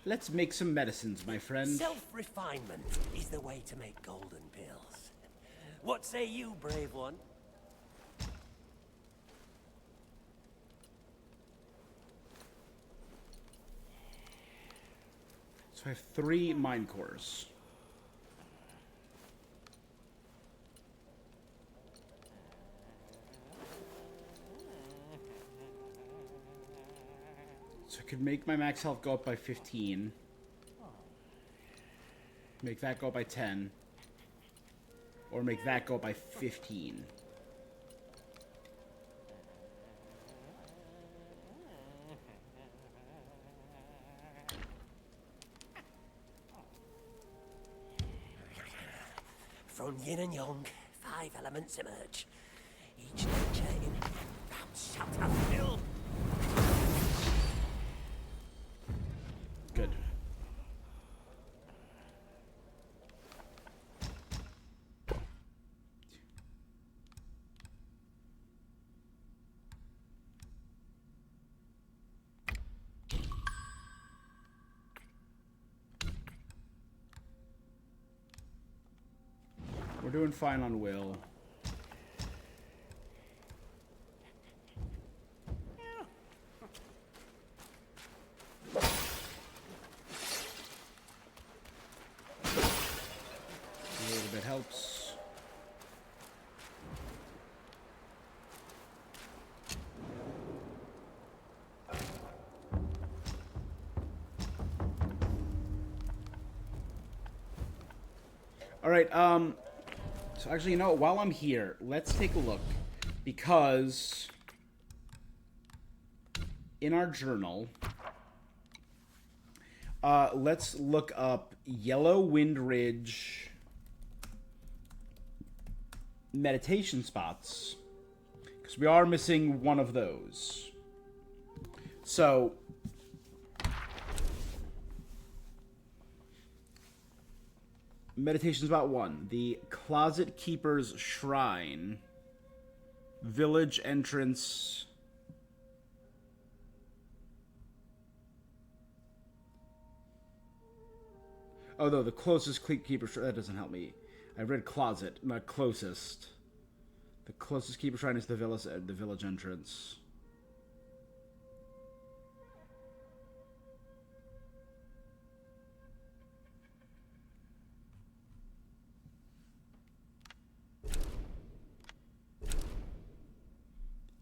Let's make some medicines, my friend. Self-refinement is the way to make golden pills. What say you, brave one? So I have 3 mind cores. So I could make my max health go up by 15. Make that go up by 10. Or make that go up by 15. From yin and yang, 5 elements emerge. Each nature in thou shalt have filled. Good. We're doing fine on will. A little bit helps. All right, so actually, you know what? While I'm here, let's take a look. Because in our journal, let's look up Yellow Wind Ridge meditation spots. Because we are missing one of those. So meditation spot 1, the Closet Keeper's Shrine, village entrance. Oh, no, the closest keeper... That doesn't help me. I read closet, not closest. The closest keeper shrine is the village entrance.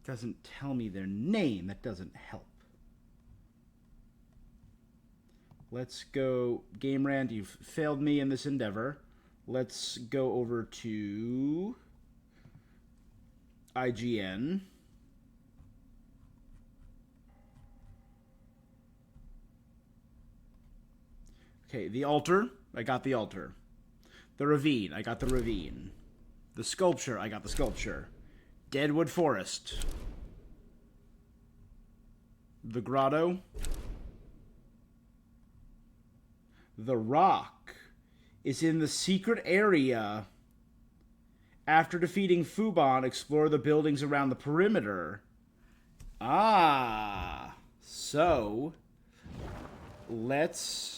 Doesn't tell me their name. That doesn't help. Let's go... Game Rand, you've failed me in this endeavor. Let's go over to... IGN. Okay, the altar. I got the altar. The ravine. I got the ravine. The sculpture. I got the sculpture. Deadwood Forest. The grotto. The rock is in the secret area. After defeating Fubon, explore the buildings around the perimeter. Ah. So, let's...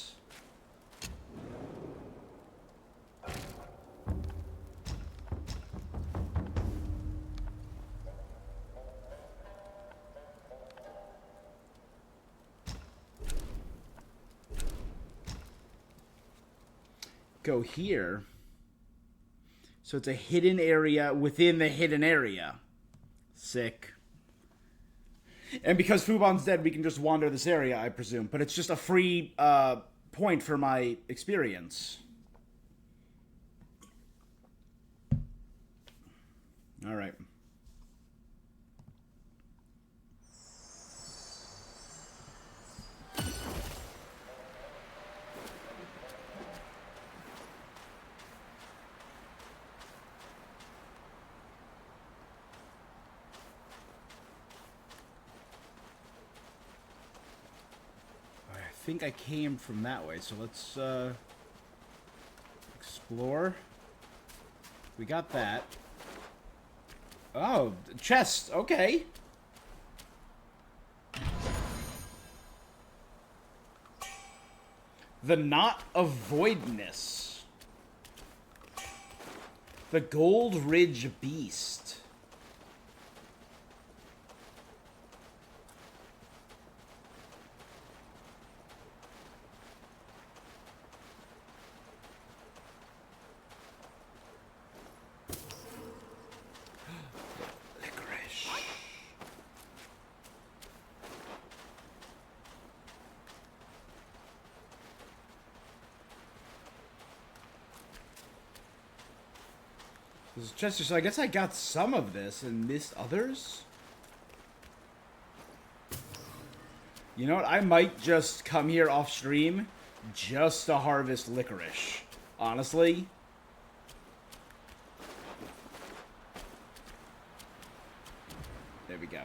go here. So it's a hidden area within the hidden area. Sick. And because Fubon's dead, we can just wander this area, I presume. But it's just a free point for my experience. All right. I think I came from that way, so let's explore. We got that. Oh, chest. Okay. The Knot of Voidness. The Gold Ridge Beast. Chester, so I guess I got some of this and missed others? You know what? I might just come here off stream just to harvest licorice. Honestly. There we go.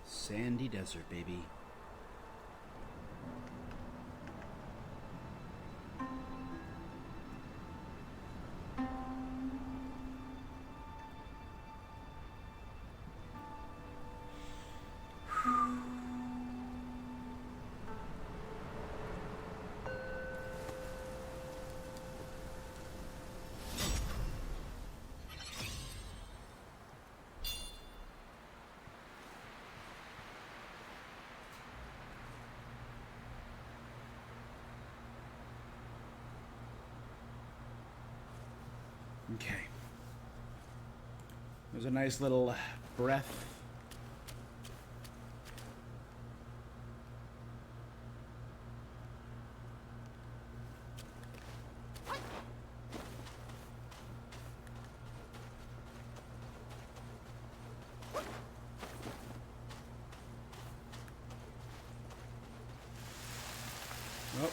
Sandy desert, baby. Okay. There's a nice little breath. Oh.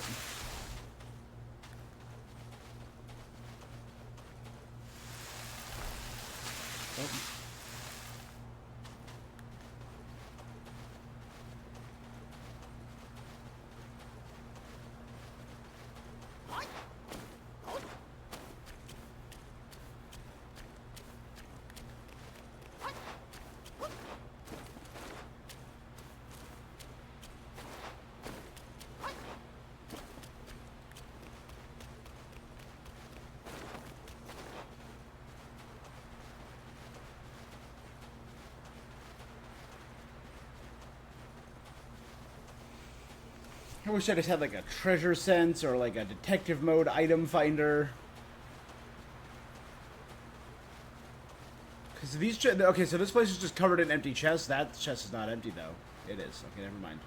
I wish I just had like a treasure sense or like a detective mode item finder. Because these okay, so this place is just covered in empty chests. That chest is not empty though. It is. Okay, never mind.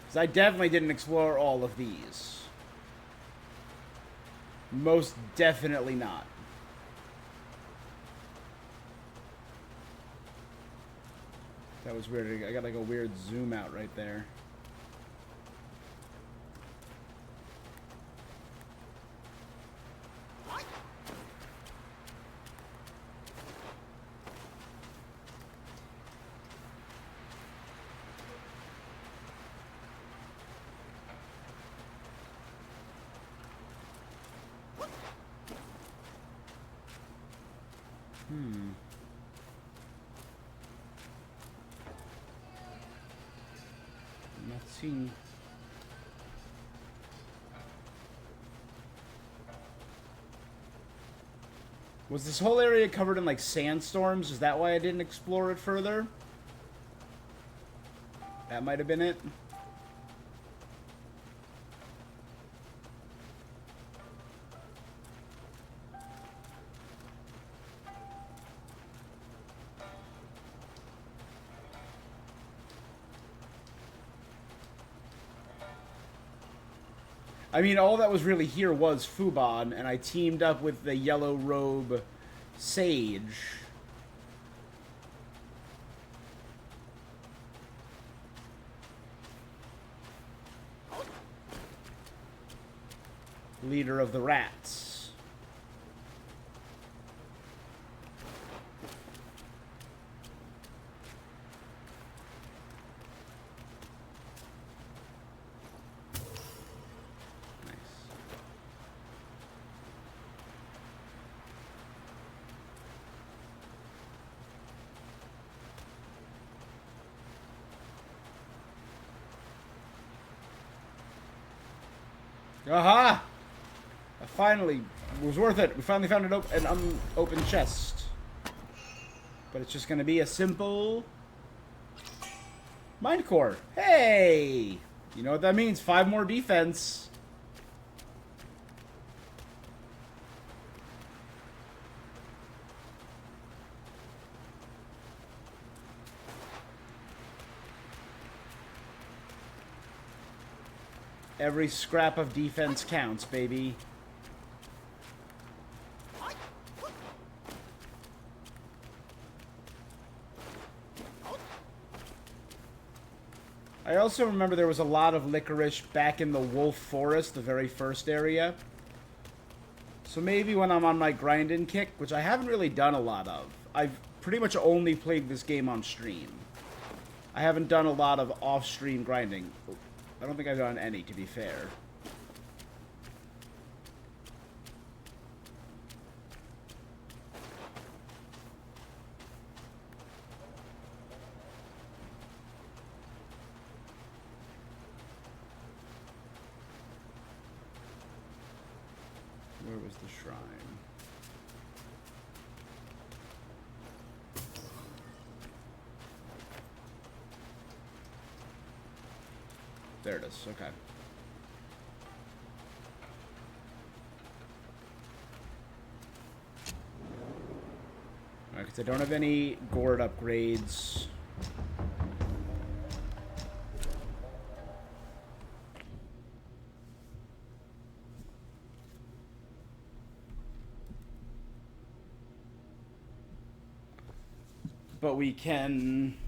Because I definitely didn't explore all of these. Most definitely not. That was weird. I got like a weird zoom out right there. I'm not seeing. Was this whole area covered in like sandstorms? Is that why I didn't explore it further? That might have been it. I mean, all that was really here was Fubon, and I teamed up with the Yellow Robe Sage. Leader of the Rats. Aha! Finally, it was worth it. We finally found an unopened chest. But it's just going to be a simple Mind Core. Hey! You know what that means? 5 more defense. Every scrap of defense counts, baby. I also remember there was a lot of licorice back in the Wolf Forest, the very first area. So maybe when I'm on my grinding kick, which I haven't really done a lot of. I've pretty much only played this game on stream. I haven't done a lot of off-stream grinding. I don't think I've done any, to be fair. Where was the shrine? There it is, okay. Alright, because I don't have any gourd upgrades. But we can...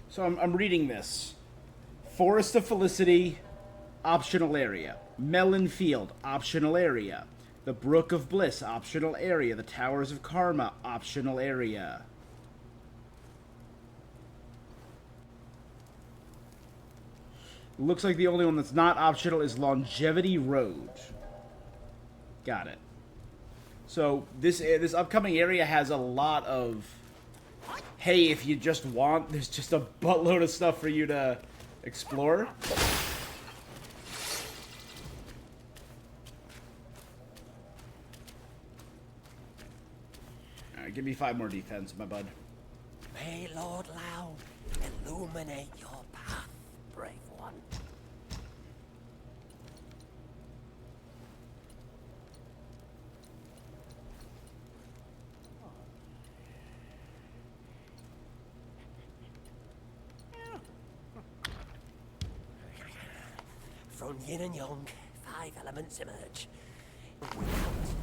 So I'm reading this. Forest of Felicity, optional area. Melon Field, optional area. The Brook of Bliss, optional area. The Towers of Karma, optional area. Looks like the only one that's not optional is Longevity Road. Got it. So this upcoming area has a lot of, hey, if you just want, there's just a buttload of stuff for you to explore. Alright, give me 5 more defense, my bud. May Lord Lao illuminate your path, brave one. From yin and yang, 5 elements emerge. Without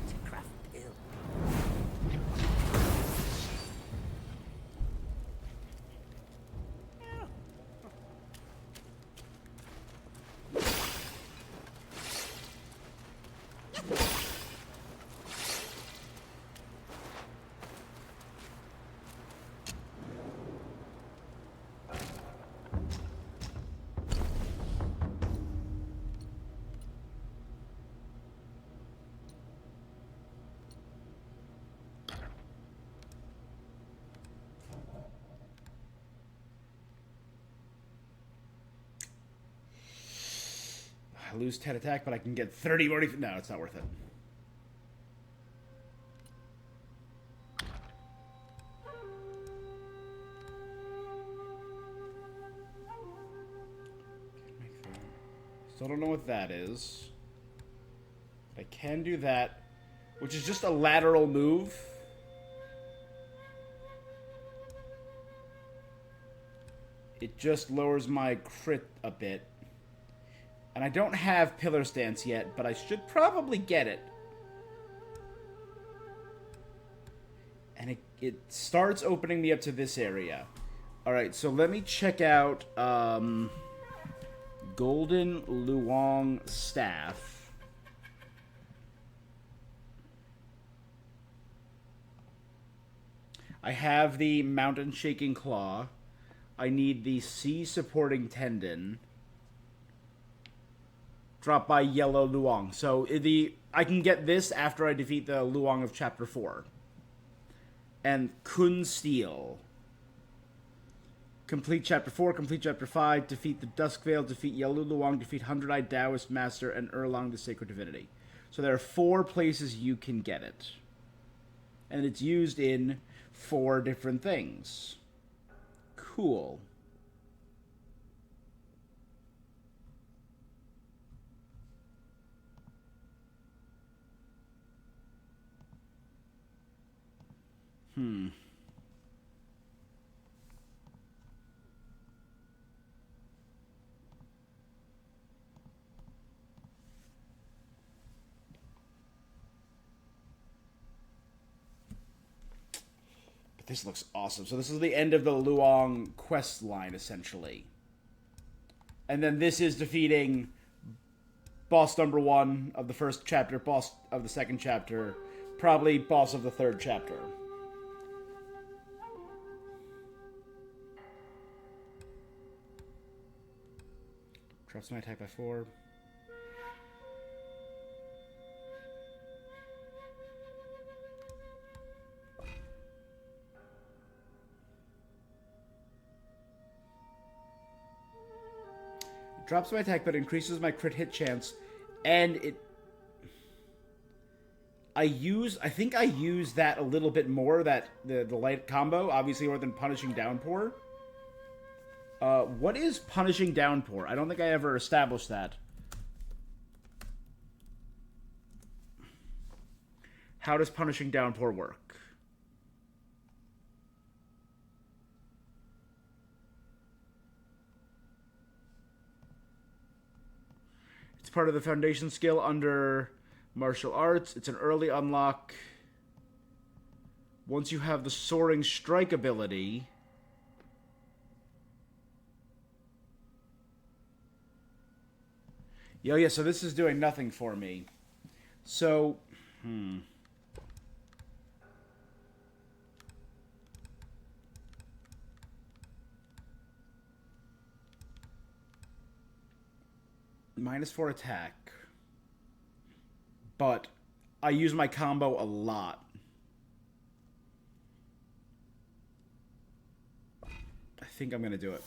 to craft ill. I lose 10 attack, but I can get 30 more defense. No, it's not worth it. Still don't know what that is. I can do that, which is just a lateral move. It just lowers my crit a bit. And I don't have Pillar Stance yet, but I should probably get it. And it starts opening me up to this area. Alright, so let me check out Golden Luong Staff. I have the Mountain Shaking Claw. I need the Sea Supporting Tendon. Dropped by Yellow Luong. So I can get this after I defeat the Luong of Chapter 4. And Kun Steel. Complete Chapter 4, complete Chapter 5, defeat the Duskvale, defeat Yellow Luong, defeat Hundred-Eyed Taoist Master, and Erlang the Sacred Divinity. So there are 4 places you can get it. And it's used in 4 different things. Cool. But this looks awesome. So this is the end of the Luong quest line, essentially. And then this is defeating boss number 1 of the first chapter, boss of the second chapter, probably boss of the third chapter. Drops my attack by 4. Drops my attack, but increases my crit hit chance, and it... I think I use that a little bit more, the light combo, obviously more than Punishing Downpour. What is Punishing Downpour? I don't think I ever established that. How does Punishing Downpour work? It's part of the foundation skill under martial arts. It's an early unlock. Once you have the Soaring Strike ability... Yeah, so this is doing nothing for me. So, -4 attack. But I use my combo a lot. I think I'm gonna do it.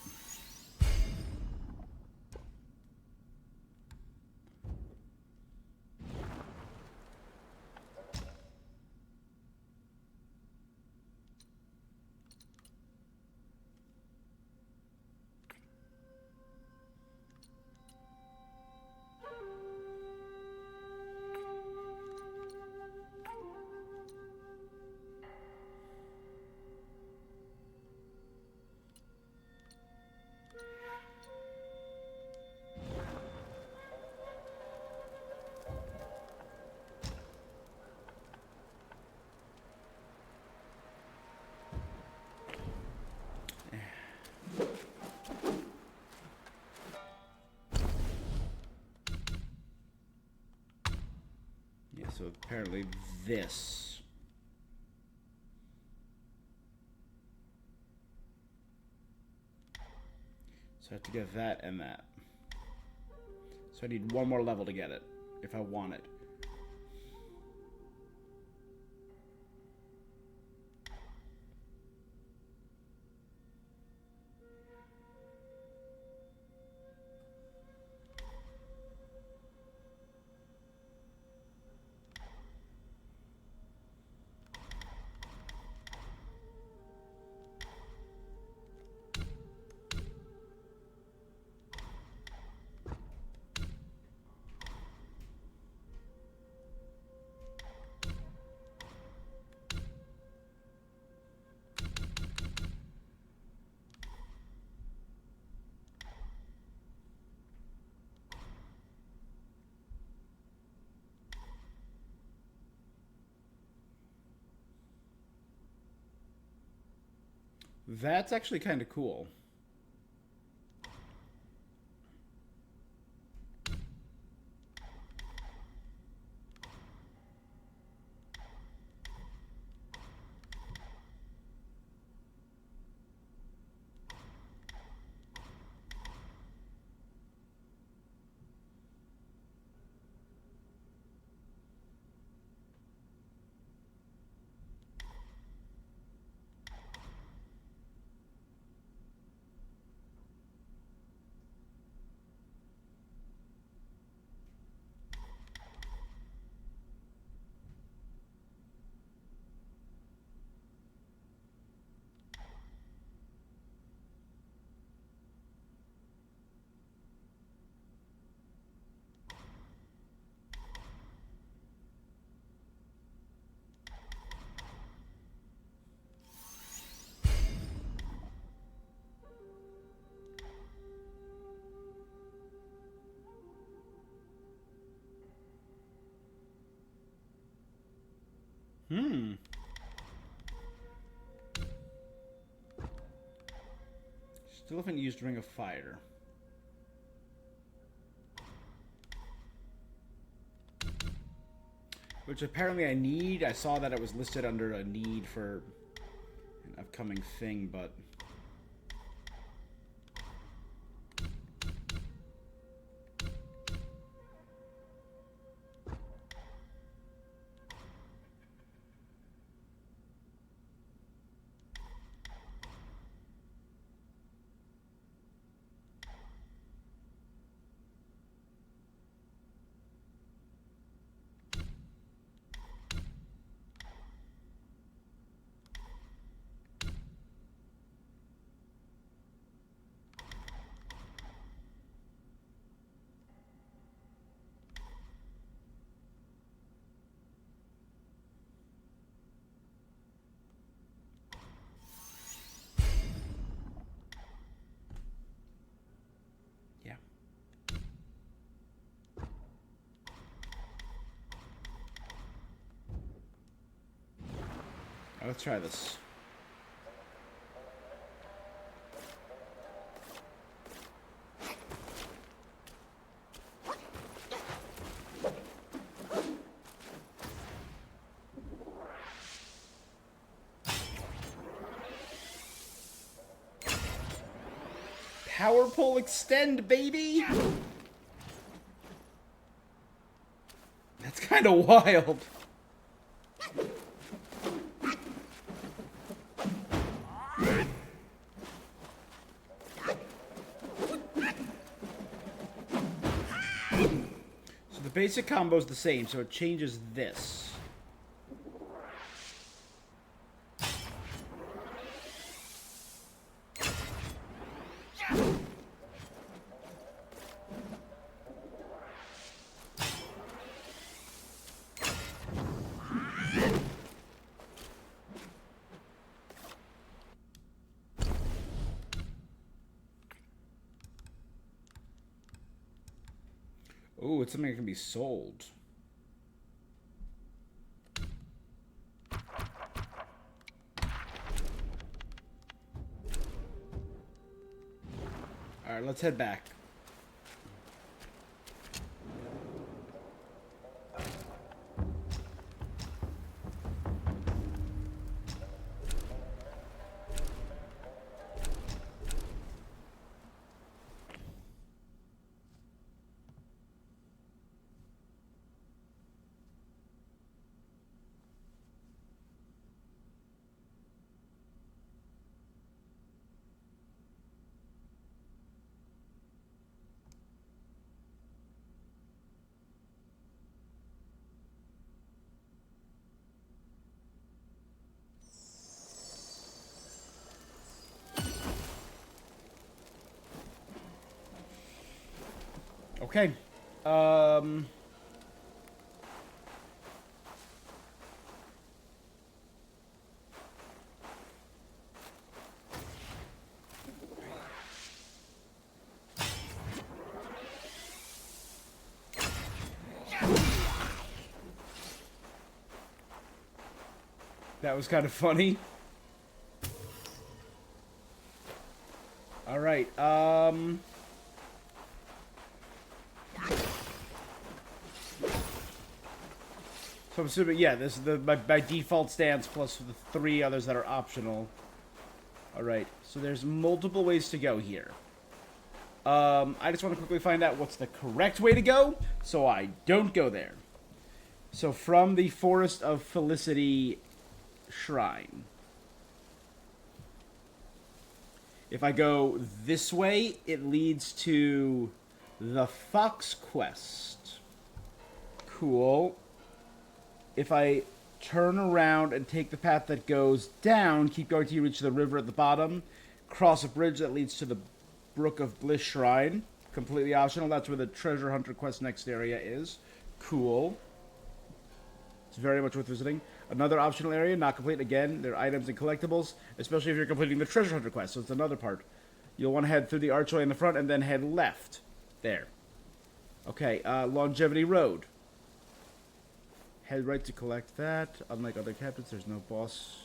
So apparently this. So I have to get that and that. So I need one more level to get it, if I want it. That's actually kind of cool. Still haven't used Ring of Fire. Which apparently I need. I saw that it was listed under a need for an upcoming thing, but... yeah. Let's try this. Power pole extend, baby! kind of wild. So the basic combo is the same, so it changes this. Ooh, it's something that can be sold. Alright, let's head back. Okay. That was kind of funny. All right. So I'm assuming, yeah, this is the by default stance plus the 3 others that are optional. All right. So there's multiple ways to go here. I just want to quickly find out what's the correct way to go, so I don't go there. So from the Forest of Felicity Shrine, if I go this way, it leads to the Fox Quest. Cool. If I turn around and take the path that goes down, keep going till you reach the river at the bottom, cross a bridge that leads to the Brook of Bliss Shrine. Completely optional. That's where the Treasure Hunter Quest next area is. Cool. It's very much worth visiting. Another optional area, not complete. Again, there are items and collectibles, especially if you're completing the Treasure Hunter Quest, so it's another part. You'll want to head through the archway in the front and then head left. There. Okay, Longevity Road. Head right to collect that. Unlike other captains, there's no boss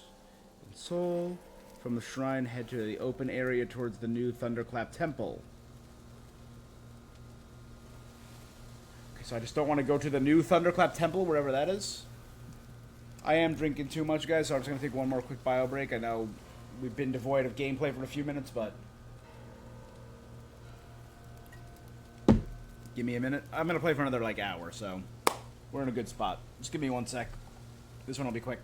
in Seoul. From the shrine, head to the open area towards the new Thunderclap Temple. Okay, so I just don't want to go to the new Thunderclap Temple, wherever that is. I am drinking too much, guys, so I'm just going to take one more quick bio break. I know we've been devoid of gameplay for a few minutes, but give me a minute. I'm going to play for another, hour, so we're in a good spot. Just give me 1 sec. This one will be quick.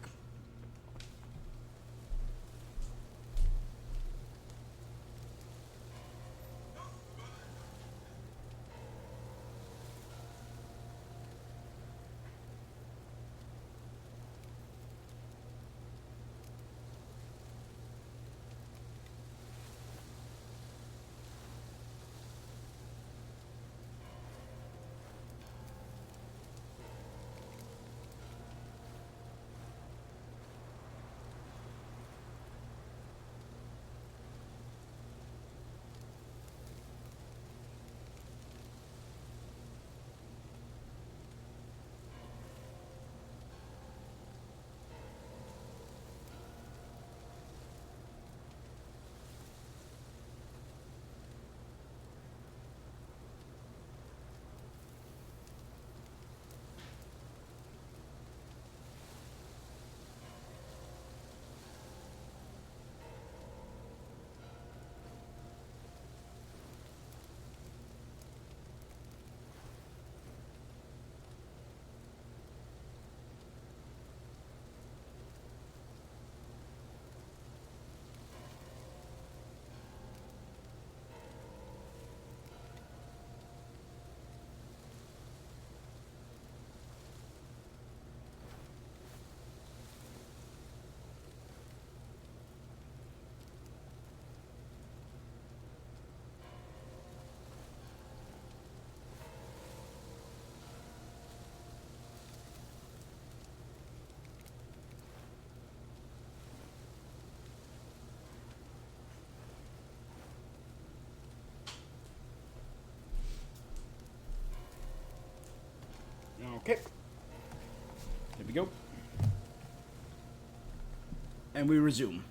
Okay. There we go. And we resume.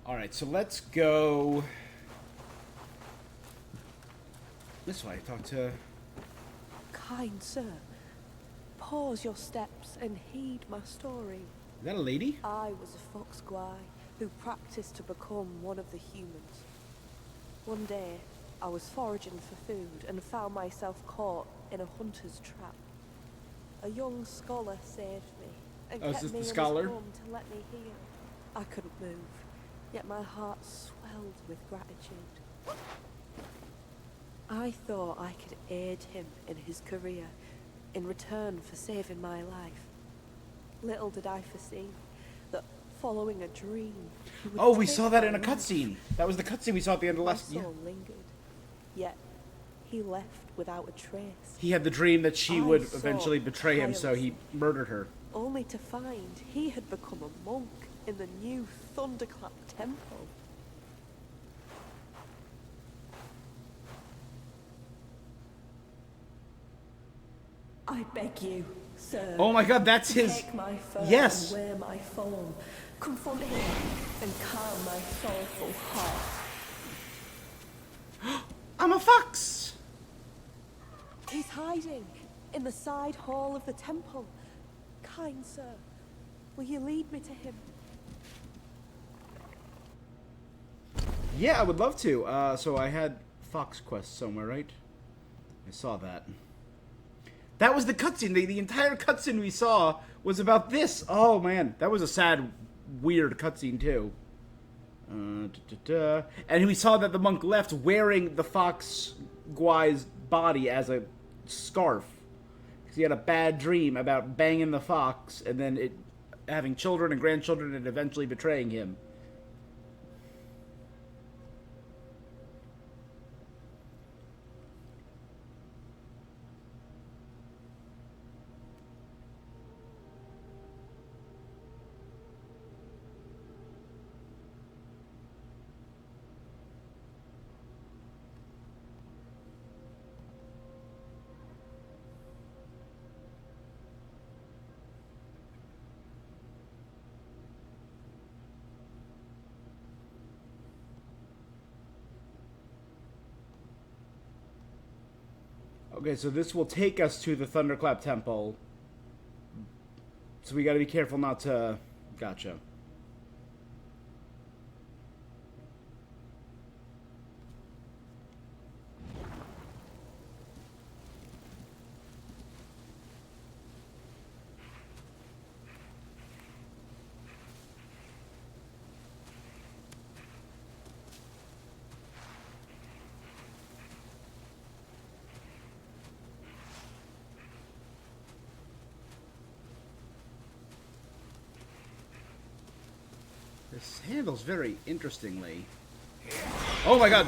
Alright, so let's go this way. Talk to... Kind sir, pause your steps and heed my story. Is that a lady? I was a fox guy who practiced to become one of the humans. One day, I was foraging for food and found myself caught in a hunter's trap. A young scholar saved me and Oh, is kept this me the in scholar? his home to let me heal. I couldn't move, yet my heart swelled with gratitude. I thought I could aid him in his career in return for saving my life. Little did I foresee that following a dream, he would Oh, we take saw that in a my life. cutscene. That was the cutscene we saw at the end of My last... Yeah. soul lingered, yet he left without a trace, He had the dream that she I would saw eventually betray him, so he murdered her. only to find he had become a monk in the new Thunderclap Temple. I beg you, sir. Oh my god, that's his... Take my fur Yes. and wear my form. Confront him and calm my sorrowful heart. I'm a fox! He's hiding in the side hall of the temple. Kind sir, will you lead me to him? Yeah, I would love to. So I had Fox Quest somewhere, right? I saw that. That was the cutscene. The entire cutscene we saw was about this. Oh, man. That was a sad, weird cutscene, too. And we saw that the monk left wearing the Fox Guai's body as a scarf. Because he had a bad dream about banging the fox and then it having children and grandchildren and eventually betraying him. Okay, so this will take us to the Thunderclap Temple. So we gotta be careful not to... Gotcha. This handles very interestingly. Oh my god!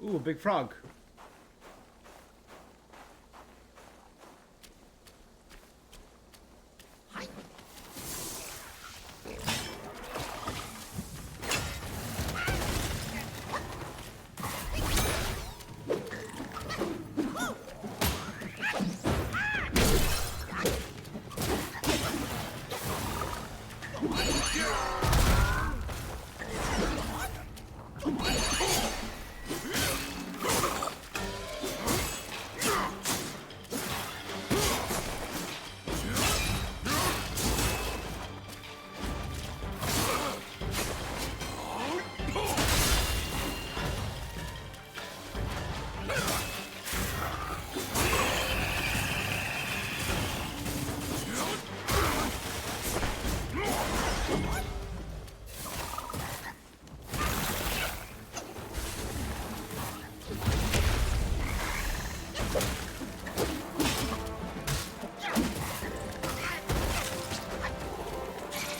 Ooh, a big frog.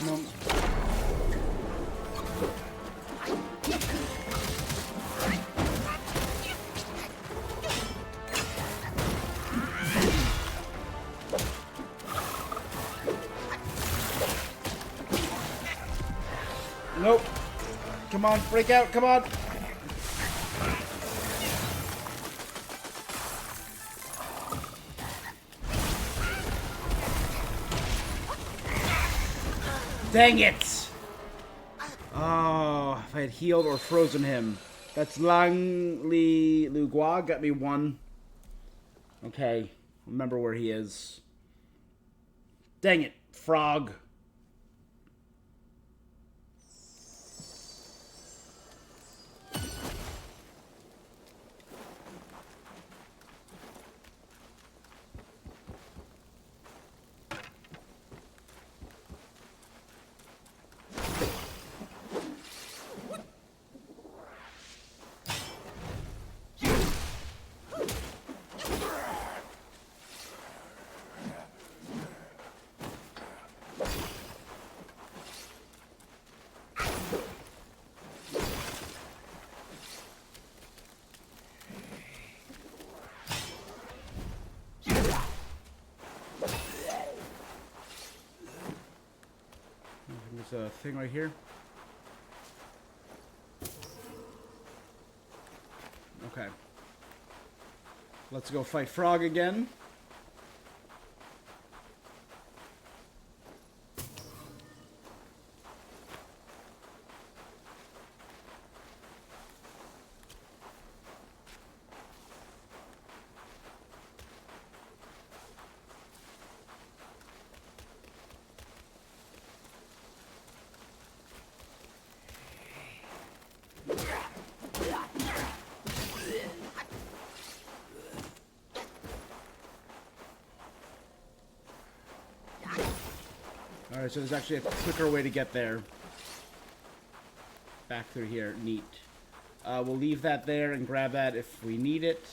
No. Nope. Come on, break out, come on. Dang it! Oh, if I had healed or frozen him. That's Lang Li Lugua, got me one. Okay, remember where he is. Dang it, frog. There's a thing right here. Okay. Let's go fight Frog again. Alright, so there's actually a quicker way to get there. Back through here. Neat. We'll leave that there and grab that if we need it.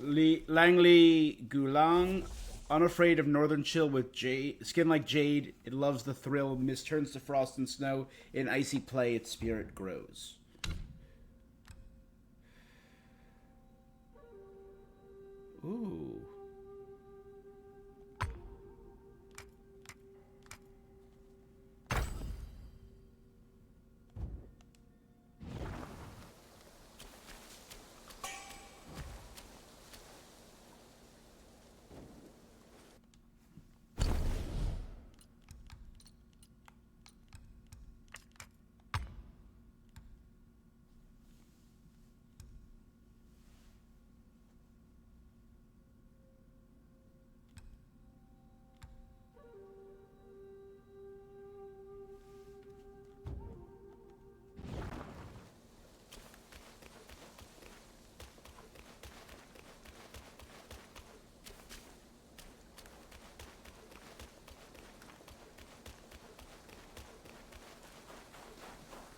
Langley Gulang, unafraid of northern chill with jade, skin like jade. It loves the thrill. Mist turns to frost and snow. In icy play, its spirit grows. Ooh.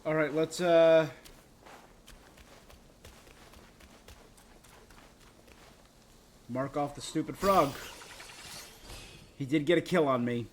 All right, let's mark off the stupid frog. He did get a kill on me.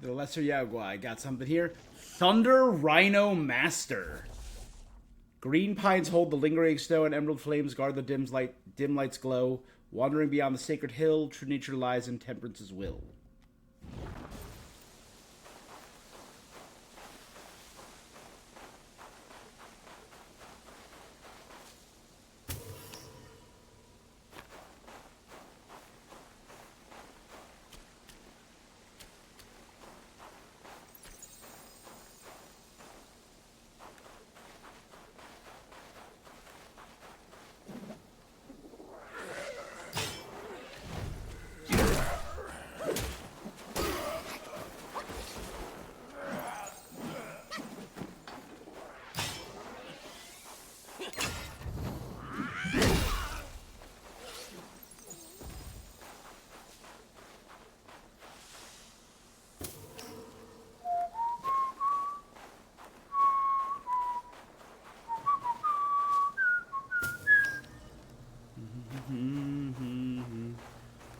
The Lesser Yaguai got something here. Thunder Rhino Master. Green pines hold the lingering snow, and emerald flames guard the dim light's glow. Wandering beyond the sacred hill, true nature lies in temperance's will.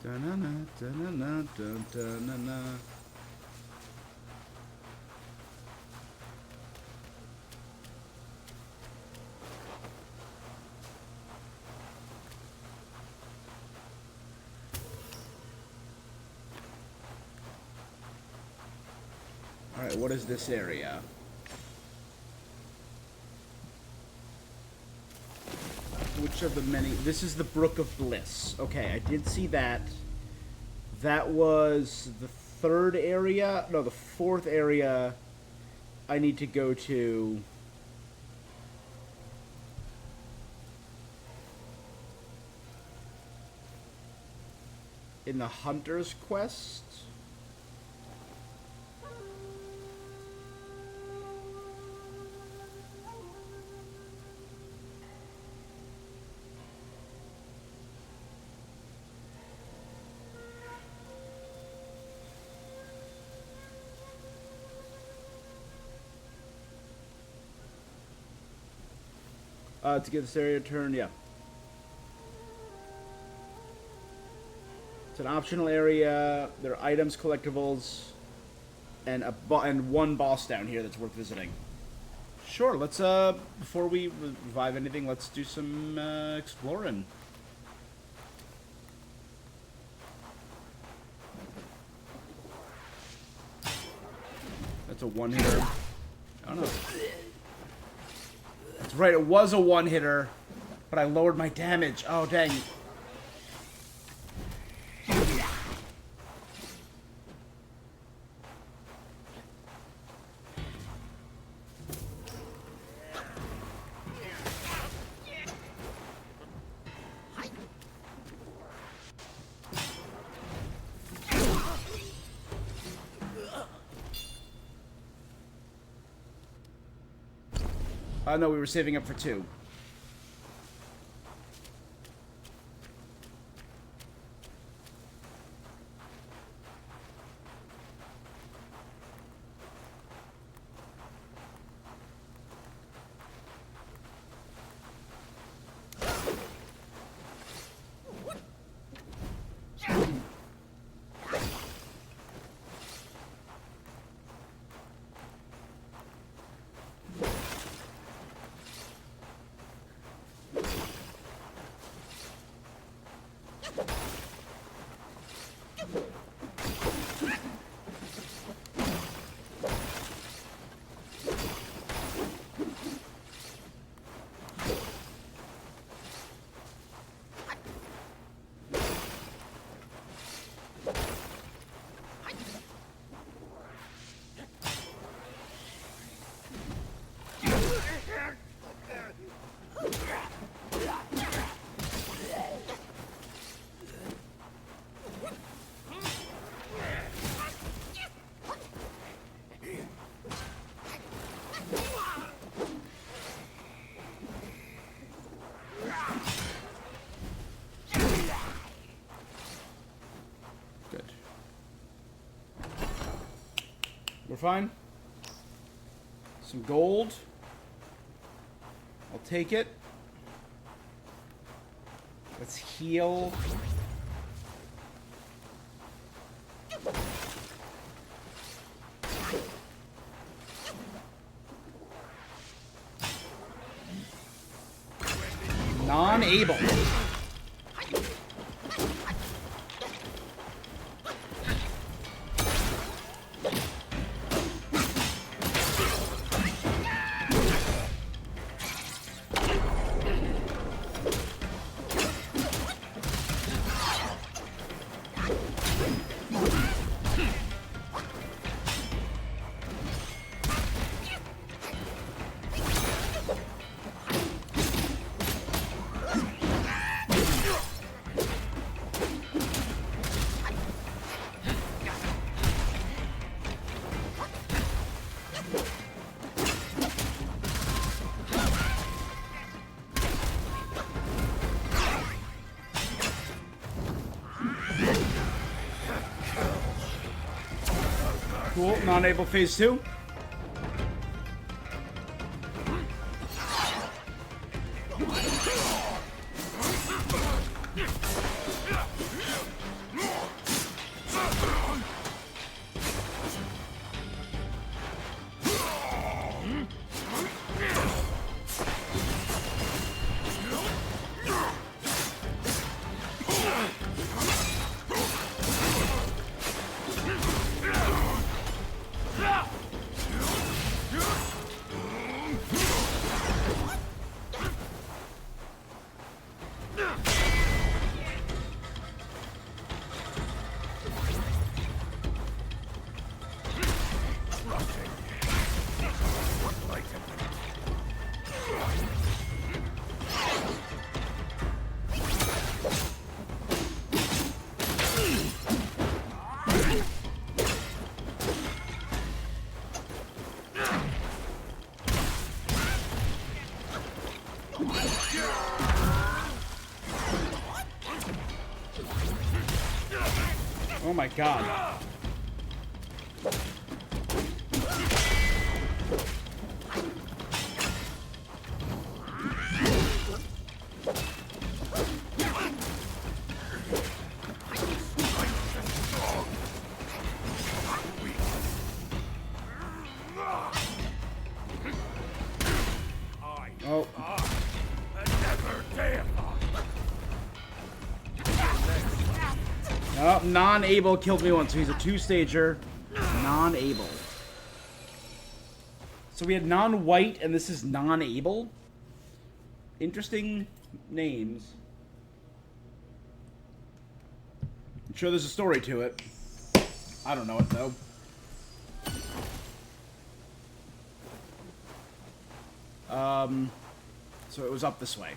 Da-na-na, da-na-na, da-da-na-na. Alright, what is this area? Which of the many... This is the Brook of Bliss. Okay, I did see that. That was the third area. No, the fourth area I need to go to. In the Hunter's Quest. To get this area turned, yeah. It's an optional area. There are items, collectibles, and one boss down here that's worth visiting. Sure, let's, before we revive anything, let's do some, exploring. That's a one-hitter. Oh, no. That's right, it was a one-hitter, but I lowered my damage. Oh, dang. No, we were saving up for 2. We're fine. Some gold. I'll take it. Let's heal. Non-able. Cool, non-able phase 2. my god. Oh. Oh, non-able killed me once, so he's a two-stager. Non-able. So we had non-white, and this is non-able? Interesting names. I'm sure there's a story to it. I don't know it, though. So it was up this way.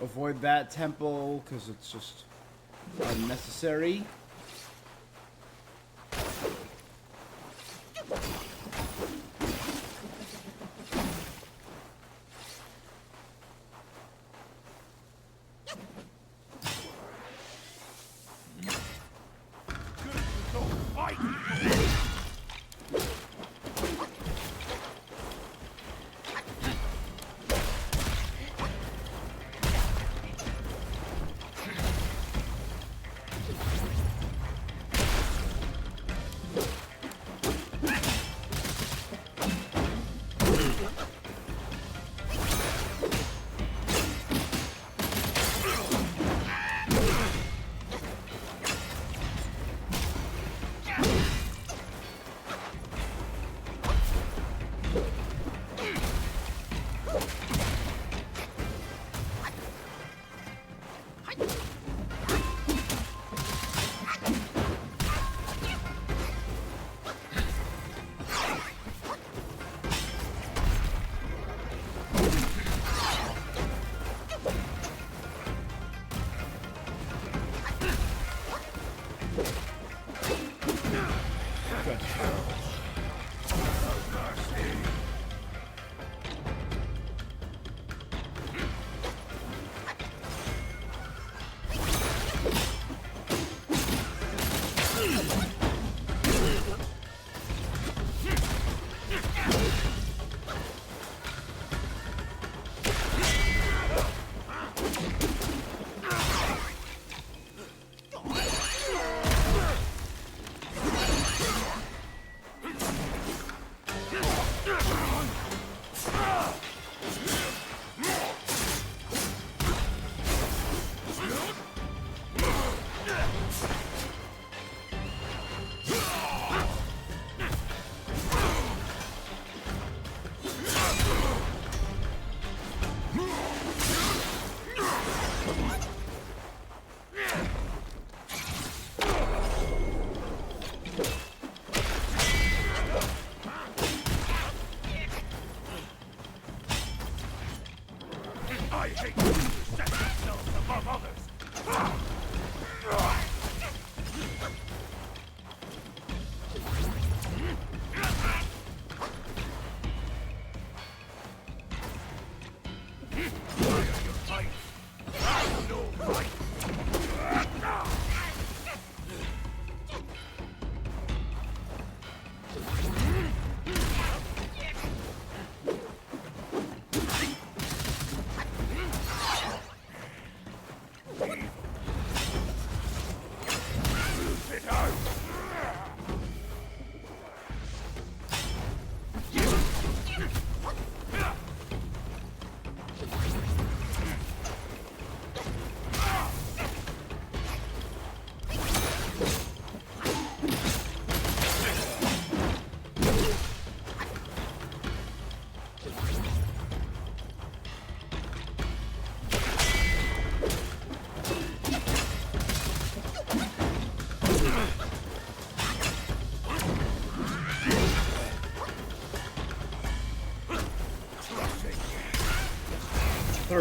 Avoid that temple, because it's just unnecessary.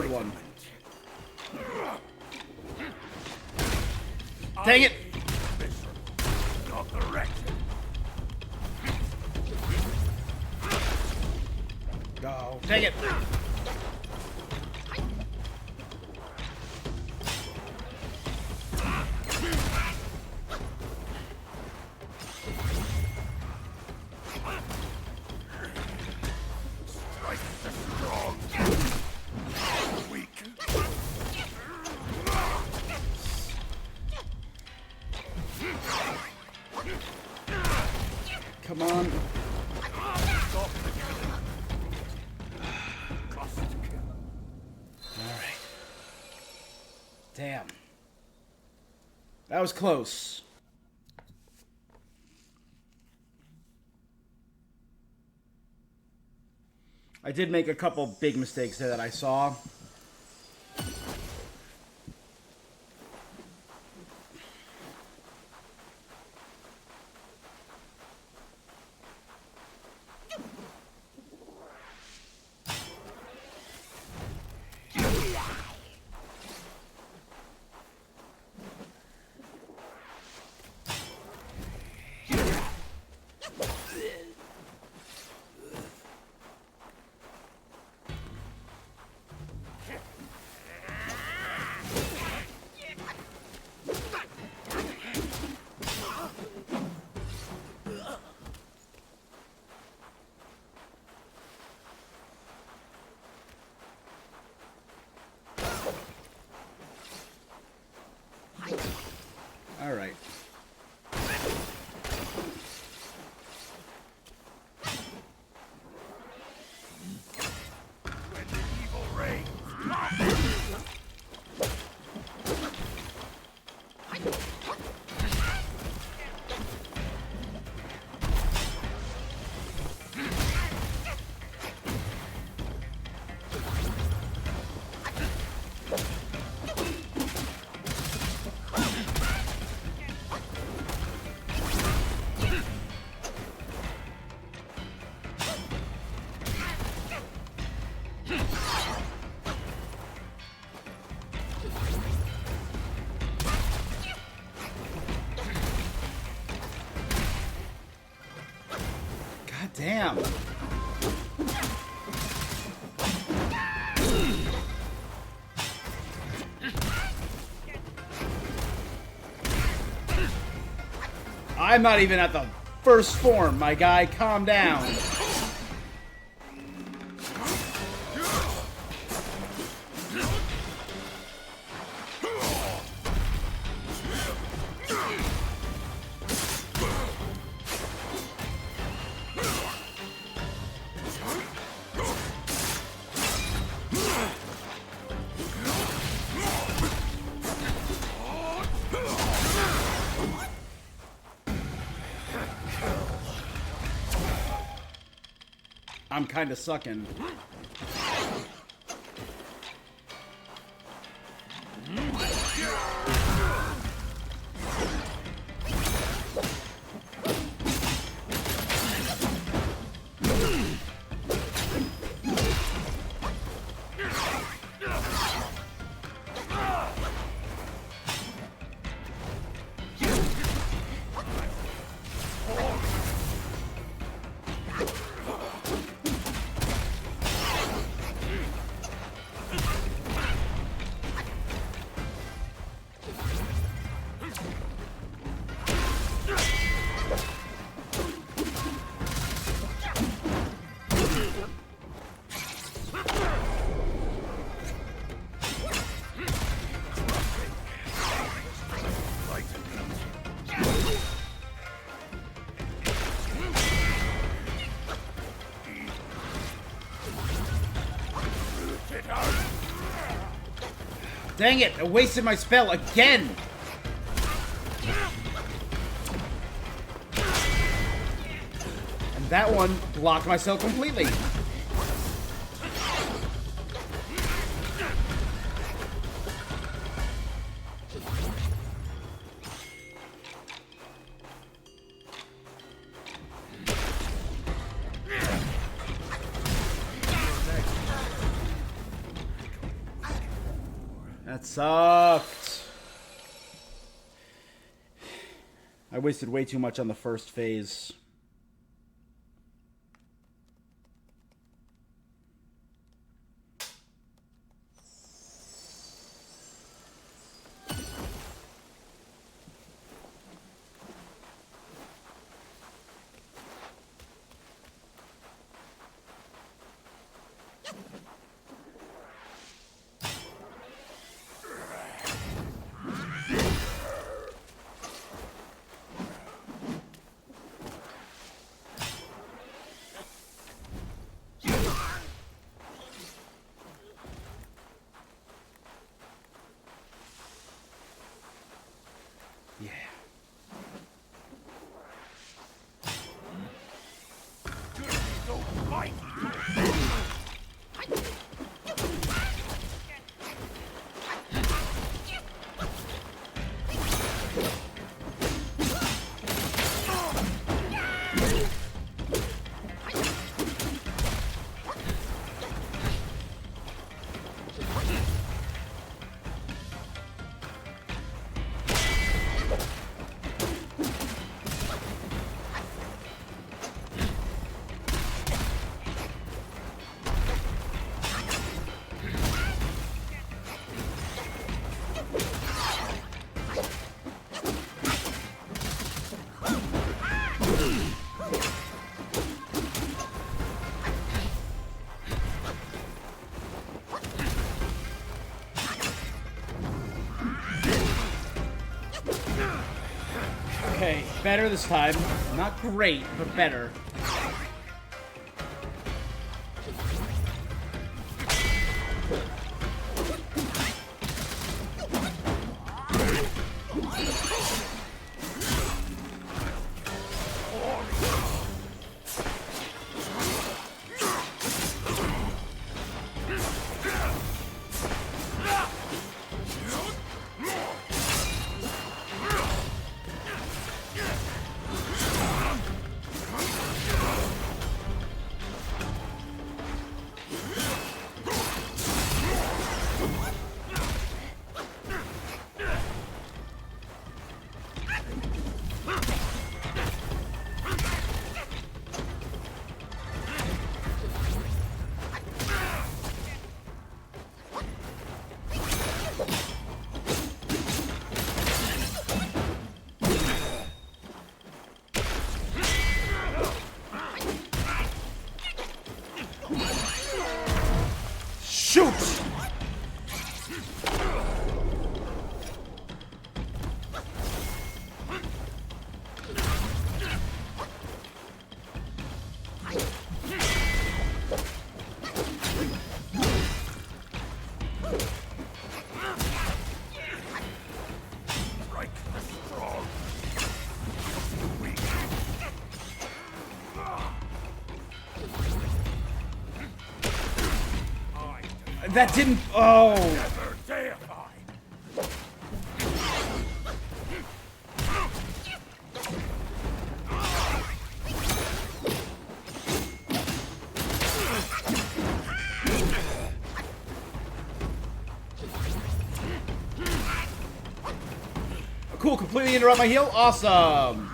third one. Dang it! Got the wrecked. Oh, dang it! Come on. Alright. Damn. That was close. I did make a couple big mistakes there that I saw. All right. When the evil reigns. God damn. I'm not even at the first form, my guy. Calm down. I'm kind of sucking. Dang it, I wasted my spell again! And that one blocked myself completely. That sucked. I wasted way too much on the first phase. Yeah. Okay, better this time. Not great, but better. Shoot! That didn't. Oh. Never deified. Cool, completely interrupt my heal. Awesome.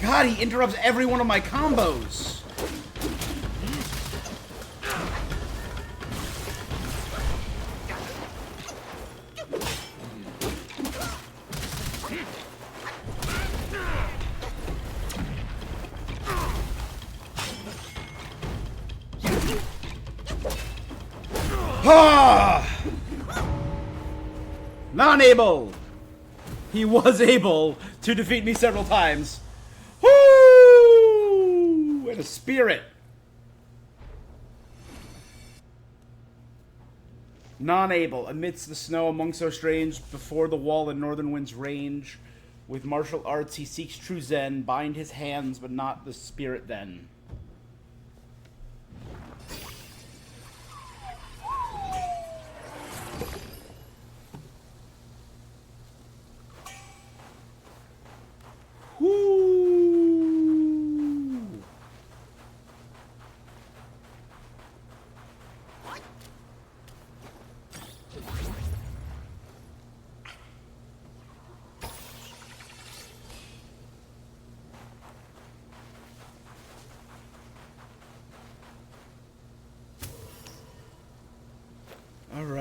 God, he interrupts every one of my combos. Ah! Non-able. He was able to defeat me several times. Woo! And a spirit. Non-able. Amidst the snow among so strange, before the wall in Northern Wind's range. With martial arts he seeks true Zen. Bind his hands, but not the spirit then.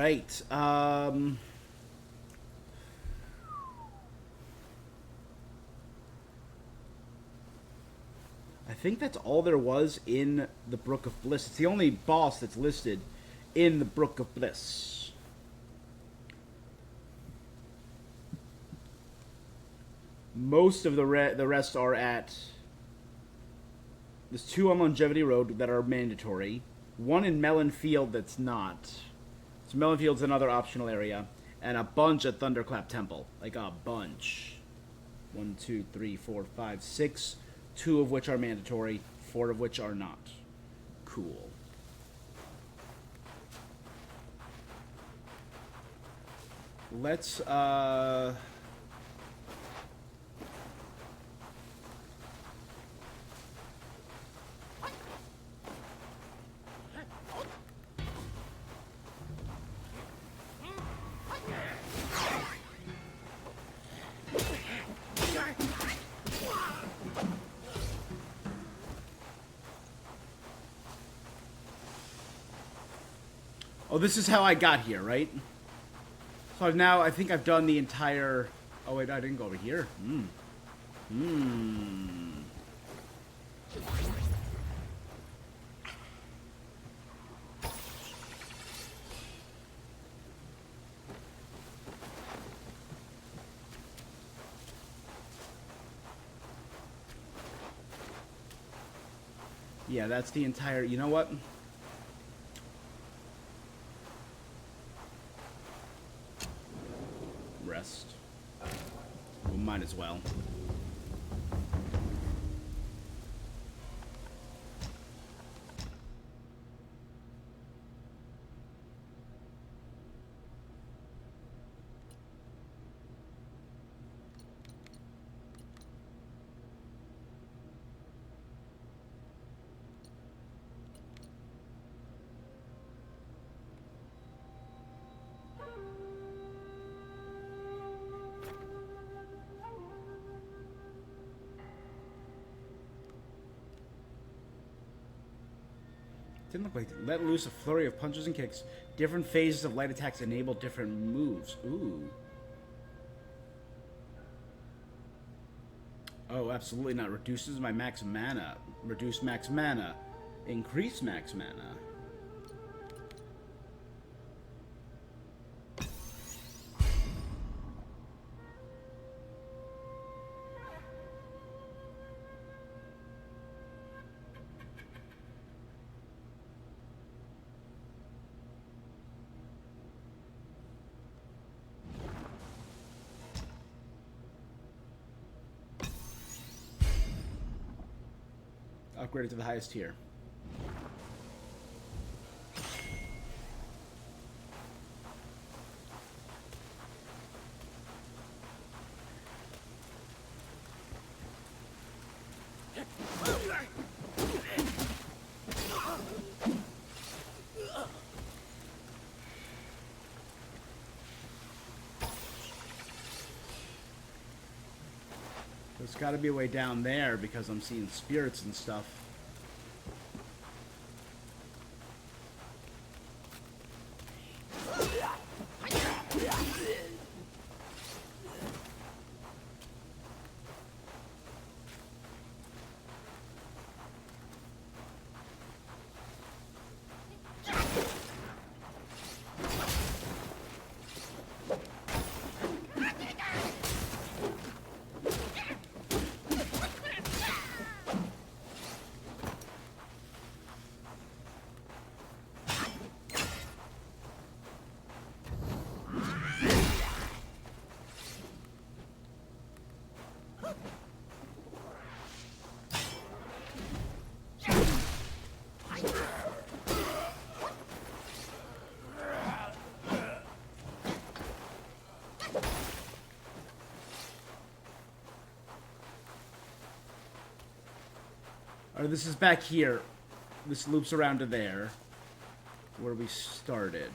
right. I think that's all there was in the Brook of Bliss. It's the only boss that's listed in the Brook of Bliss. Most of the rest are at... There's 2 on Longevity Road that are mandatory. 1 in Melon Field that's not. So Melon Field's another optional area. And a bunch at Thunderclap Temple. Like a bunch. 1, 2, 3, 4, 5, 6. 2 of which are mandatory. 4 of which are not. Cool. Let's, Oh, this is how I got here, right? So I've now, I think I've done the entire... Oh, wait, I didn't go over here. Yeah, that's the entire... You know what? Rest. Well, might as well. Didn't look like... Let loose a flurry of punches and kicks. Different phases of light attacks enable different moves. Ooh. Oh, absolutely not. Reduces my max mana. Reduce max mana. Increase max mana. Upgraded to the highest tier. There's got to be a way down there because I'm seeing spirits and stuff. Alright, this is back here. This loops around to there. Where we started.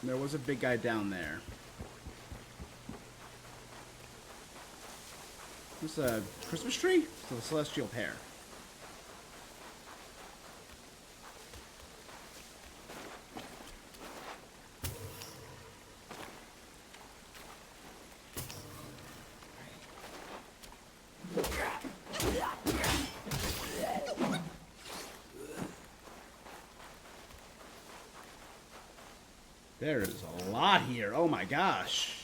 There was a big guy down there. There's a Christmas tree? So the celestial pair. There is a lot here. Oh my gosh.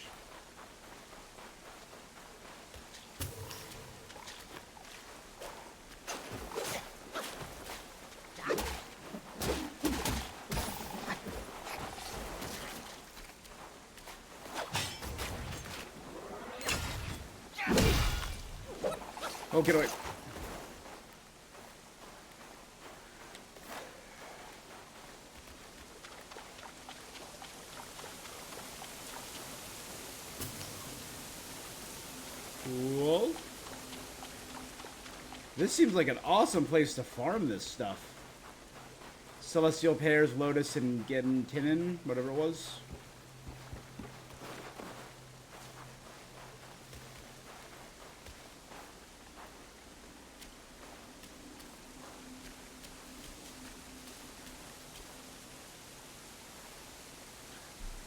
Oh, get away. Cool. This seems like an awesome place to farm this stuff. Celestial Pairs, Lotus, and Gentinin, whatever it was.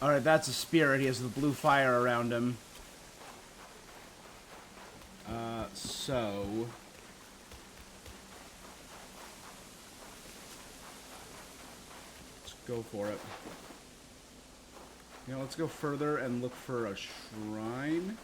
Alright, that's a spirit. He has the blue fire around him. So... let's go for it. You know, let's go further and look for a shrine.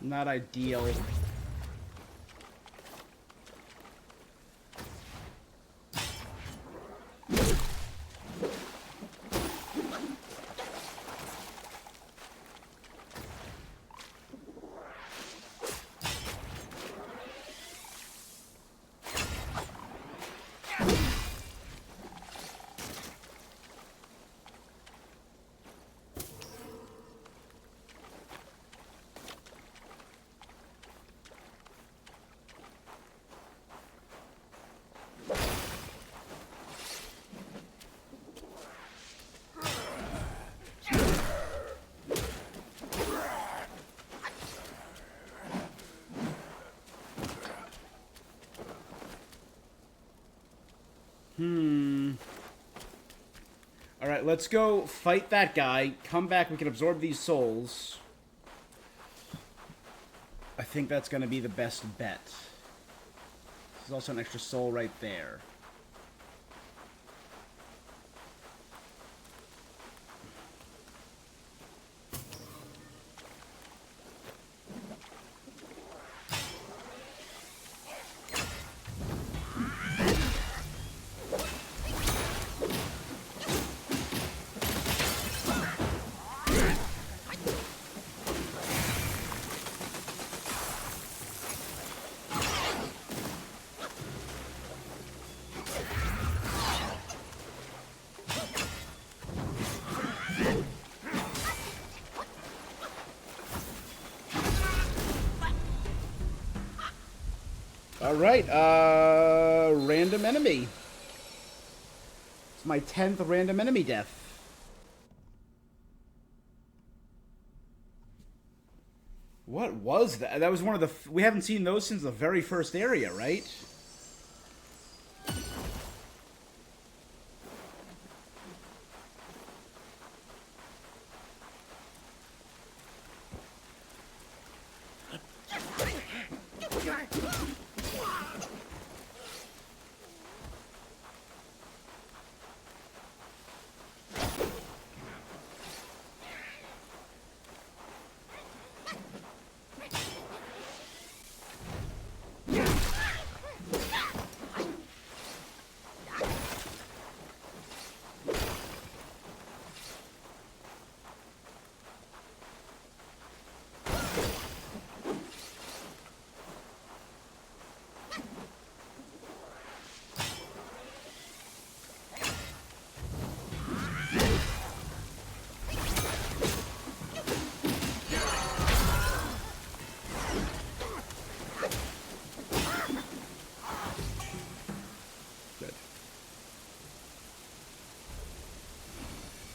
Not ideal. Alright, let's go fight that guy. Come back, we can absorb these souls. I think that's going to be the best bet. There's also an extra soul right there. Alright, random enemy. It's my 10th random enemy death. What was that? That was one of the... We haven't seen those since the very first area, right?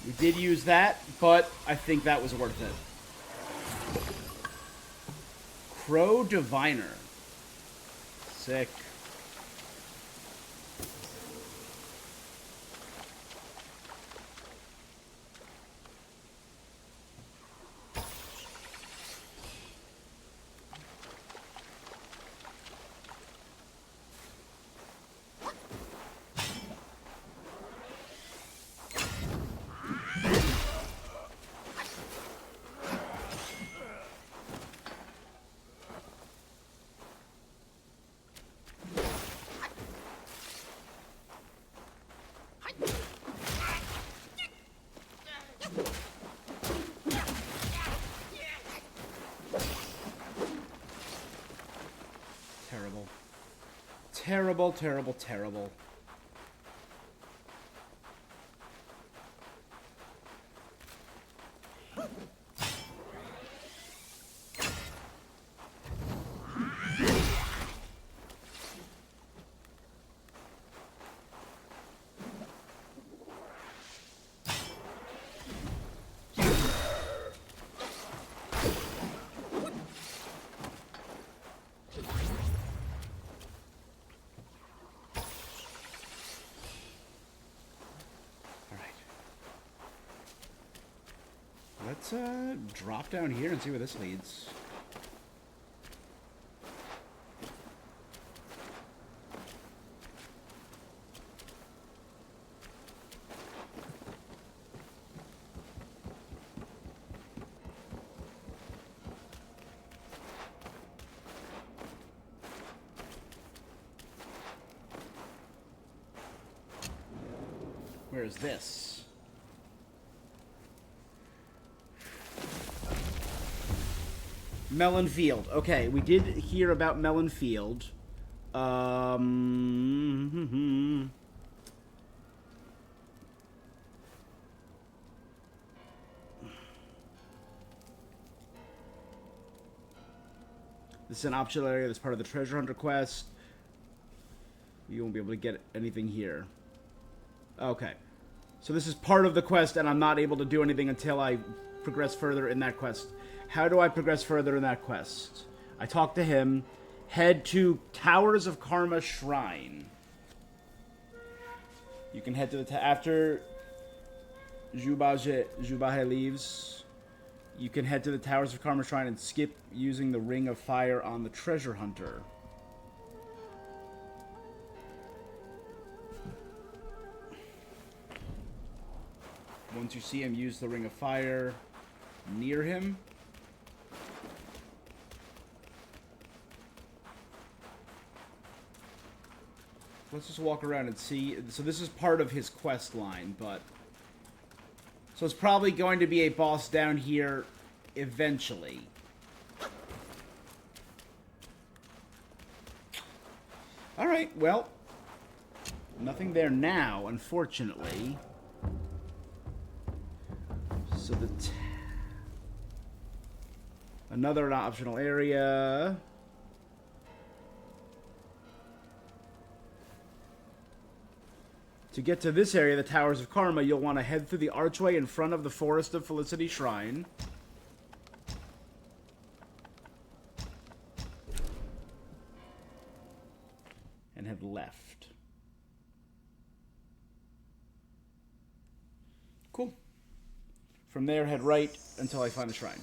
We did use that, but I think that was worth it. Crow Diviner. Sick. Terrible. Terrible, terrible, terrible. Let's drop down here and see where this leads. Where is this? Melon Field. Okay, we did hear about Melon Field. This is an optional area that's part of the Treasure Hunter quest. You won't be able to get anything here. Okay. So this is part of the quest, and I'm not able to do anything until I progress further in that quest. How do I progress further in that quest? I talk to him. Head to Towers of Karma Shrine. You can head to the... after Jubahe leaves, you can head to the Towers of Karma Shrine and skip using the Ring of Fire on the Treasure Hunter. Once you see him use the Ring of Fire near him, let's just walk around and see. So this is part of his quest line, but... So it's probably going to be a boss down here eventually. Alright, well... Nothing there now, unfortunately. So the... Another optional area... To get to this area, the Towers of Karma, you'll want to head through the archway in front of the Forest of Felicity Shrine. And head left. Cool. From there, head right until I find a shrine.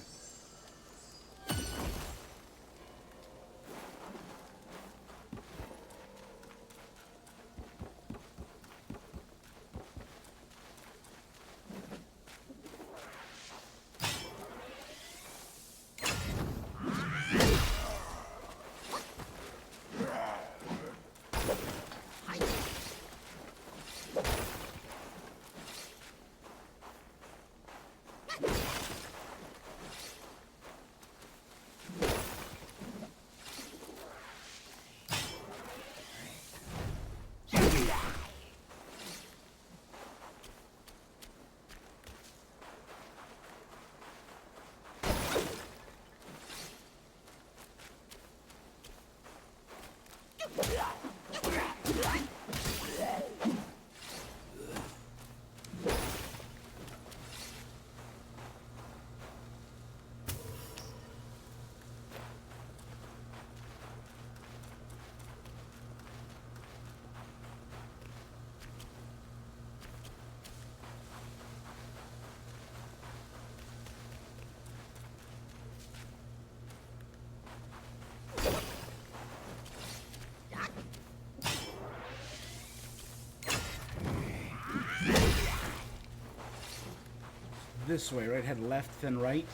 This way, right? Head left, then right.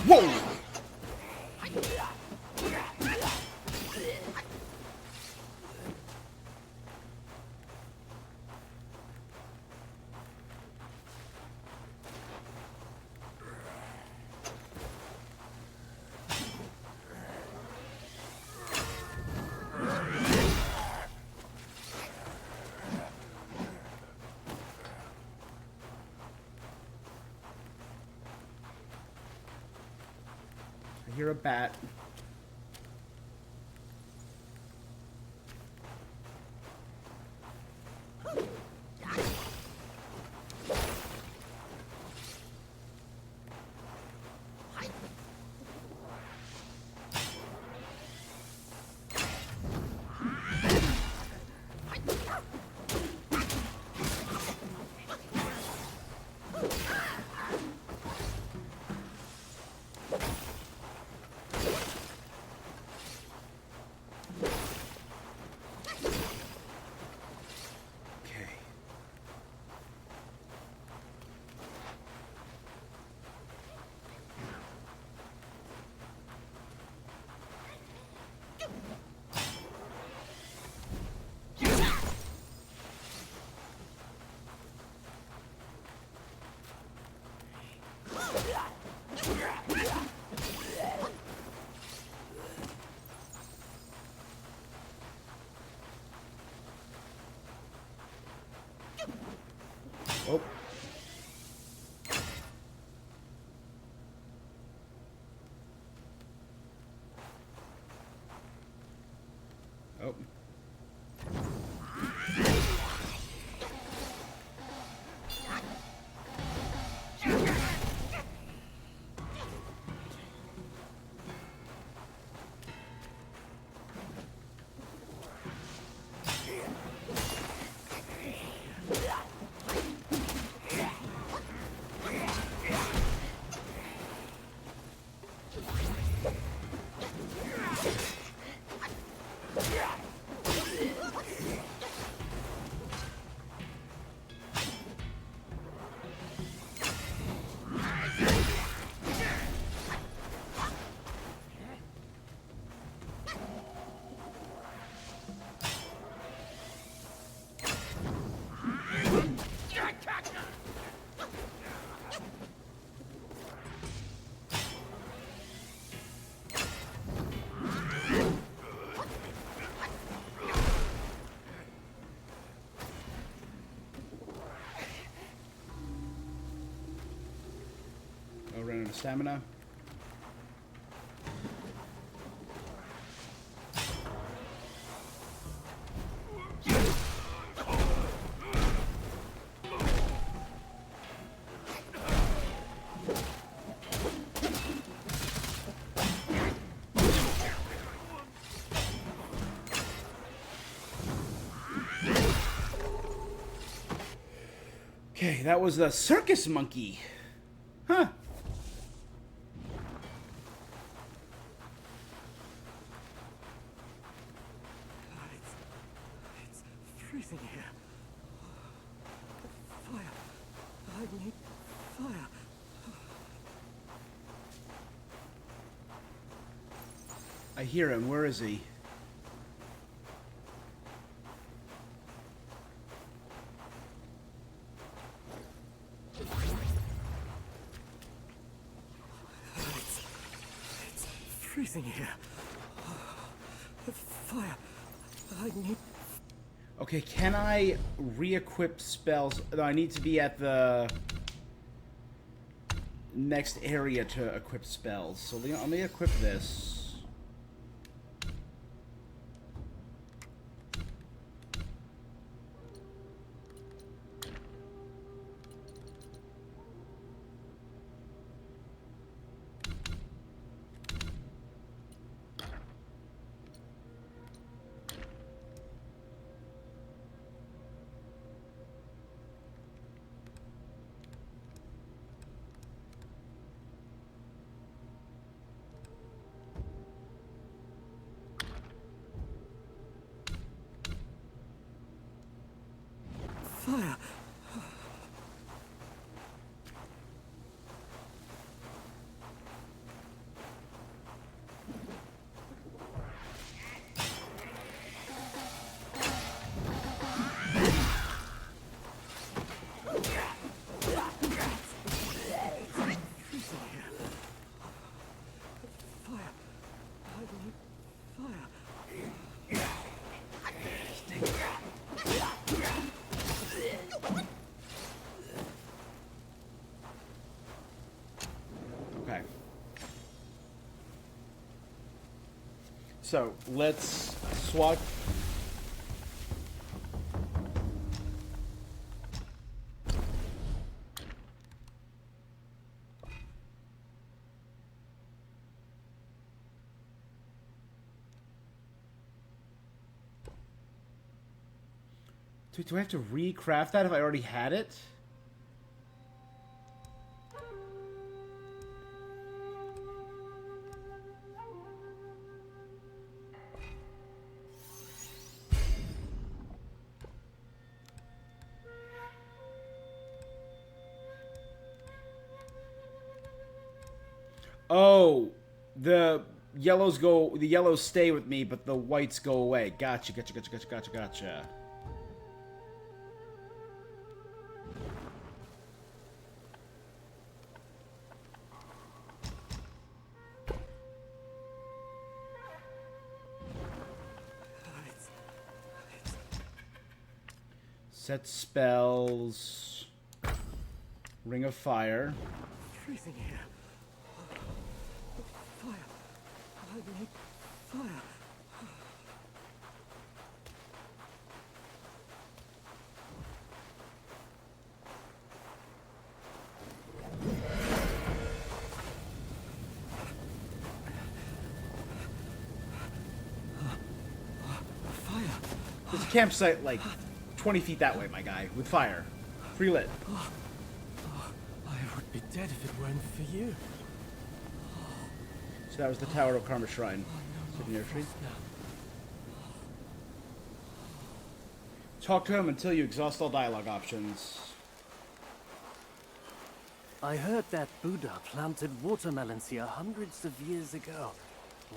Whoa! I hear a bat. Oh. Oh. Oh, ran out of stamina. Okay, that was the circus monkey. Huh. It's freezing here. Fire. I need fire. I hear him. Where is he? It's freezing here. Fire. I need... Okay, can I re-equip spells? No, I need to be at the next area to equip spells. So let me equip this. Fire. Okay. So let's swap. Do I have to recraft that if I already had it? Oh, the yellows stay with me, but the whites go away. Gotcha. Set spells. Ring of Fire. Freezing here. Fire. I need fire. There's a campsite like 20 feet that way, my guy, with fire. Free lit. I would be dead if it weren't for you. So that was the Tower of Karma Shrine. Sitting near a tree. Talk to him until you exhaust all dialogue options. I heard that Buddha planted watermelons here hundreds of years ago.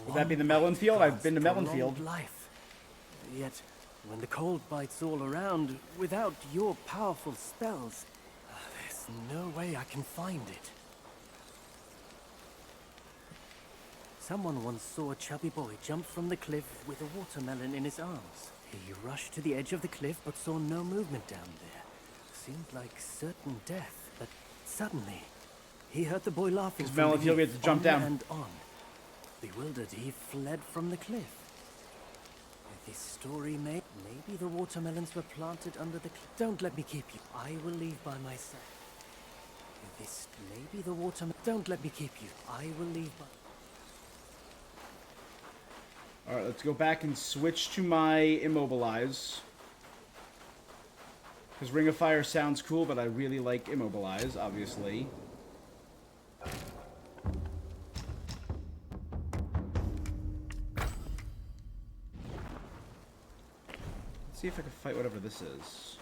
Would that be the melon field? I've been to melon Prolonged field. Life. Yet, when the cold bites all around, without your powerful spells, there's no way I can find it. Someone once saw a chubby boy jump from the cliff with a watermelon in his arms. He rushed to the edge of the cliff but saw no movement down there. Seemed like certain death, but suddenly, he heard the boy laughing Does from melon field beneath, get to jump on down? and on. Bewildered, he fled from the cliff. This story maybe the watermelons were planted under the cliff. Don't let me keep you. I will leave by myself. This maybe the watermelon. Don't let me keep you. I will leave by. Alright, let's go back and switch to my Immobilize. Because Ring of Fire sounds cool, but I really like Immobilize, obviously. Let's see if I can fight whatever this is.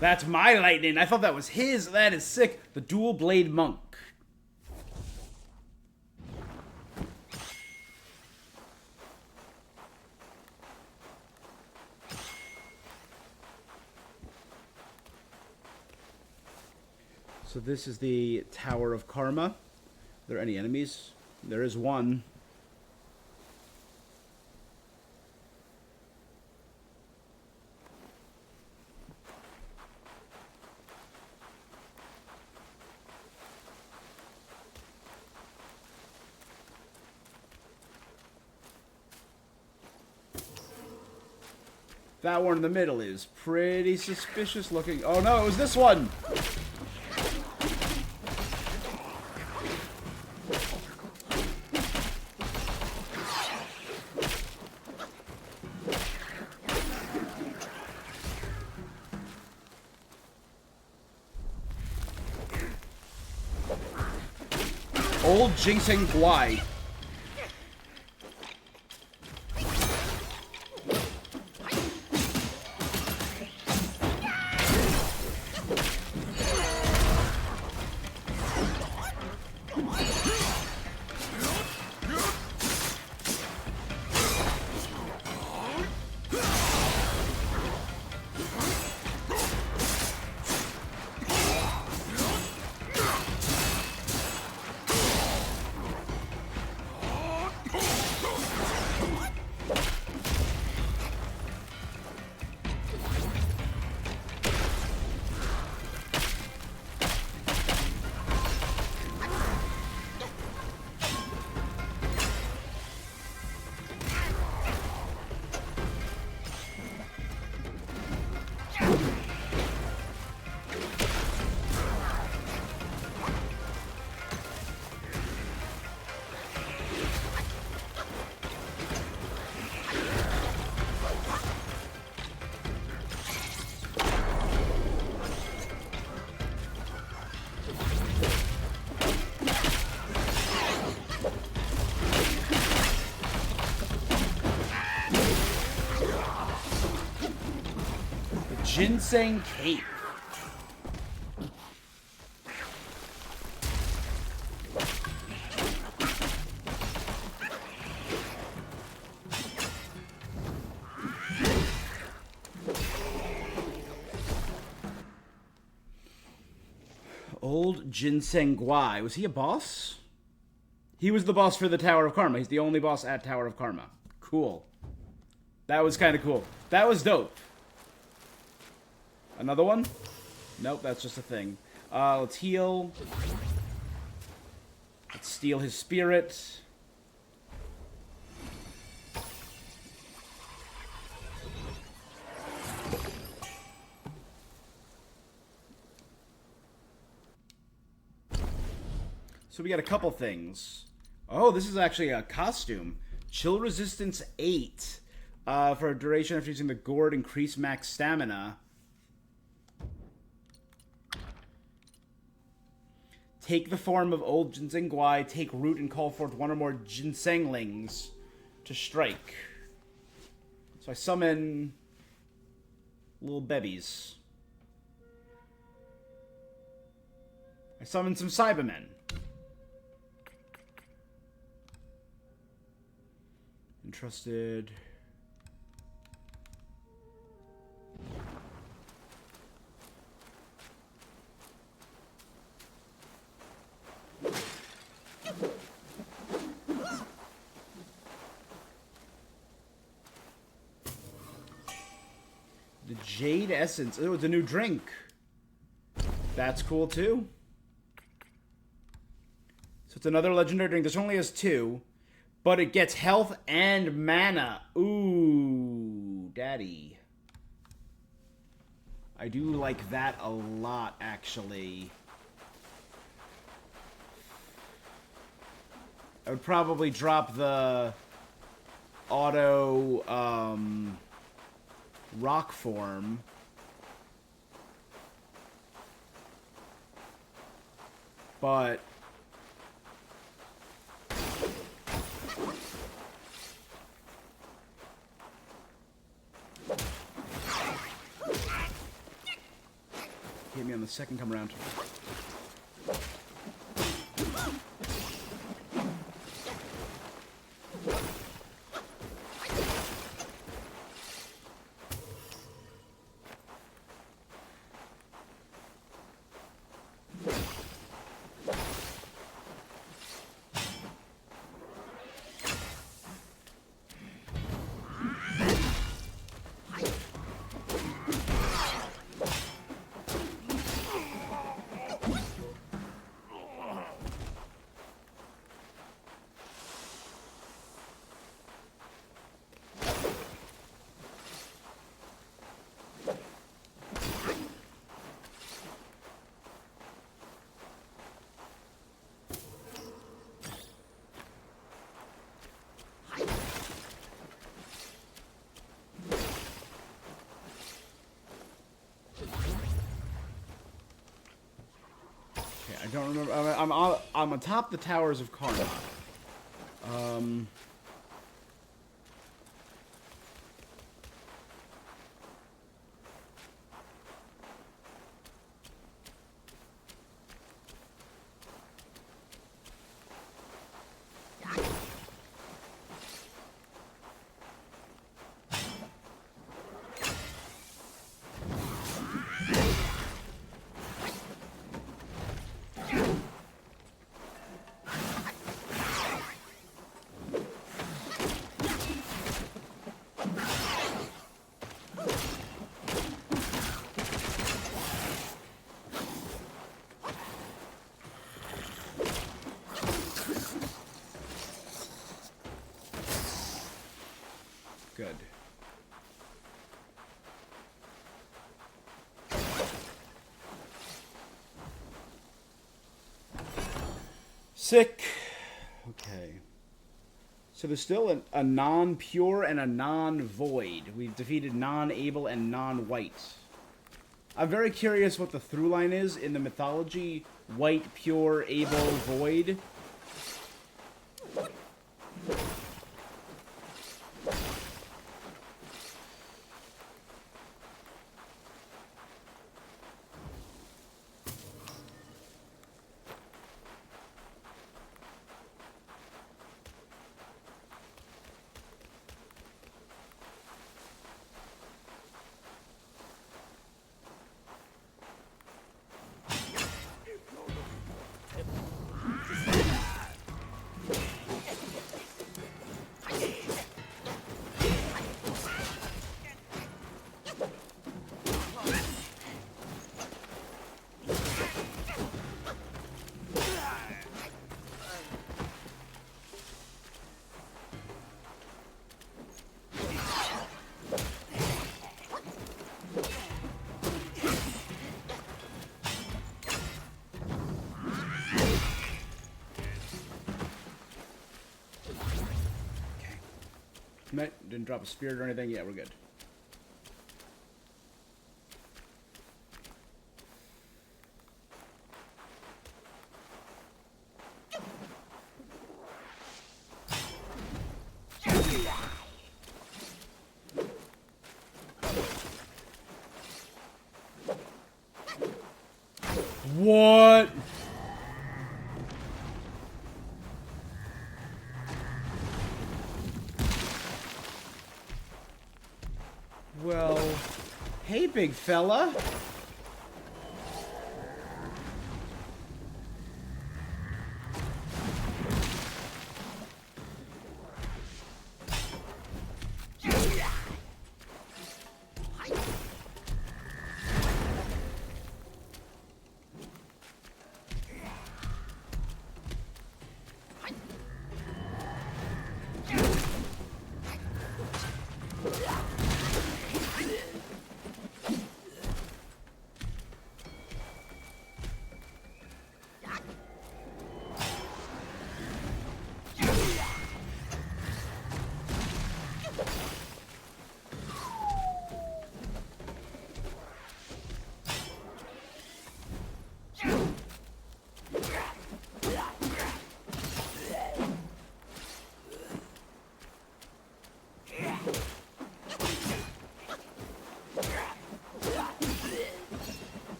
That's my lightning. I thought that was his. That is sick. The Dual Blade Monk. So this is the Tower of Karma. Are there any enemies? There is one. That one in the middle is pretty suspicious looking. Oh no, it was this one! Old Ginseng Guai. Ginseng Cape. Old Ginseng Guai. Was he a boss? He was the boss for the Tower of Karma. He's the only boss at Tower of Karma. Cool. That was kind of cool. That was dope. Another one? Nope, that's just a thing. Let's heal. Let's steal his spirit. So we got a couple things. Oh, this is actually a costume. Chill Resistance 8. For a duration after using the gourd, increase max stamina. Take the form of old Ginseng Guai, take root and call forth one or more Ginsenglings to strike. So I summon little bebbies. I summon some Cybermen. Interested. The Jade Essence. Oh, it's a new drink. That's cool too. So it's another legendary drink. This only has 2, but it gets health and mana. Ooh, daddy. I do like that a lot, actually. I would probably drop the auto rock form. But hit me on the second come around. I don't remember. I'm on top of the Towers of Karnak. Good. Sick. Okay. So there's still a non-pure and a non-void. We've defeated non-able and non-white. I'm very curious what the through line is in the mythology. White, pure, able, void. Didn't drop a spirit or anything. Yeah, we're good. What? Well, hey, big fella.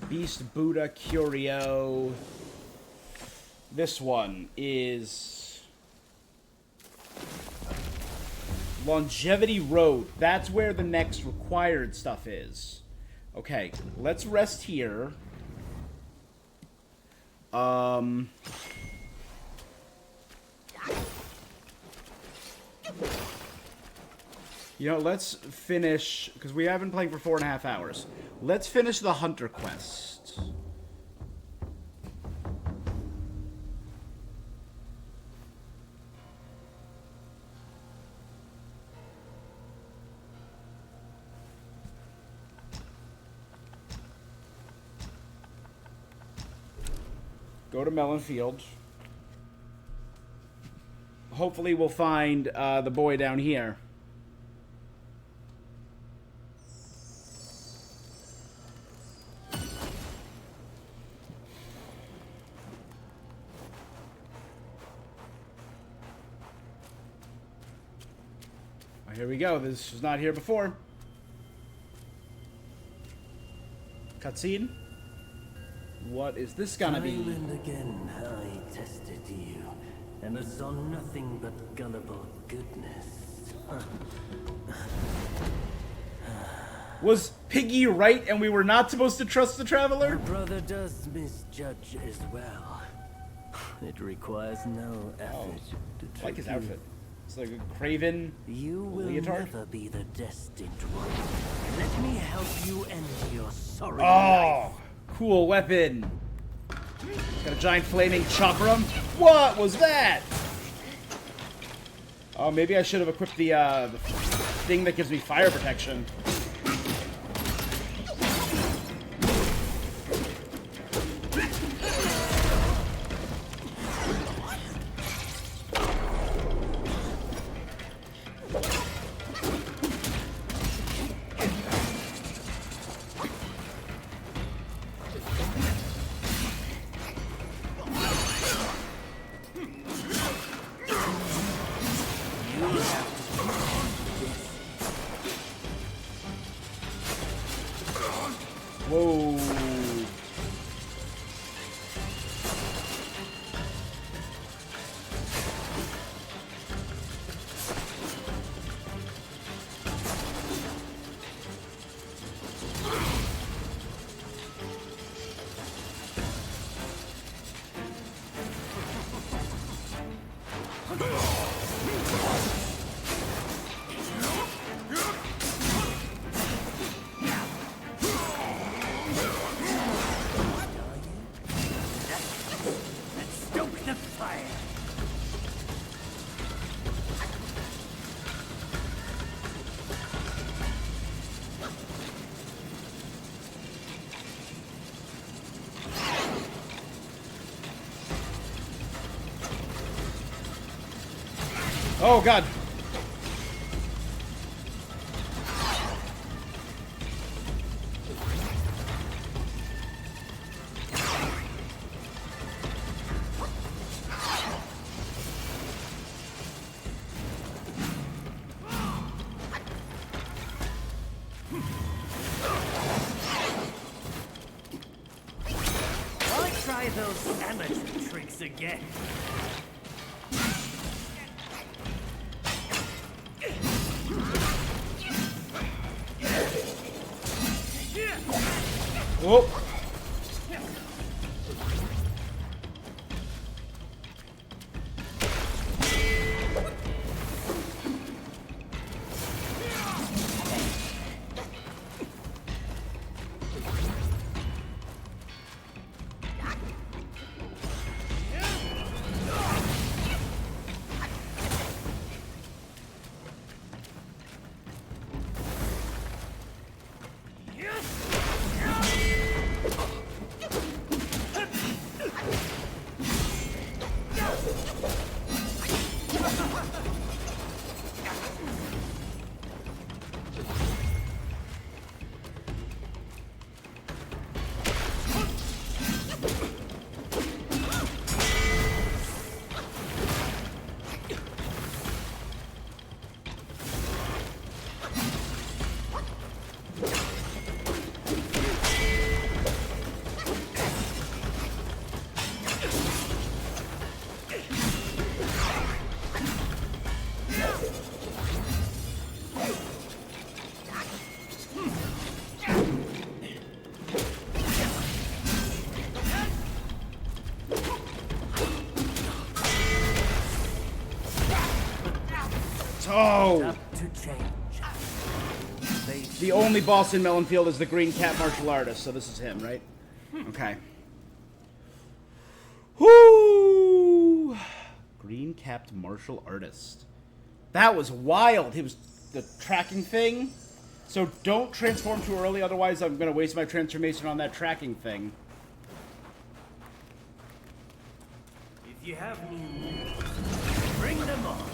Beast Buddha Curio. This one is Longevity Road. That's where the next required stuff is. Okay, let's rest here. You know, let's finish, because we have been playing for 4.5 hours. Let's finish the Hunter quest. Go to Melon Field. Hopefully we'll find the boy down here. Here we go. This was not here before. Cutscene. What is this gonna be? Time and again I tested you, and I saw nothing but gullible goodness. Was Piggy right and we were not supposed to trust the Traveler? Your brother does misjudge as well. It requires no effort to trick I like his you. outfit. It's like a Craven You will leotard. never be the destined one. Let me help you end your sorry Oh, life. cool weapon. Got a giant flaming chakram. What was that? Oh, maybe I should have equipped the thing that gives me fire protection. Whoa. Oh god. Why try those amateur tricks again? Whoa. Oh! Up to change. The only boss in Melonfield is the Green Cat martial artist, so this is him, right? Okay. Whoo! Green capped martial artist. That was wild. He was the tracking thing. So don't transform too early, otherwise I'm going to waste my transformation on that tracking thing. If you have new, bring them on.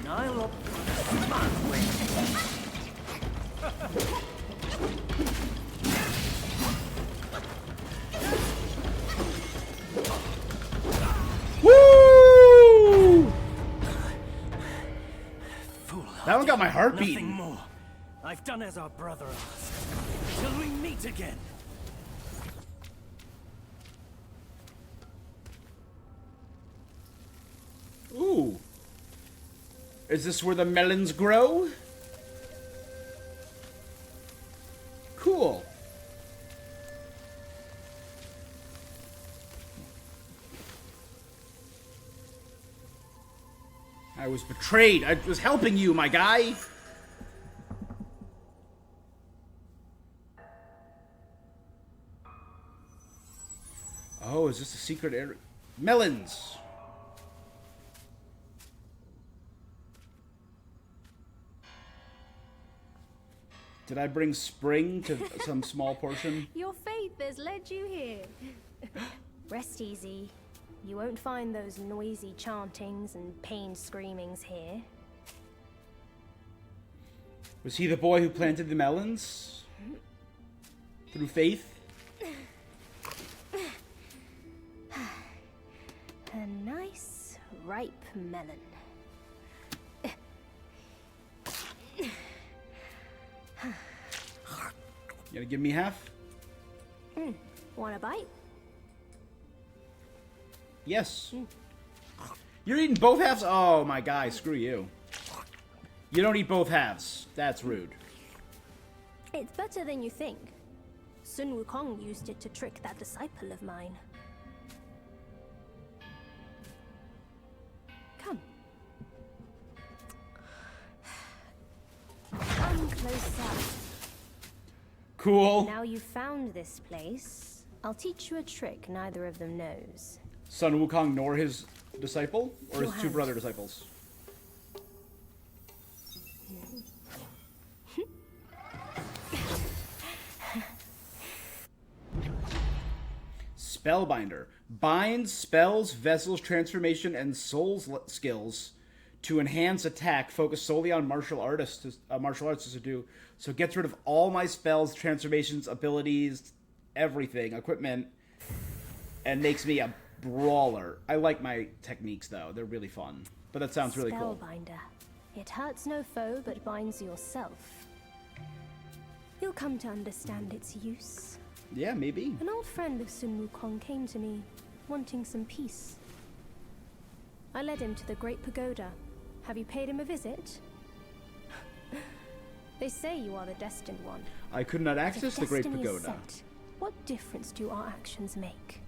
and I'll open a smart way. Woo! Fool. That one got my heart Nothing beating. more. I've done as our brother asked. Till we meet again. Ooh. Is this where the melons grow? Cool. I was betrayed. I was helping you, my guy. Oh, is this a secret area? Melons. Did I bring spring to some small portion? Your faith has led you here. Rest easy. You won't find those noisy chantings and pain screamings here. Was he the boy who planted the melons? Through faith? A nice, ripe melon. You gonna give me half? Want a bite? Yes. You're eating both halves? Oh, my guy, screw you. You don't eat both halves. That's rude. It's better than you think. Sun Wukong used it to trick that disciple of mine. Come. Come closer. Cool. Now you've found this place, I'll teach you a trick neither of them knows. Sun Wukong nor his disciple? Or his Your two hand. brother disciples? Spellbinder. Binds spells, vessels, transformation, and souls skills to enhance attack, focus solely on martial arts to do. So it gets rid of all my spells, transformations, abilities, everything, equipment, and makes me a brawler. I like my techniques though; they're really fun. But that sounds really cool. Spellbinder. It hurts no foe but binds yourself. You'll come to understand its use. Yeah, maybe. An old friend of Sun Wukong came to me, wanting some peace. I led him to the Great Pagoda. Have you paid him a visit? They say you are the destined one. I could not But if access the Great destiny is Pagoda. set, what difference do our actions make?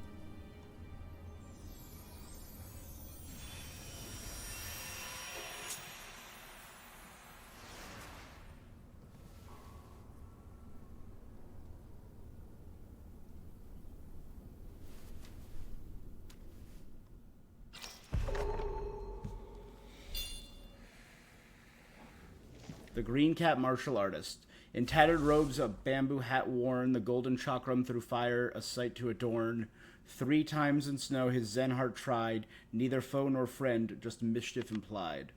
The Green Cat Martial Artist. In tattered robes, a bamboo hat worn, the golden chakram through fire, a sight to adorn. 3 times in snow his Zen heart tried, neither foe nor friend, just mischief implied.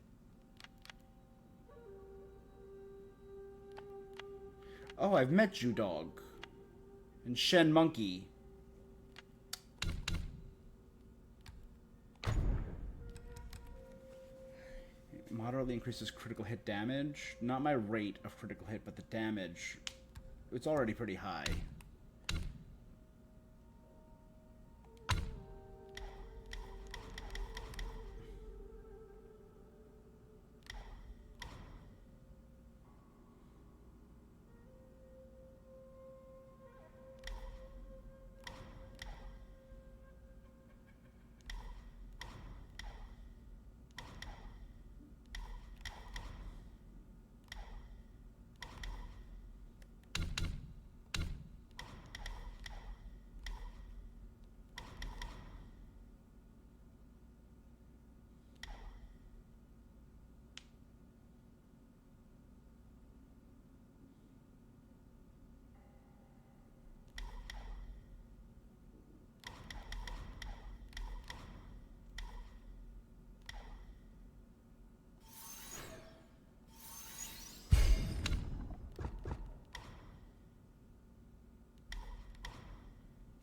Oh, I've met Judog. And Shen Monkey. Moderately increases critical hit damage. Not my rate of critical hit, but the damage. It's already pretty high.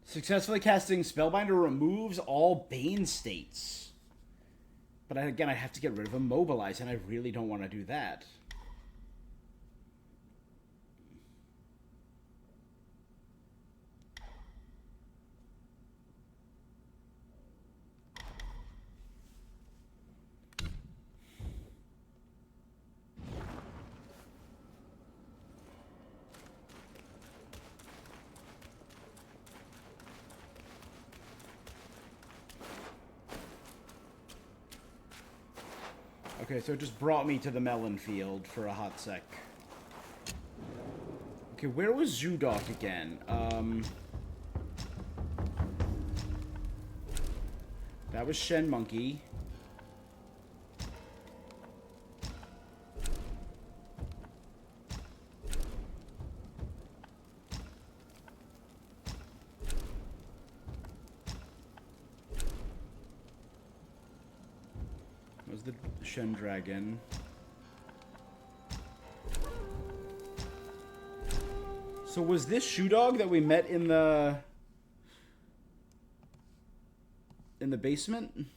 Successfully casting Spellbinder removes all Bane states. But again, I have to get rid of Immobilize, and I really don't want to do that. Okay, so it just brought me to the melon field for a hot sec. Okay, where was Zudok again? That was Shen Monkey. Was the Shen Dragon. So was this Shoe Dog that we met in the basement?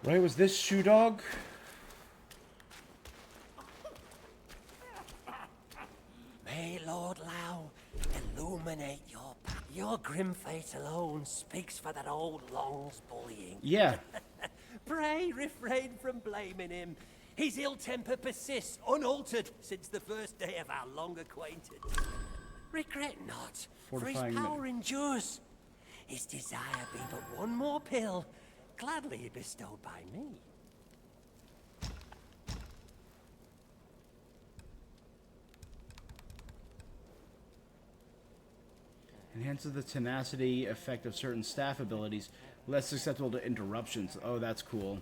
Right, was this Shoe Dog? May Lord Lao illuminate your path. Your grim fate alone speaks for that old Long's bullying. Yeah. Pray refrain from blaming him. His ill temper persists, unaltered, since the first day of our long acquaintance. Regret not, for his Fortifying power endures. His desire be but one more pill, gladly bestowed by me. Enhances the tenacity effect of certain staff abilities. Less susceptible to interruptions. Oh, that's cool.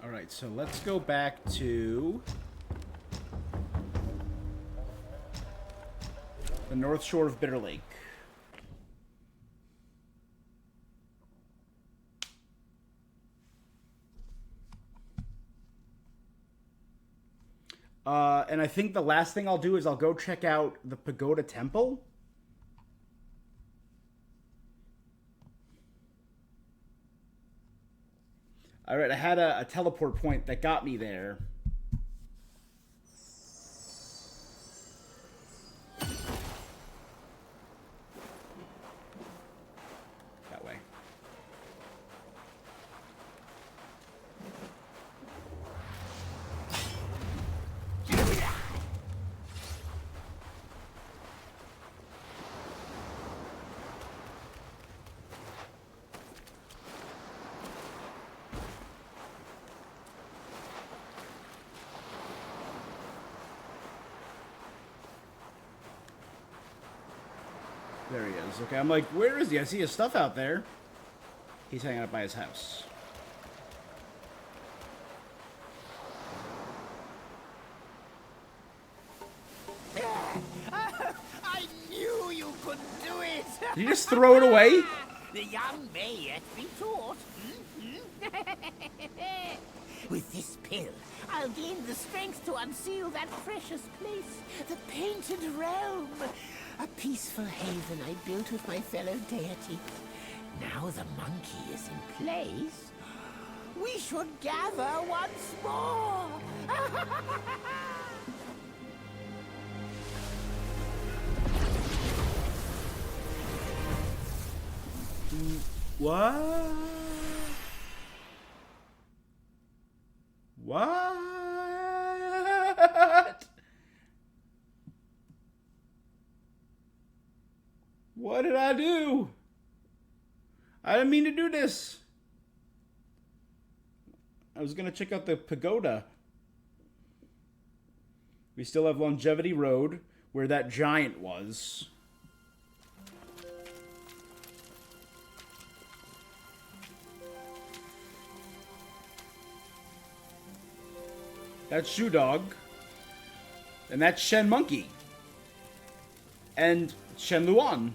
Alright, so let's go back to the North Shore of Bitter Lake. And I think the last thing I'll do is I'll go check out the Pagoda Temple. Alright, I had a teleport point that got me there. That way. There he is. Okay, I'm like, where is he? I see his stuff out there. He's hanging out by his house. I knew you could do it! Did you just throw it away? The young may yet be taught. With this pill, I'll gain the strength to unseal that precious place, the Painted Realm. A peaceful haven I built with my fellow deities. Now the monkey is in place. We should gather once more. What? What? What did I do? I didn't mean to do this. I was gonna check out the pagoda. We still have Longevity Road, where that giant was. That's Shoe Dog. And that's Shen Monkey. And Shen Luan.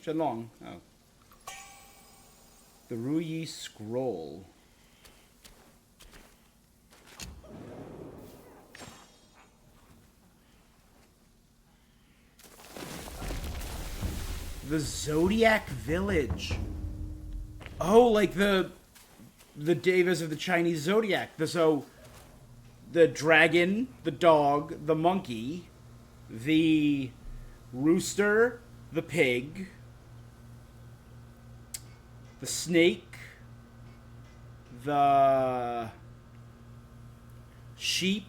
Shen Long. Oh. The Ruyi Scroll. The Zodiac Village. Oh, like the devas of the Chinese zodiac. The dragon, the dog, the monkey, the rooster, the pig, the snake, the sheep.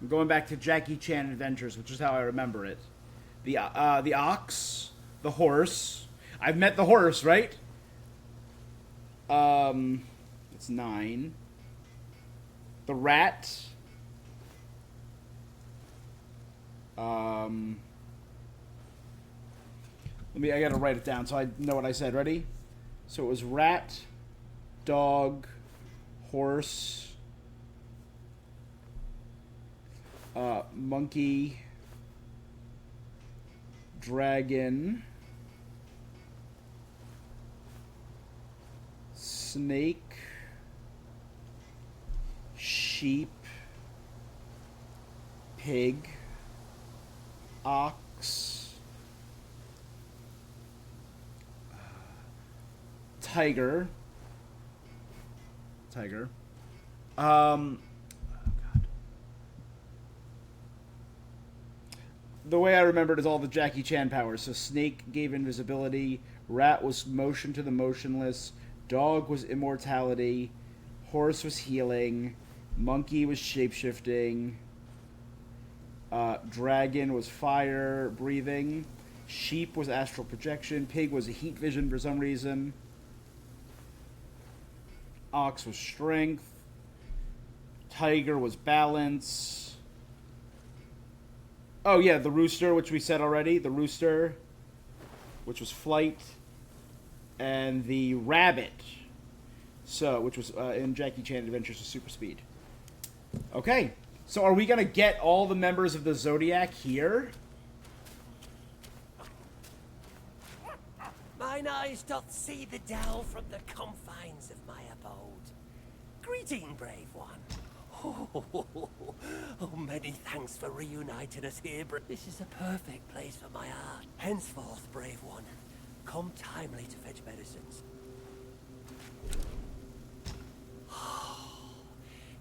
I'm going back to Jackie Chan Adventures, which is how I remember it. The ox, the horse. I've met the horse, right? It's 9. The rat. I gotta write it down so I know what I said. Ready? So it was rat, dog, horse, monkey, dragon, snake, sheep, pig, ox, tiger. God. The way I remembered is all the Jackie Chan powers. So snake gave invisibility, rat was motion to the motionless, dog was immortality, horse was healing, monkey was shapeshifting, dragon was fire breathing, sheep was astral projection, pig was a heat vision for some reason, ox was strength, tiger was balance. Oh yeah, the rooster, which we said already, the rooster, which was flight, and the rabbit, so which was in Jackie Chan Adventures of Super Speed. Okay, so are we gonna get all the members of the Zodiac here? Mine eyes doth see the dell from the confines of my abode. Greeting, brave one. Oh, many thanks for reuniting us here, this is a perfect place for my art. Henceforth, brave one, come timely to fetch medicines.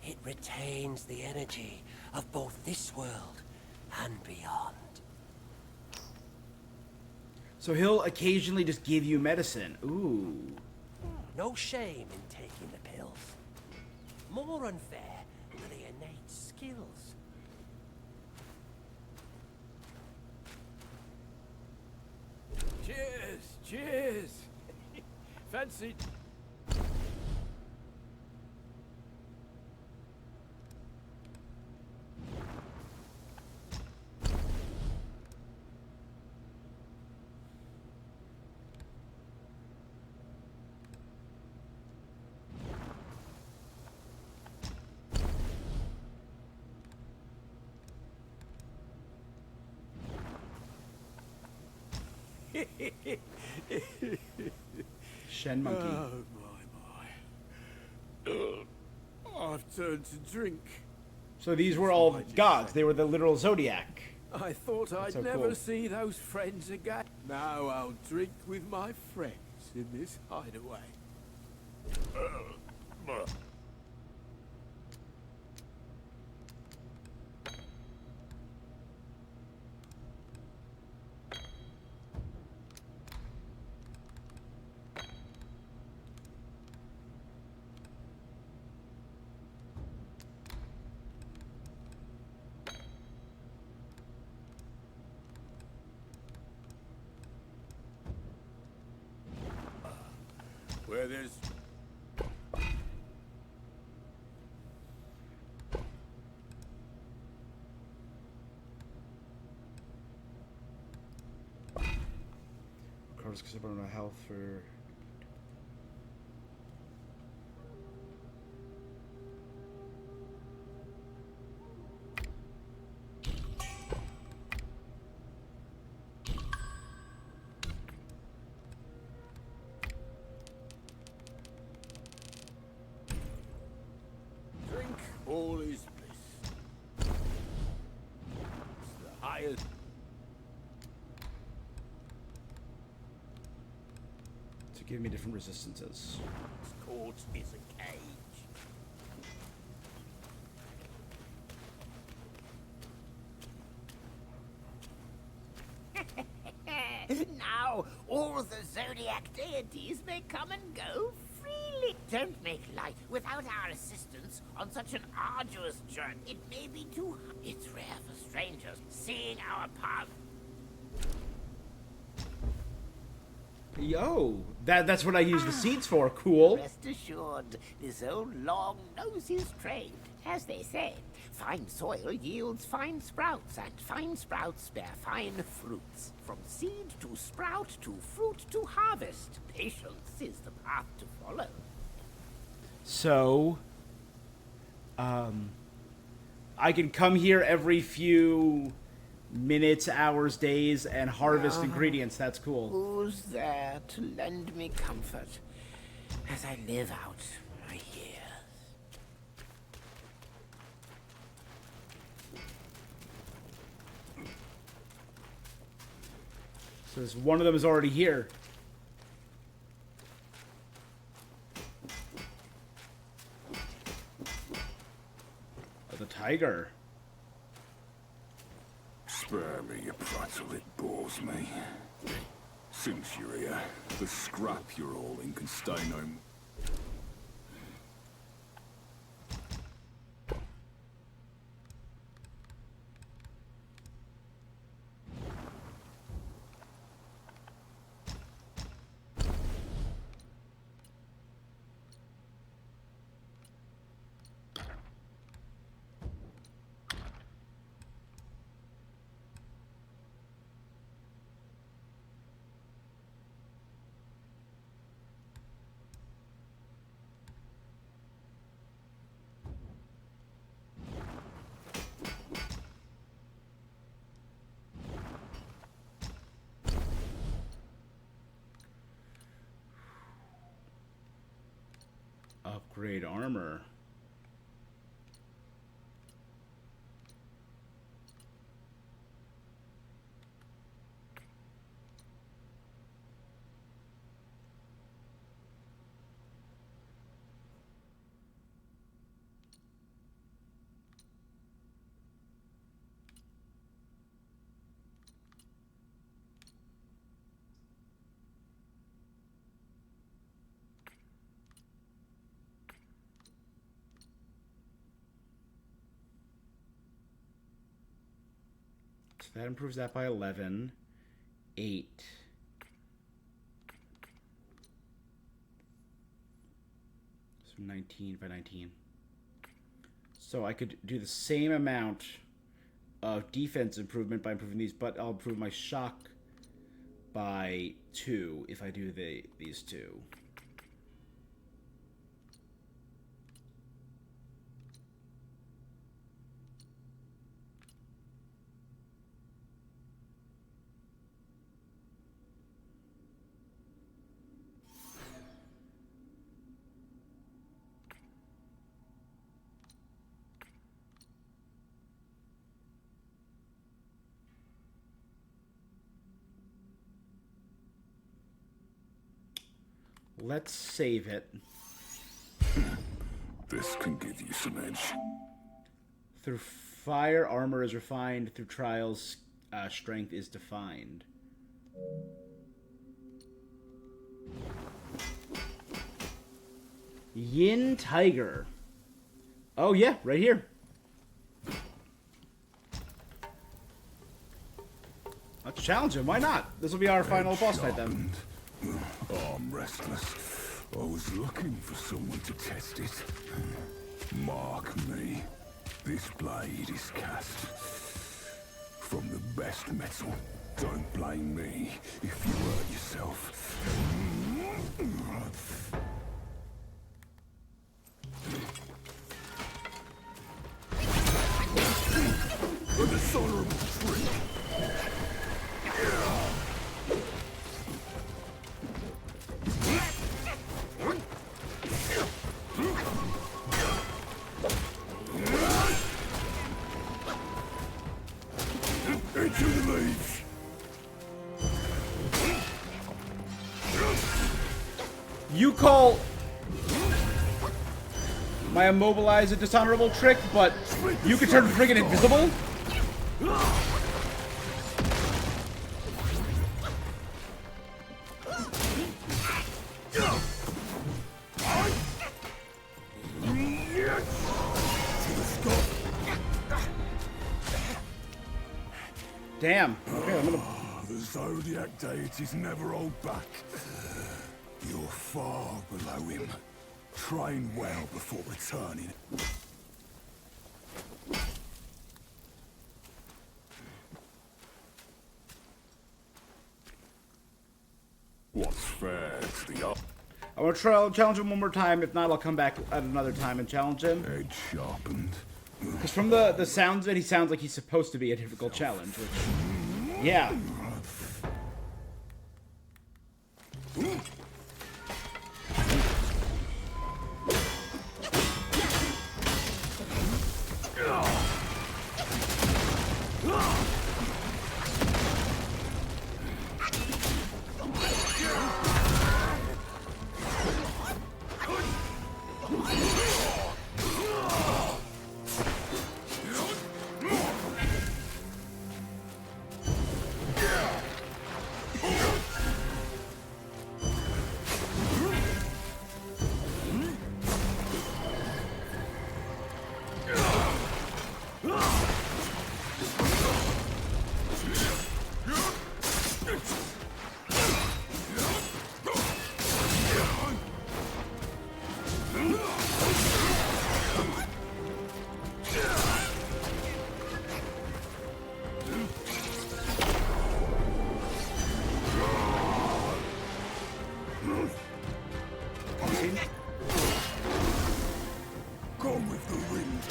It retains the energy of both this world and beyond. So he'll occasionally just give you medicine. Ooh. No shame in taking the pills. More unfair are the innate skills. Cheers, cheers. Fancy. Shen Monkey. Oh, my. I've turned to drink. So these were all gods. They were the literal Zodiac. I thought I'd so never cool. see those friends again. Now I'll drink with my friends in this hideaway. Where there's... Cards consider my health for. Drink all is bliss. It's the highest... To give me different resistances. This court is a cage. Now, all the Zodiac deities may come and go freely. Don't make light without our assistance on such an arduous journey. It may be too... It's rare for strangers seeing our path. Yo, that's what I use the seeds for. Cool. Rest assured, this old log knows his trade. As they say, fine soil yields fine sprouts, and fine sprouts bear fine fruits. From seed to sprout to fruit to harvest, patience is the path to follow. So, I can come here every few minutes, hours, days, and harvest ingredients. That's cool. Who's there to lend me comfort as I live out my years? So there's one of them is already here. Oh, the tiger. Spare me, you prattle, it bores me. Since you're here, the scrap you're all in can stay no more. Upgrade armor. So that improves that by 11. 8. So 19 by 19. So I could do the same amount of defense improvement by improving these, but I'll improve my shock by 2 if I do these two. Let's save it. This can give you some edge. Through fire, armor is refined. Through trials, strength is defined. Yin Tiger. Oh yeah, right here. Let's challenge him. Why not? This will be our final boss fight then. Oh, I'm restless. I was looking for someone to test it. Mark me. This blade is cast from the best metal. Don't blame me if you hurt yourself. A dishonorable trick. Into the leaves. You call my immobilize a dishonorable trick, but you can turn friggin' invisible? Damn. Okay, I'm gonna... The Zodiac deities never hold back. You're far below him. Train well before returning. What's fair to the up? I want to try challenge him one more time. If not, I'll come back at another time and challenge him. Edge sharpened. Because from the sounds of it, he sounds like he's supposed to be a difficult challenge, which... Yeah. Go with the wind.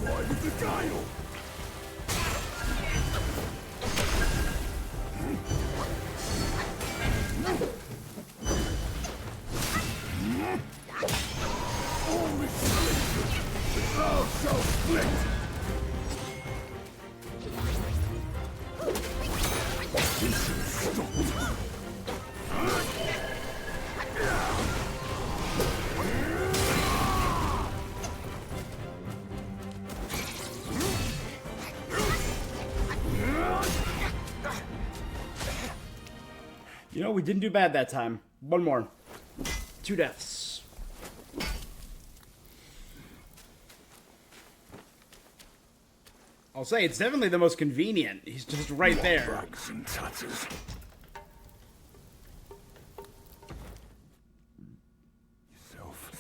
Ride with the gale. All is split. The cloud shall split. We should have stopped. You know, we didn't do bad that time. One more. 2 deaths. I'll say, it's definitely the most convenient. He's just right there. Rags and tatters. Yourself.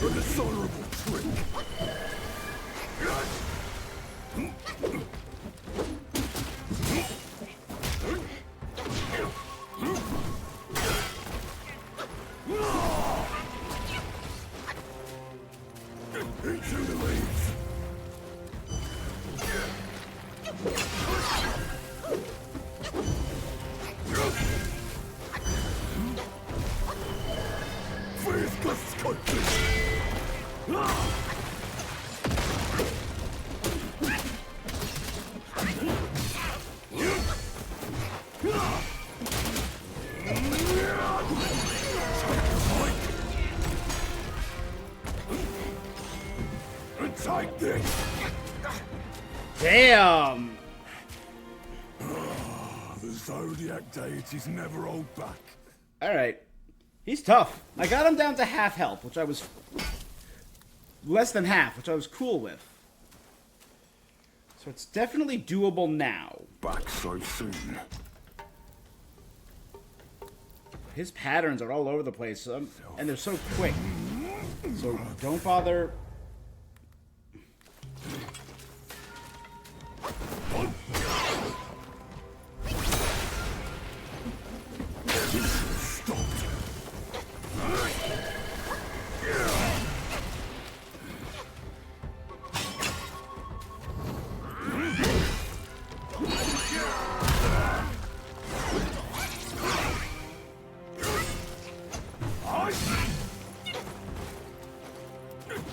A dishonorable trick. Into the leaves. Fierce country. Take this. Damn! The Zodiac deities never hold back. Alright. He's tough. I got him down to half health, which I was... less than half, which I was cool with. So it's definitely doable now. Back so soon. His patterns are all over the place, and they're so quick. So don't bother...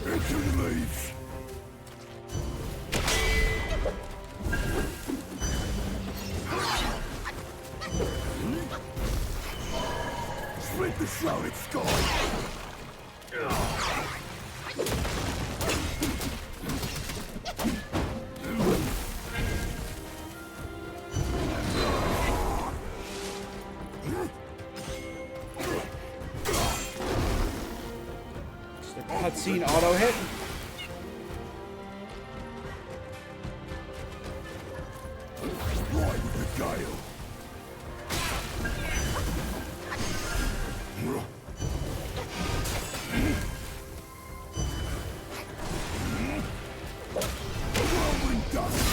Into the leaves. Split the shrouded sky. Cutscene auto hit. Ride with the gale. Whirlwind dust.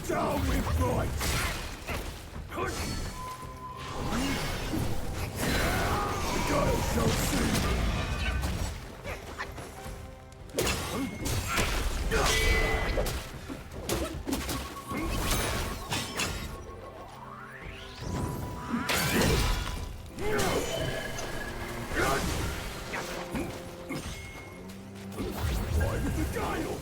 Down with fright! The gale shall see! Ride with the gale!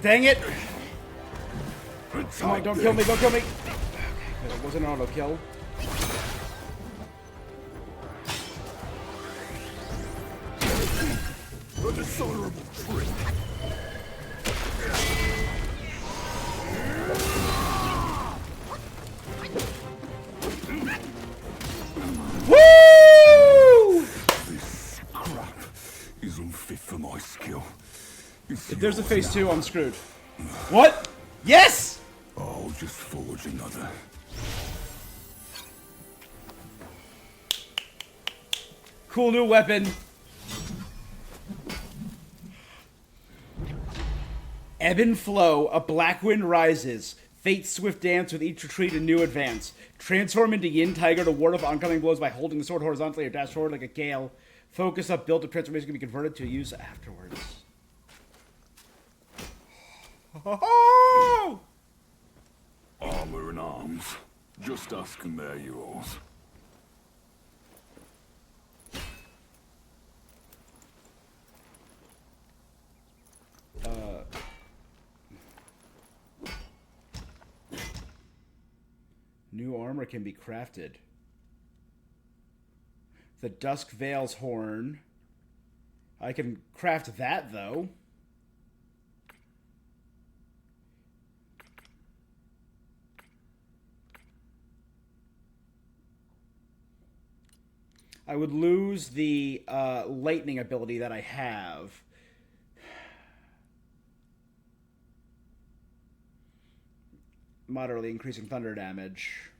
Dang it! Come on, don't kill me, don't kill me! Okay, it wasn't an auto kill. A dishonorable trick! Woo! This crap is unfit for my skill. If there's a phase 2, I'm screwed. What? Yes! I'll just forge another. Cool new weapon. Ebb and flow, a black wind rises. Fate's swift dance with each retreat a new advance. Transform into Yin Tiger to ward off oncoming blows by holding the sword horizontally or dash forward like a gale. Focus up, build up transformation can be converted to use afterwards. Oh! Armor and arms. Just ask and they're yours. New armor can be crafted. The Dusk Veil's horn. I can craft that, though. I would lose the lightning ability that I have. Moderately increasing thunder damage.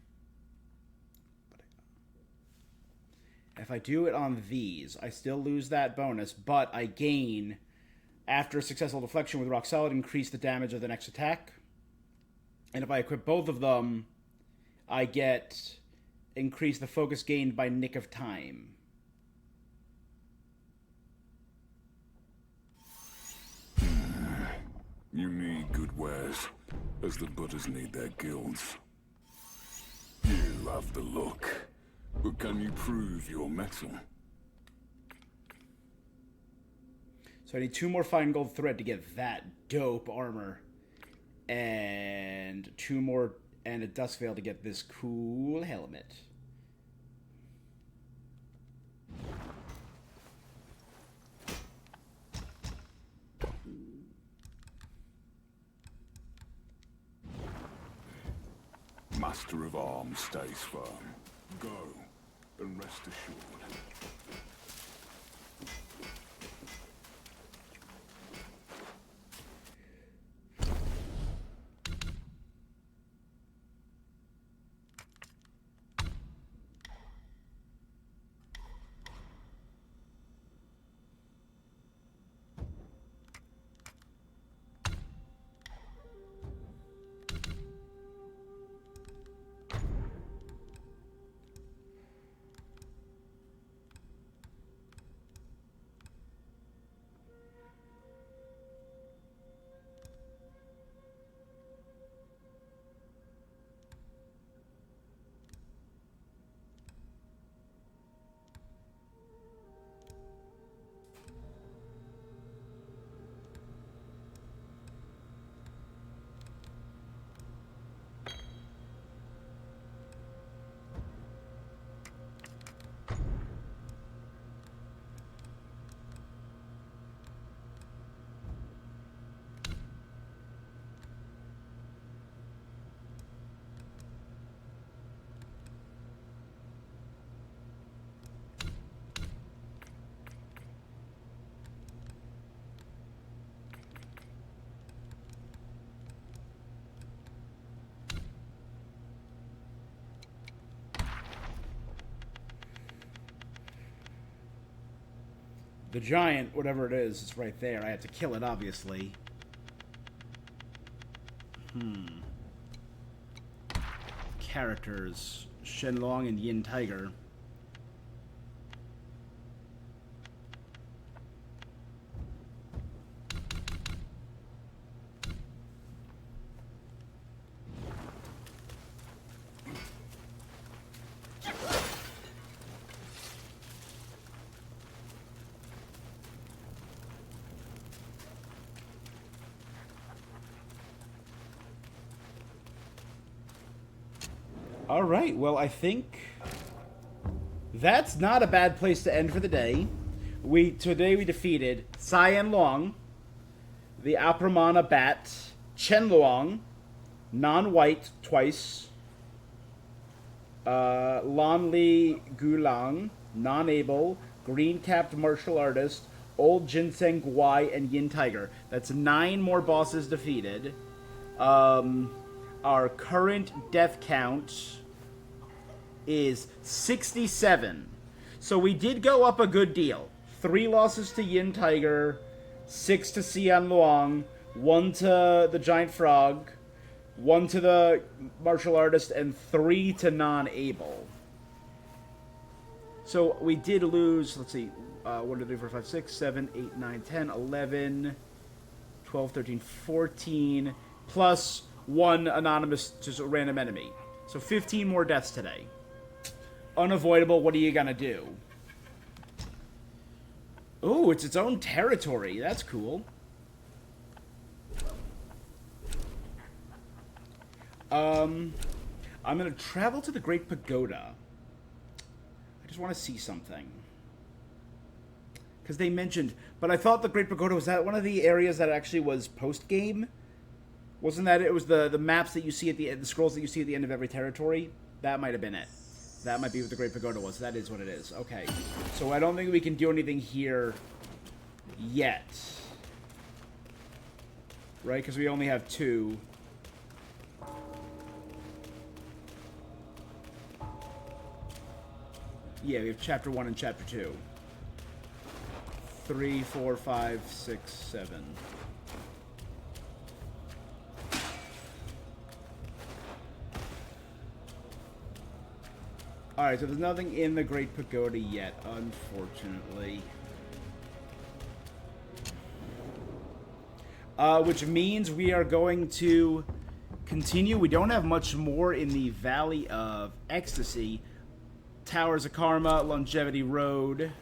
If I do it on these, I still lose that bonus, but I gain, after a successful deflection with Rock Solid, increase the damage of the next attack. And if I equip both of them, I get increase the focus gained by Nick of Time. You need good wares, as the Buddhas need their guilds. You have the look, but can you prove your mettle? So I need 2 more fine gold thread to get that dope armor. And 2 more and a Dusk Veil to get this cool helmet. Master of Arms stays firm. Go, and rest assured. The giant, whatever it is right there. I have to kill it, obviously. Characters. Shenlong and Yin Tiger. All right, well, I think that's not a bad place to end for the day. Today we defeated Cyan Long, the Apramana Bat, Chen Luong, non-white twice, Lanli Gulang, non-able, green-capped martial artist, Old Ginseng Guai, and Yin Tiger. That's 9 more bosses defeated. Our current death count is 67. So we did go up a good deal. 3 losses to Yin Tiger, 6 to Xian Luong, 1 to the Giant Frog, 1 to the Martial Artist, and 3 to non-able. So we did lose, let's see, 1, 2, 3, 4, 5, 6, 7, 8, 9, 10, 11, 12, 13, 14, plus 1 anonymous, just a random enemy. So 15 more deaths today. Unavoidable, what are you gonna do? Ooh, it's its own territory. That's cool. I'm going to travel to the Great Pagoda. I just want to see something. Because they mentioned... But I thought the Great Pagoda, was that one of the areas that actually was post-game? Wasn't that it? It was the maps that you see at the end, the scrolls that you see at the end of every territory? That might have been it. That might be what the Great Pagoda was. That is what it is. Okay. So I don't think we can do anything here yet. Right? Because we only have 2. Yeah, we have Chapter 1 and Chapter 2. 3, 4, 5, 6, 7. Alright, so there's nothing in the Great Pagoda yet, unfortunately. Which means we are going to continue. We don't have much more in the Valley of Ecstasy. Towers of Karma, Longevity Road.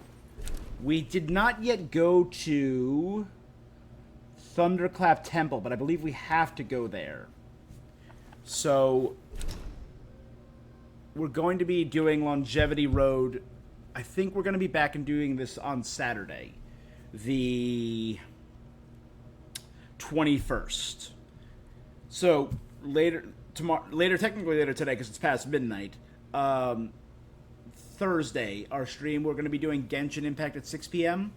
We did not yet go to Thunderclap Temple, but I believe we have to go there. So we're going to be doing Longevity Road. I think we're going to be back and doing this on Saturday, the 21st. So later technically later today, because it's past midnight. Thursday, our stream, we're going to be doing Genshin Impact at 6 p.m.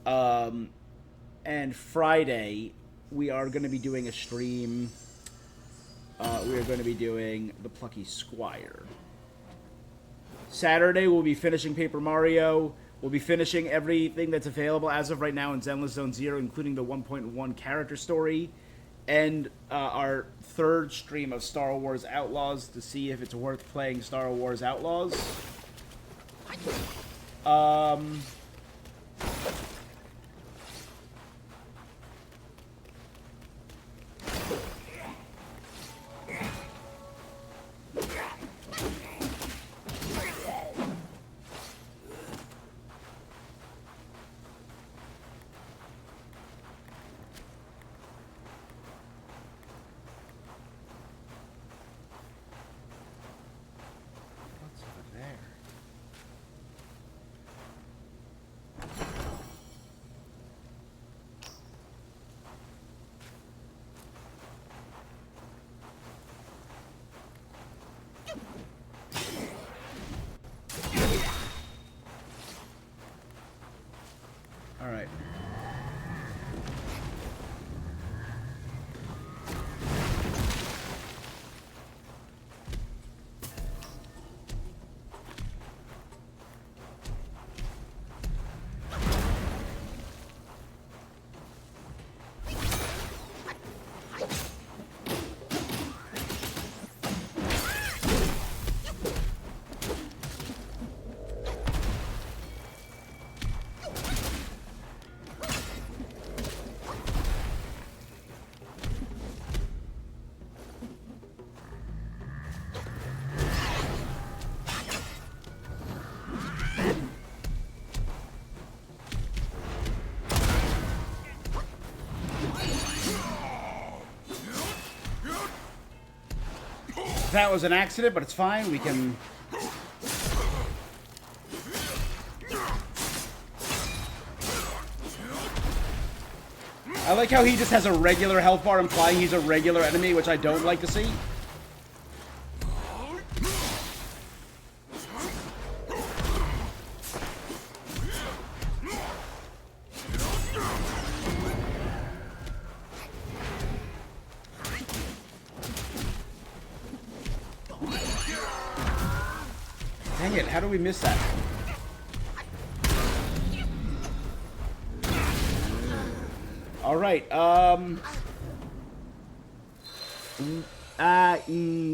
And Friday, we are going to be doing a stream. We are going to be doing The Plucky Squire. Saturday, we'll be finishing Paper Mario. We'll be finishing everything that's available as of right now in Zenless Zone Zero, including the 1.1 character story. And our third stream of Star Wars Outlaws to see if it's worth playing Star Wars Outlaws. Alright. That was an accident, but it's fine. We can... I like how he just has a regular health bar, implying he's a regular enemy, which I don't like to see. Dang it, how do we miss that? Alright,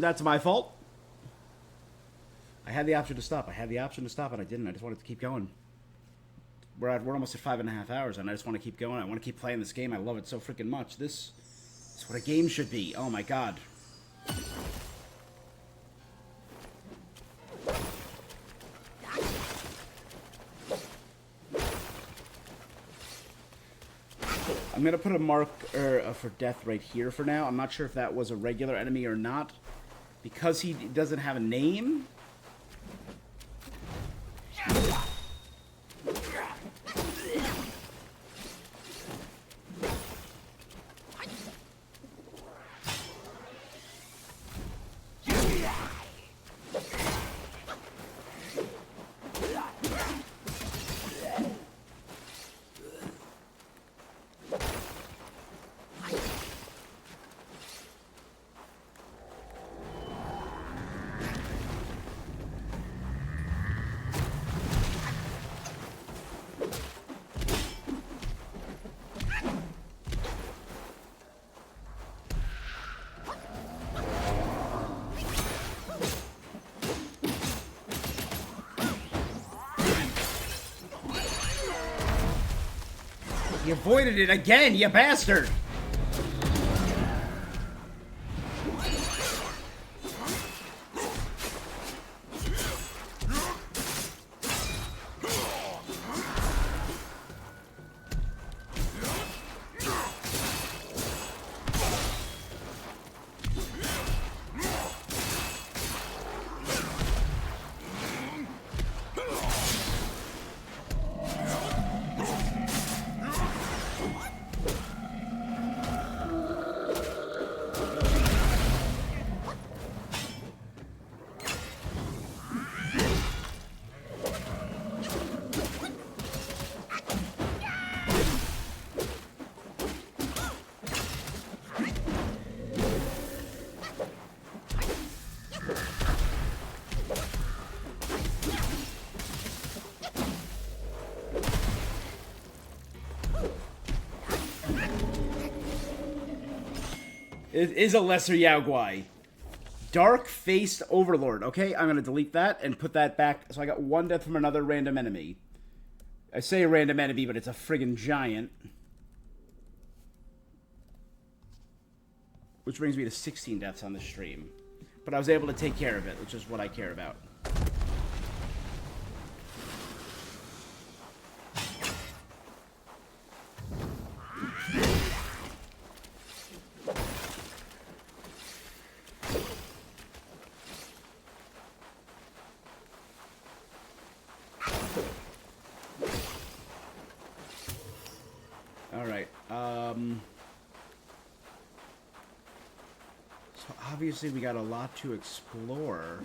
that's my fault. I had the option to stop. And I didn't. I just wanted to keep going. We're almost at 5.5 hours, and I just want to keep going. I want to keep playing this game. I love it so freaking much. This is what a game should be. Oh my god. I'm going to put a mark for death right here for now. I'm not sure if that was a regular enemy or not. Because he doesn't have a name? You avoided it again, you bastard! It is a lesser Yao Guai. Dark-faced Overlord. Okay, I'm going to delete that and put that back. So I got one death from another random enemy. I say a random enemy, but it's a friggin' giant. Which brings me to 16 deaths on the stream. But I was able to take care of it, which is what I care about. Alright, so obviously we got a lot to explore.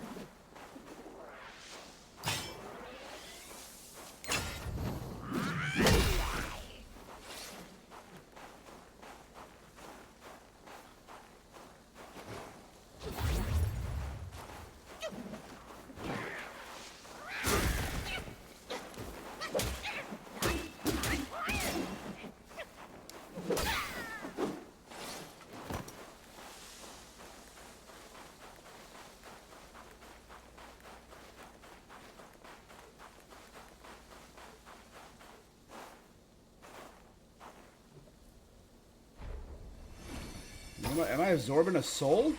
Am I absorbing a soul?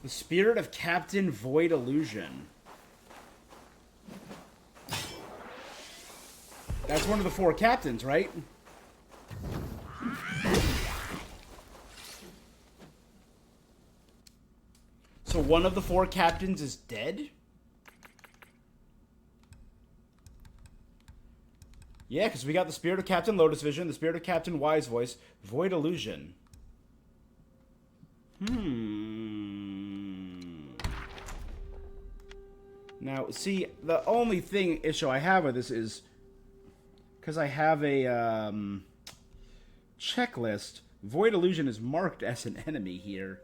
The spirit of Captain Void Illusion. That's one of the 4 captains, right? So one of the 4 captains is dead? Yeah, because we got the Spirit of Captain Lotus Vision, the Spirit of Captain Wise Voice, Void Illusion. Now, see, the only issue I have with this is because I have a checklist. Void Illusion is marked as an enemy here.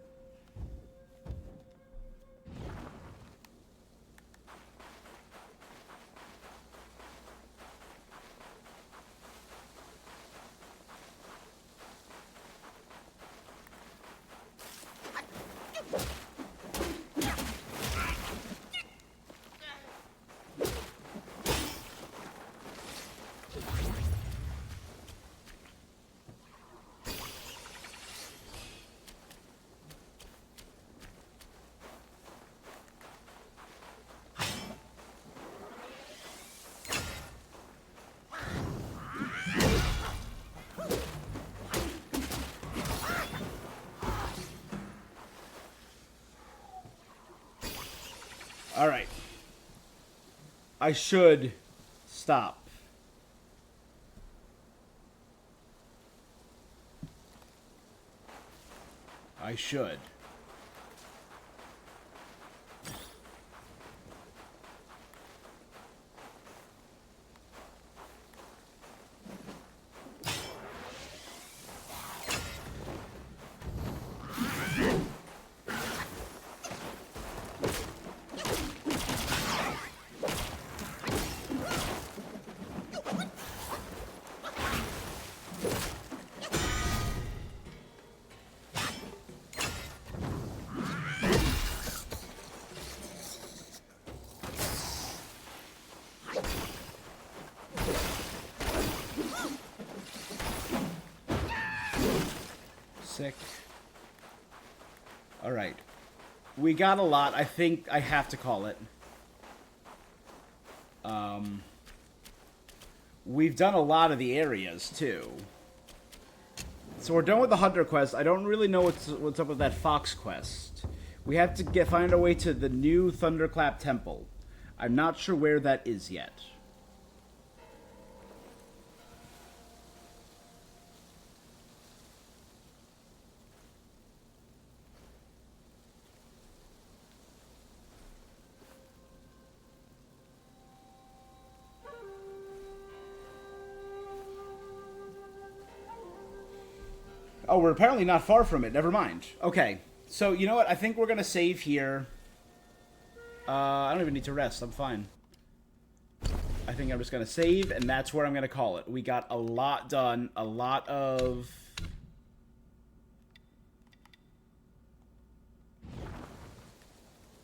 Alright. I should stop. I should. Sick. Alright. We got a lot. I think I have to call it. We've done a lot of the areas, too. So we're done with the Hunter quest. I don't really know what's up with that Fox quest. We have to find our way to the new Thunderclap Temple. I'm not sure where that is yet. Oh, we're apparently not far from it. Never mind. Okay. So, you know what? I think we're going to save here. I don't even need to rest. I'm fine. I think I'm just going to save, and that's where I'm going to call it. We got a lot done. A lot of...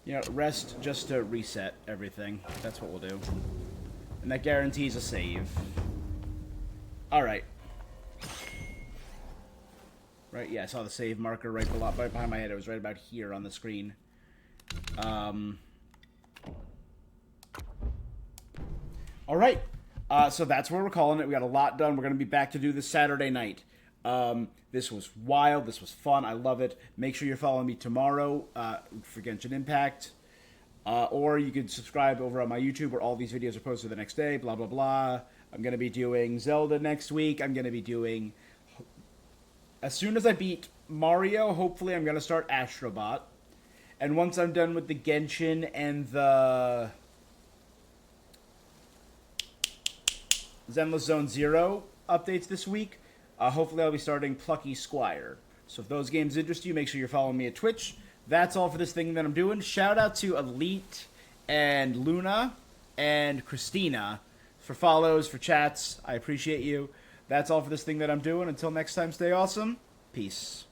You know, rest just to reset everything. That's what we'll do. And that guarantees a save. Alright. Right, yeah, I saw the save marker right behind my head. It was right about here on the screen. Alright, so that's where we're calling it. We got a lot done. We're going to be back to do this Saturday night. This was wild. This was fun. I love it. Make sure you're following me tomorrow for Genshin Impact. Or you can subscribe over on my YouTube where all these videos are posted the next day, blah, blah, blah. I'm going to be doing Zelda next week. I'm going to be doing... As soon as I beat Mario, hopefully I'm going to start Astrobot. And once I'm done with the Genshin and the Zenless Zone Zero updates this week, hopefully I'll be starting Plucky Squire. So if those games interest you, make sure you're following me at Twitch. That's all for this thing that I'm doing. Shout out to Elite and Luna and Christina for follows, for chats. I appreciate you. That's all for this thing that I'm doing. Until next time, stay awesome. Peace.